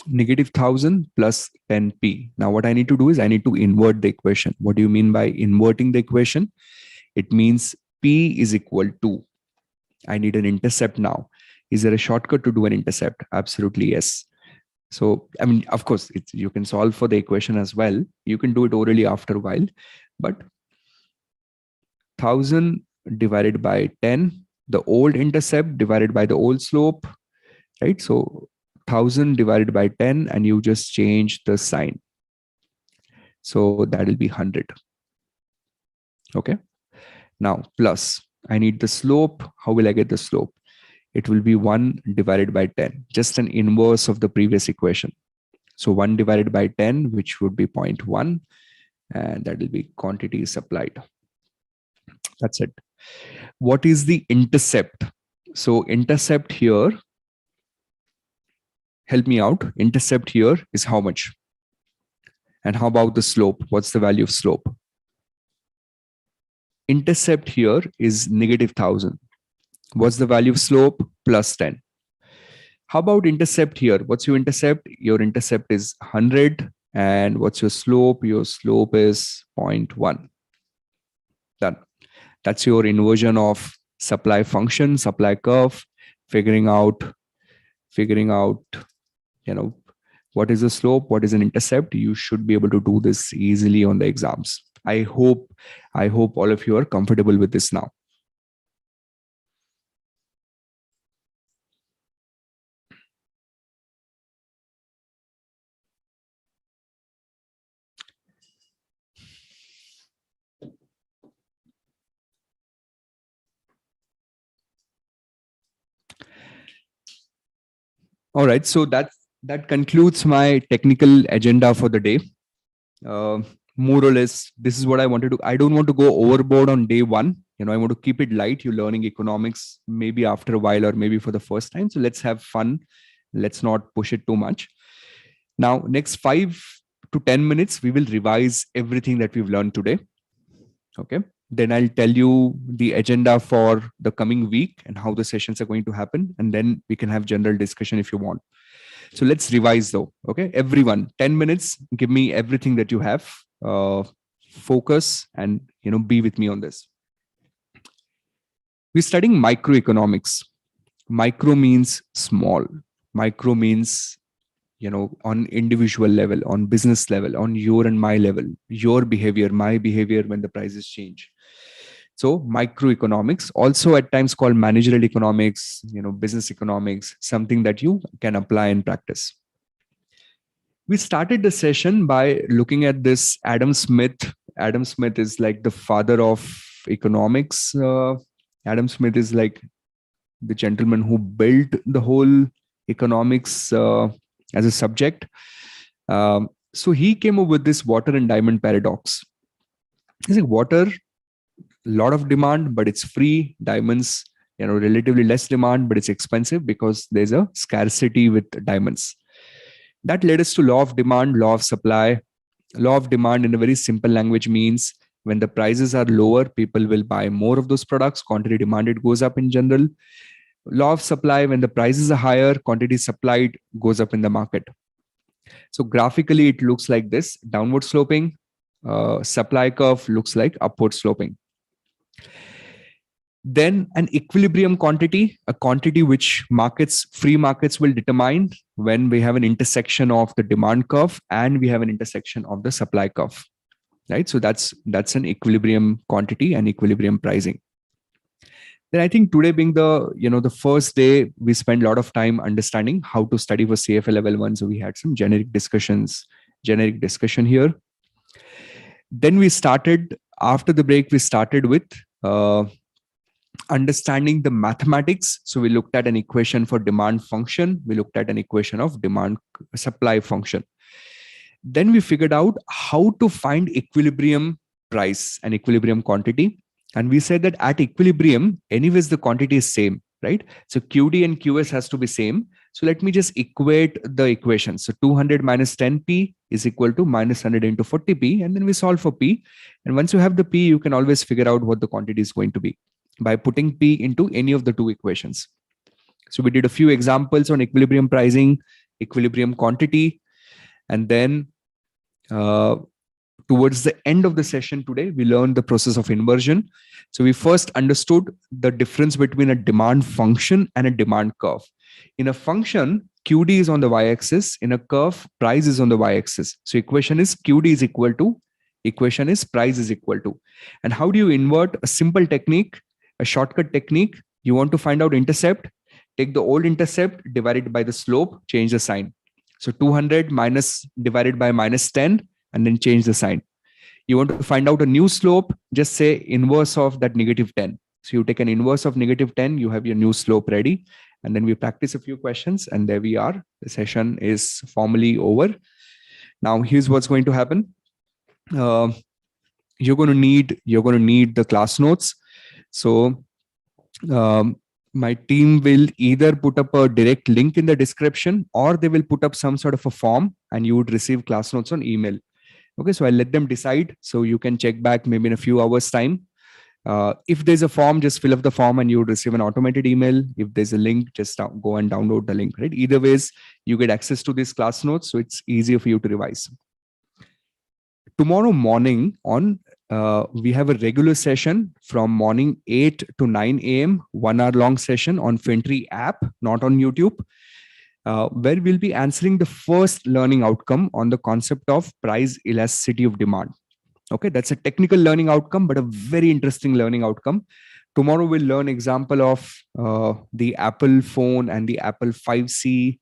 [SPEAKER 1] negative 1000 plus 10p. Now, what I need to do is I need to invert the equation. What do you mean by inverting the equation? It means P is equal to, I need an intercept now. Is there a shortcut to do an intercept? Absolutely, yes. So, I mean, of course, you can solve for the equation as well. You can do it orally after a while, but 1000 divided by 10, the old intercept divided by the old slope, right? So 1000 divided by 10, and you just change the sign. So that will be 100. Okay. Now, plus, I need the slope. How will I get the slope? It will be 1 divided by 10, just an inverse of the previous equation. So 1 divided by 10, which would be 0.1, and that will be quantity supplied. That's it. What is the intercept? So intercept here, help me out. Intercept here is how much? And how about the slope? What's the value of slope? Intercept here is negative 1000. What's the value of slope? Plus 10. How about intercept here? What's your intercept? Your intercept is 100. And what's your slope? Your slope is 0.1. Done. That's your inversion of supply function, supply curve, figuring out, what is the slope, what is an intercept. You should be able to do this easily on the exams. I hope all of you are comfortable with this now. All right, so that concludes my technical agenda for the day. More or less, this is what I wanted to. I don't want to go overboard on day one. I want to keep it light. You're learning economics maybe after a while or maybe for the first time. So let's have fun. Let's not push it too much. Now, next 5 to 10 minutes, we will revise everything that we've learned today. Okay. Then I'll tell you the agenda for the coming week and how the sessions are going to happen. And then we can have general discussion if you want. So let's revise though. Okay. Everyone, 10 minutes, give me everything that you have. Focus and, be with me on this. We're studying microeconomics. Micro means small. Micro means, on individual level, on business level, on your and my level, your behavior, my behavior when the prices change. So microeconomics, also at times called managerial economics, business economics, something that you can apply in practice. We started the session by looking at this Adam Smith. Adam Smith is like the father of economics. Adam Smith is like the gentleman who built the whole economics as a subject. So he came up with this water and diamond paradox. He's like, water, a lot of demand, but it's free. Diamonds, relatively less demand, but it's expensive because there's a scarcity with diamonds. That led us to law of demand, law of supply. Law of demand in a very simple language means when the prices are lower, people will buy more of those products. Quantity demanded goes up in general. Law of supply, when the prices are higher, quantity supplied goes up in the market. So graphically, it looks like this: downward sloping. Supply curve looks like upward sloping. Then an equilibrium quantity, a quantity which free markets will determine when we have an intersection of the demand curve and we have an intersection of the supply curve. right? So that's an equilibrium quantity and equilibrium pricing. Then I think today being the first day, we spent a lot of time understanding how to study for CFA level 1. So we had some generic discussion here. Then we started, after the break, we started with uh, understanding the mathematics. So we looked at an equation for demand function. We looked at an equation of demand supply function. Then we figured out how to find equilibrium price and equilibrium quantity. And we said that at equilibrium, anyways, the quantity is same, right? So QD and QS has to be same. So let me just equate the equation. So 200 minus 10p is equal to minus 100 into 40p. And then we solve for p. And once you have the p, you can always figure out what the quantity is going to be by putting p into any of the two equations. So we did a few examples on equilibrium pricing, equilibrium quantity, and then towards the end of the session today, we learned the process of inversion. So we first understood the difference between a demand function and a demand curve. In a function, QD is on the y-axis. In a curve, price is on the y-axis. So equation is QD is equal to, equation is price is equal to. And how do you invert? A simple technique, a shortcut technique. You want to find out intercept, take the old intercept, divide it by the slope, change the sign. So 200 minus divided by minus 10, and then change the sign. You want to find out a new slope, just say inverse of that negative 10. So you take an inverse of negative 10, you have your new slope ready. And then we practice a few questions, and there we are. The session is formally over. Now here's what's going to happen. You're going to need the class notes. So my team will either put up a direct link in the description, or they will put up some sort of a form, and you would receive class notes on email. Okay, so I'll let them decide. So you can check back maybe in a few hours time. If there's a form, just fill up the form and you would receive an automated email. If there's a link, just go and download the link, right? Either ways, you get access to these class notes. So it's easier for you to revise. Tomorrow morning we have a regular session from morning 8 to 9 a.m., 1 hour long session on FinTree app, not on YouTube, where we'll be answering the first learning outcome on the concept of price elasticity of demand. Okay, that's a technical learning outcome, but a very interesting learning outcome. Tomorrow we'll learn example of the Apple phone and the Apple 5C,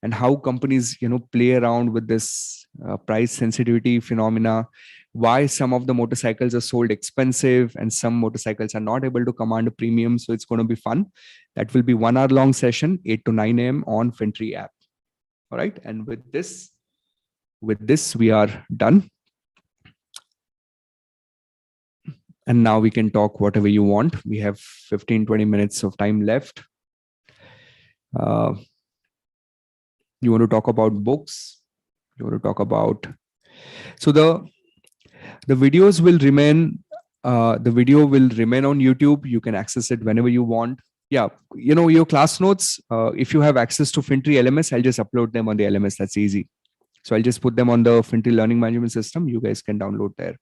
[SPEAKER 1] and how companies play around with this price sensitivity phenomena, why some of the motorcycles are sold expensive and some motorcycles are not able to command a premium. So it's going to be fun. That will be 1 hour long session, 8 to 9 a.m. on FinTree app. All right, and with this we are done. And now we can talk whatever you want. We have 15-20 minutes of time left. You want to talk about books? You want to talk about... So the videos will remain. The video will remain on YouTube. You can access it whenever you want. Yeah, your class notes. If you have access to FinTree LMS, I'll just upload them on the LMS. That's easy. So I'll just put them on the FinTree Learning Management System. You guys can download there.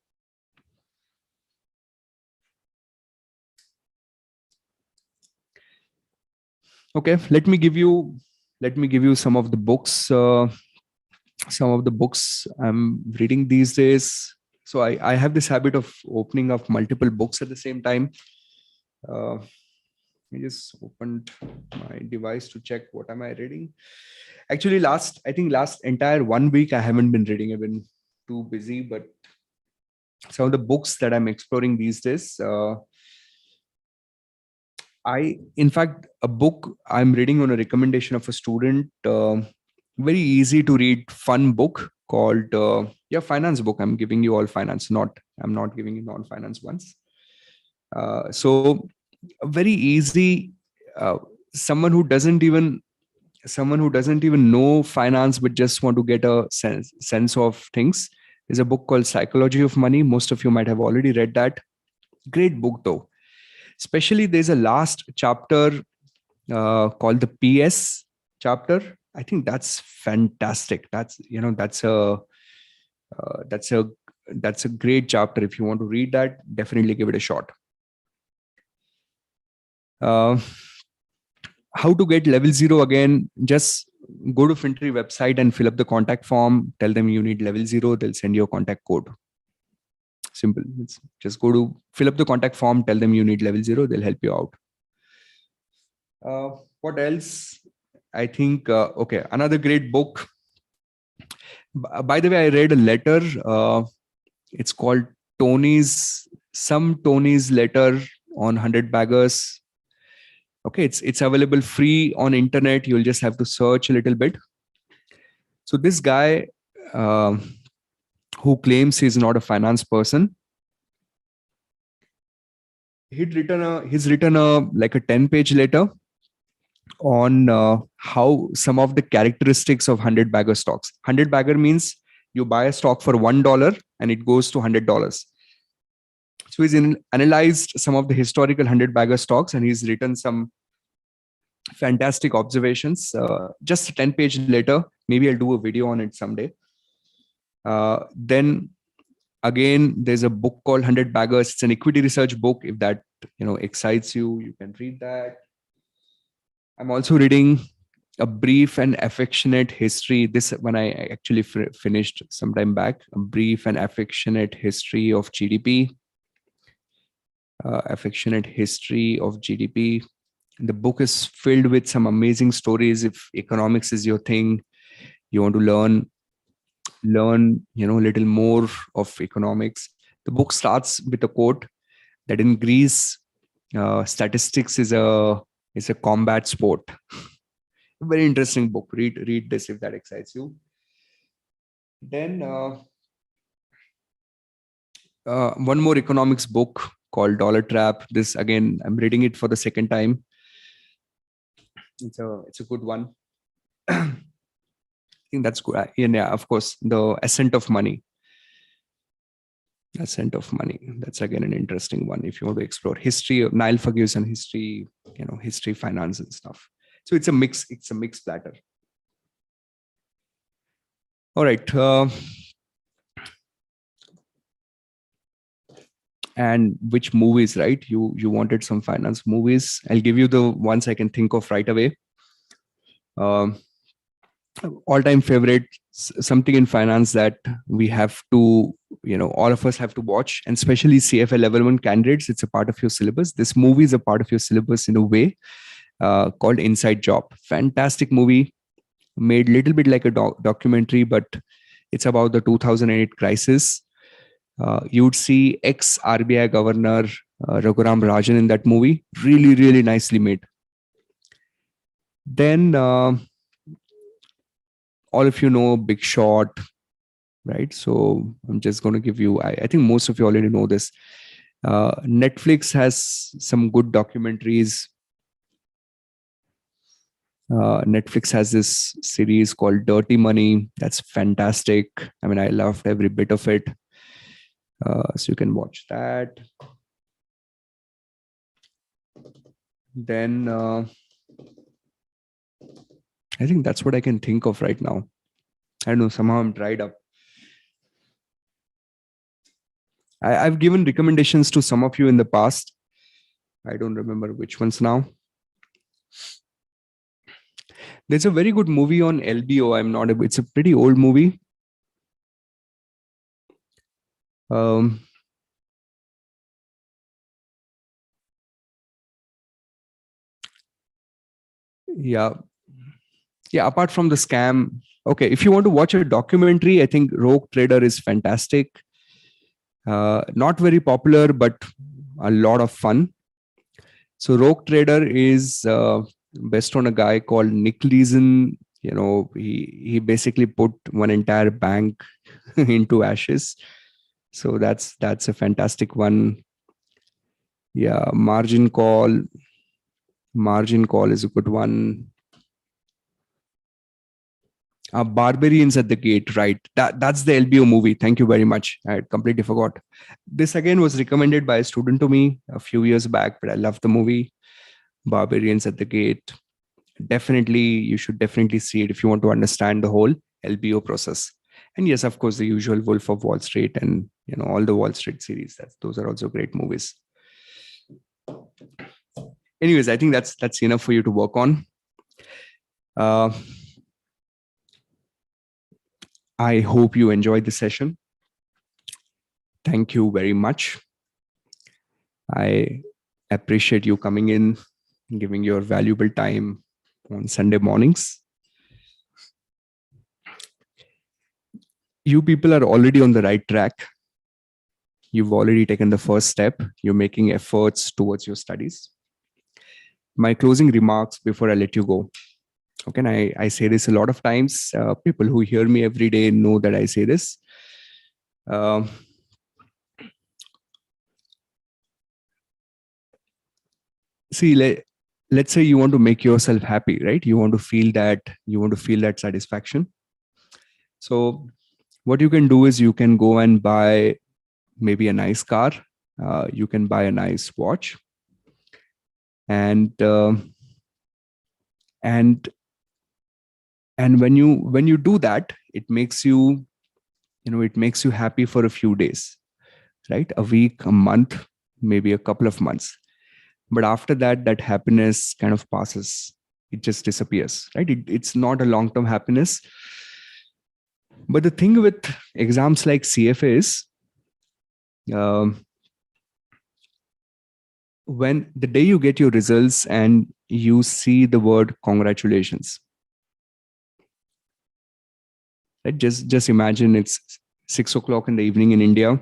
[SPEAKER 1] Okay, let me give you some of the books. Some of the books I'm reading these days. So I have this habit of opening up multiple books at the same time. I just opened my device to check what am I reading. Actually, last entire 1 week I haven't been reading. I've been too busy. But some of the books that I'm exploring these days. In fact, a book I'm reading on a recommendation of a student. Very easy to read, fun book called finance book. I'm giving you all finance. I'm not giving you non-finance ones. So very easy. Someone who doesn't even know finance but just want to get a sense of things is a book called Psychology of Money. Most of you might have already read that. Great book though. Especially there's a last chapter called the PS chapter. I think that's fantastic. That's a great chapter. If you want to read that, definitely give it a shot. How to get level 0 again? Just go to FinTree website and fill up the contact form. Tell them you need level 0. They'll send you a contact code. Simple. It's just go to fill up the contact form, tell them you need level 0, they'll help you out. What else? I think, okay, another great book. By the way, I read a letter. It's called Tony's letter on 100 baggers. Okay, it's available free on internet. You'll just have to search a little bit. So this guy who claims he's not a finance person, he's written a like a 10-page letter on how some of the characteristics of 100 bagger stocks. 100 bagger means you buy a stock for $1 and it goes to $100. So he's analyzed some of the historical 100 bagger stocks and he's written some fantastic observations. Just a 10-page letter. Maybe I'll do a video on it someday. Then again, there's a book called 100 Baggers. It's an equity research book. If that excites you, you can read that. I'm also reading A Brief and Affectionate History. This one I actually finished some time back. A Brief and Affectionate History of GDP. Affectionate History of GDP. The book is filled with some amazing stories. If economics is your thing, you want to learn a little more of economics. The book starts with a quote that in Greece, statistics is a combat sport. A very interesting book. Read this if that excites you. Then one more economics book called Dollar Trap. This again, I'm reading it for the second time. It's a good one. I think that's good. Yeah, of course, The Ascent of Money. Ascent of Money. That's again an interesting one if you want to explore history of Niall Ferguson, history, history, finance and stuff. So it's a mix. It's a mixed platter. All right. And which movies, right? You wanted some finance movies. I'll give you the ones I can think of right away. All-time favorite, something in finance that we have to, all of us have to watch, and especially CFA Level I candidates. It's a part of your syllabus. This movie is a part of your syllabus in a way, called Inside Job. Fantastic movie, made a little bit like a documentary, but it's about the 2008 crisis. You'd see ex-RBI Governor Raghuram Rajan in that movie. Really, really nicely made. Then all of you know Big Short, right? So I'm just going to give you, I think most of you already know this. Netflix has some good documentaries. Netflix has this series called Dirty Money. That's fantastic. I mean, I loved every bit of it. So you can watch that. Then I think that's what I can think of right now. I don't know, somehow I'm dried up. I've given recommendations to some of you in the past. I don't remember which ones now. There's a very good movie on LBO. It's a pretty old movie. Yeah. Apart from the scam. Okay. If you want to watch a documentary, I think Rogue Trader is fantastic. Not very popular, but a lot of fun. So Rogue Trader is based on a guy called Nick Leeson. He basically put one entire bank into ashes. So that's a fantastic one. Yeah, Margin Call. Margin Call is a good one. Barbarians at the Gate, right? That's the LBO movie. Thank you very much. I had completely forgot. This again was recommended by a student to me a few years back, but I love the movie. Barbarians at the Gate. Definitely, you should definitely see it if you want to understand the whole LBO process. And yes, of course, the usual Wolf of Wall Street and all the Wall Street series. Those are also great movies. Anyways, I think that's enough for you to work on. I hope you enjoyed the session. Thank you very much. I appreciate you coming in, giving your valuable time on Sunday mornings. You people are already on the right track. You've already taken the first step. You're making efforts towards your studies. My closing remarks before I let you go. Okay, and I say this a lot of times. People who hear me every day know that I say this. See, let's say you want to make yourself happy, right? You want to feel that satisfaction. So what you can do is you can go and buy maybe a nice car. You can buy a nice watch, and when you do that, it makes you happy for a few days, right? A week, a month, maybe a couple of months. But after that, that happiness kind of passes. It just disappears, right? It's not a long-term happiness. But the thing with exams like CFA is, when the day you get your results and you see the word congratulations, right? Just imagine it's 6 o'clock in the evening in India.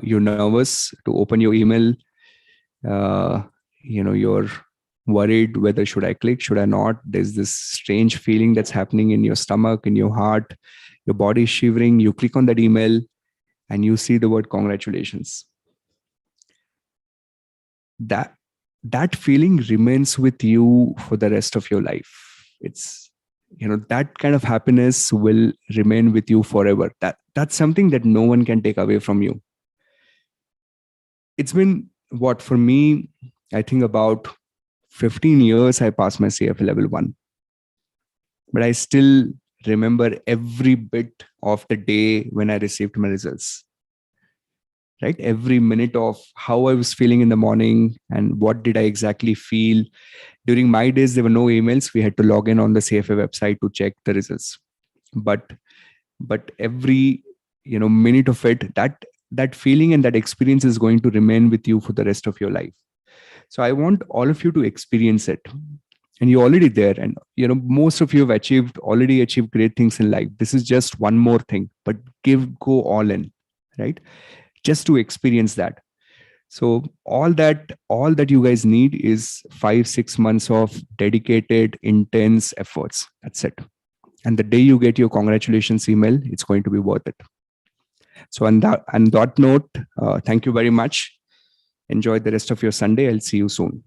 [SPEAKER 1] You're nervous to open your email. You're worried whether should I click, should I not. There's this strange feeling that's happening in your stomach, in your heart. Your body is shivering. You click on that email and you see the word congratulations. That feeling remains with you for the rest of your life. It's, that kind of happiness will remain with you forever. That's something that no one can take away from you. It's been what, for me, I think about 15 years I passed my CFA Level I. But I still remember every bit of the day when I received my results. Right? Every minute of how I was feeling in the morning and what did I exactly feel. During my days, there were no emails. We had to log in on the CFA website to check the results. But every minute of it, that feeling and that experience is going to remain with you for the rest of your life. So I want all of you to experience it. And you're already there. And most of you have already achieved great things in life. This is just one more thing, but go all in, right? Just to experience that. So all that you guys need is 5-6 months of dedicated, intense efforts. That's it. And the day you get your congratulations email, it's going to be worth it. So on that note, thank you very much. Enjoy the rest of your Sunday. I'll see you soon.